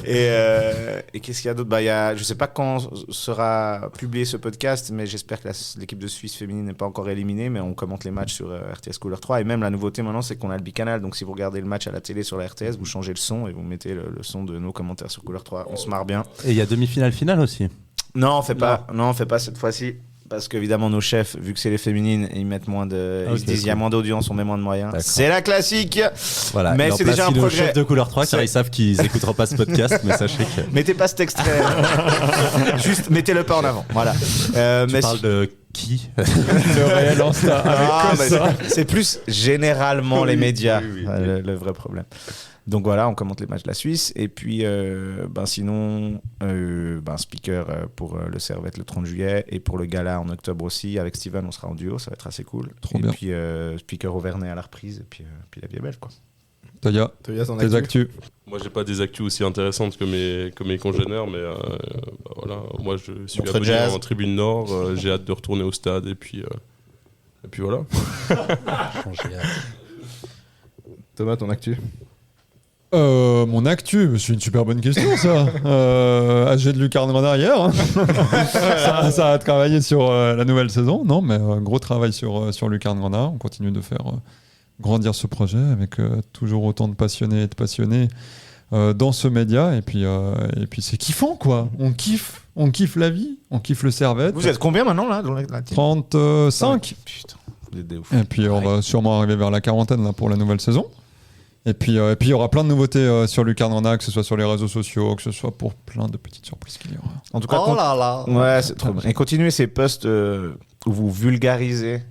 A: Et qu'est-ce qu'il y a d'autre? Je sais pas quand sera publié ce podcast, mais j'espère que l'équipe de Suisse féminine n'est pas encore éliminée, mais on commente les matchs sur RTS Couleur 3. Et même la nouveauté maintenant, c'est qu'on a le bicanal. Donc si vous regardez le match à la télé sur la RTS, vous changez le son et vous mettez le son de nos commentaires sur Couleur 3. On se marre bien.
C: Et il y a demi-finale aussi.
A: Non, on fait pas cette fois-ci. Parce qu'évidemment, nos chefs, vu que c'est les féminines, ils mettent moins de. Ils se disent, il y a moins d'audience, on met moins de moyens.
C: D'accord.
A: C'est la classique.
C: Voilà.
A: Mais
C: Et en
A: c'est
C: place,
A: déjà un
C: il est au
A: progrès.
C: chef de Couleur 3, car ils savent qu'ils n'écouteront pas ce podcast, mais sachez que.
A: Mettez pas cet extrait. Juste, mettez-le pas en avant. Voilà.
C: Tu parles de qui?
E: Le réel Insta.
A: Ah, mais c'est plus généralement les médias, le vrai problème. Donc voilà, on commente les matchs de la Suisse. Et puis, sinon, speaker pour le Servette le 30 juillet. Et pour le gala en octobre aussi. Avec Steven, on sera en duo, ça va être assez cool.
E: Trop
A: et
E: bien.
A: puis, speaker au Vernet à la reprise. Et puis la vie est belle, quoi.
E: Toya,
D: Ton
E: tes actus.
B: Moi, j'ai pas des actus aussi intéressantes que mes congénères, mais voilà. Moi, je suis
A: Contre
B: abonné
A: Jazz.
B: en Tribune Nord. J'ai hâte de retourner au stade et puis voilà.
D: Thomas, ton actu?
E: Mon actu, c'est une super bonne question ça. AG de Lucarne derrière. Hein. ça a travaillé sur la nouvelle saison, non, mais gros travail sur Lucarne Granada. On continue de faire grandir ce projet avec toujours autant de passionnés et de passionnés dans ce média. Et puis c'est kiffant quoi. On kiffe la vie, on kiffe le Servette.
A: Vous êtes combien maintenant là dans la team?
E: 35.
A: Putain, vous êtes des ouf.
E: Et puis on va sûrement arriver vers la quarantaine là, pour la nouvelle saison. Et puis il y aura plein de nouveautés sur Lucarne Granada, que ce soit sur les réseaux sociaux, que ce soit pour plein de petites surprises qu'il y aura.
A: En tout cas, ouais, c'est trop bien. Et continuez ces posts où vous vulgarisez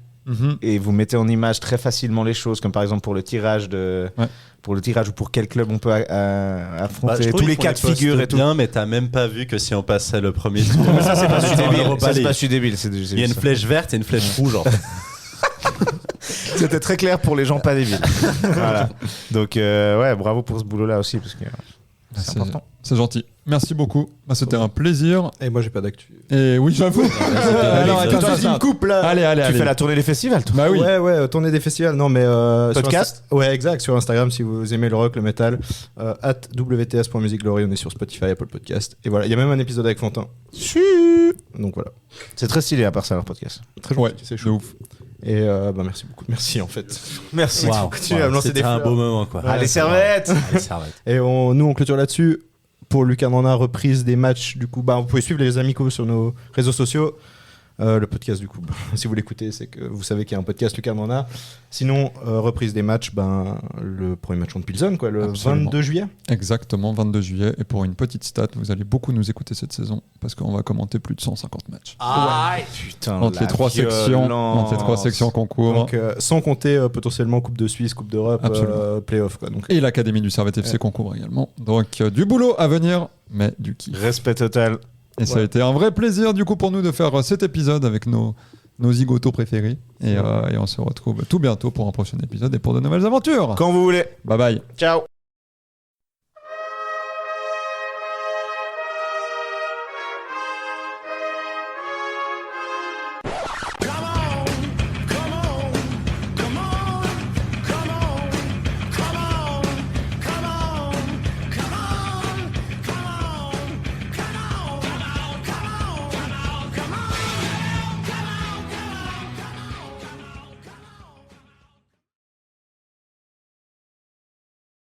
A: et vous mettez en image très facilement les choses, comme par exemple pour le tirage ou pour quel club on peut affronter, tous les cas de figure et tout.
C: Bien, mais t'as même pas vu que si on passait le premier tour,
A: Ça c'est pas
C: en
A: débile.
C: Europa
A: Ça c'est
C: League.
A: pas débile.
C: Il y a une flèche verte et une flèche rouge en fait.
A: C'était très clair pour les gens pas débiles. Voilà. Donc ouais, bravo pour ce boulot-là aussi parce que c'est important.
E: C'est gentil. Merci beaucoup. C'était un plaisir.
D: Et moi, j'ai pas d'actu.
E: Et oui, j'avoue. Alors, attends,
D: Vas-y, me coupe là.
E: Allez.
A: Tu fais la tournée des festivals, toi?
E: Bah oui.
D: Ouais, tournée des festivals. Non, mais.
A: Podcast?
D: Ouais, exact. Sur Instagram, si vous aimez le rock, le metal, @wts.musicglory. On est sur Spotify, Apple Podcast. Et voilà, il y a même un épisode avec Fantin. Donc voilà.
A: C'est très stylé à part ça leur podcast.
D: Très
E: Ouais,
D: gentil, c'est
E: de
D: chaud.
E: ouf.
D: Et merci beaucoup. Merci en fait.
A: Merci.
C: Waouh,
D: Continuez à me lancer
C: c'était
D: des
C: un
D: fleurs.
C: beau moment quoi.
A: Allez, Servette.
C: Allez, Servette.
D: Et nous, on clôture là-dessus. Pour Lucarne Granada, reprise des matchs. Du coup, vous pouvez suivre les amicaux sur nos réseaux sociaux. Le podcast, du coup, si vous l'écoutez, c'est que vous savez qu'il y a un podcast Lucarne Granada. Sinon, reprise des matchs, le premier match contre Pilsen, quoi, le
E: Absolument.
D: 22 juillet.
E: Exactement, 22 juillet. Et pour une petite stat, vous allez beaucoup nous écouter cette saison parce qu'on va commenter plus de 150 matchs.
A: Ah, putain.
E: Entre les trois sections qu'on couvre.
D: Donc, sans compter potentiellement Coupe de Suisse, Coupe d'Europe,
E: Absolument.
D: Playoff. Quoi, donc.
E: Et l'Académie du Servette FC qu'on couvre également. Donc du boulot à venir, mais du kiff.
A: Respect total.
E: Et ça a été un vrai plaisir du coup pour nous de faire cet épisode avec nos zigotos préférés. Et on se retrouve tout bientôt pour un prochain épisode et pour de nouvelles aventures.
A: Quand vous voulez.
E: Bye bye.
A: Ciao.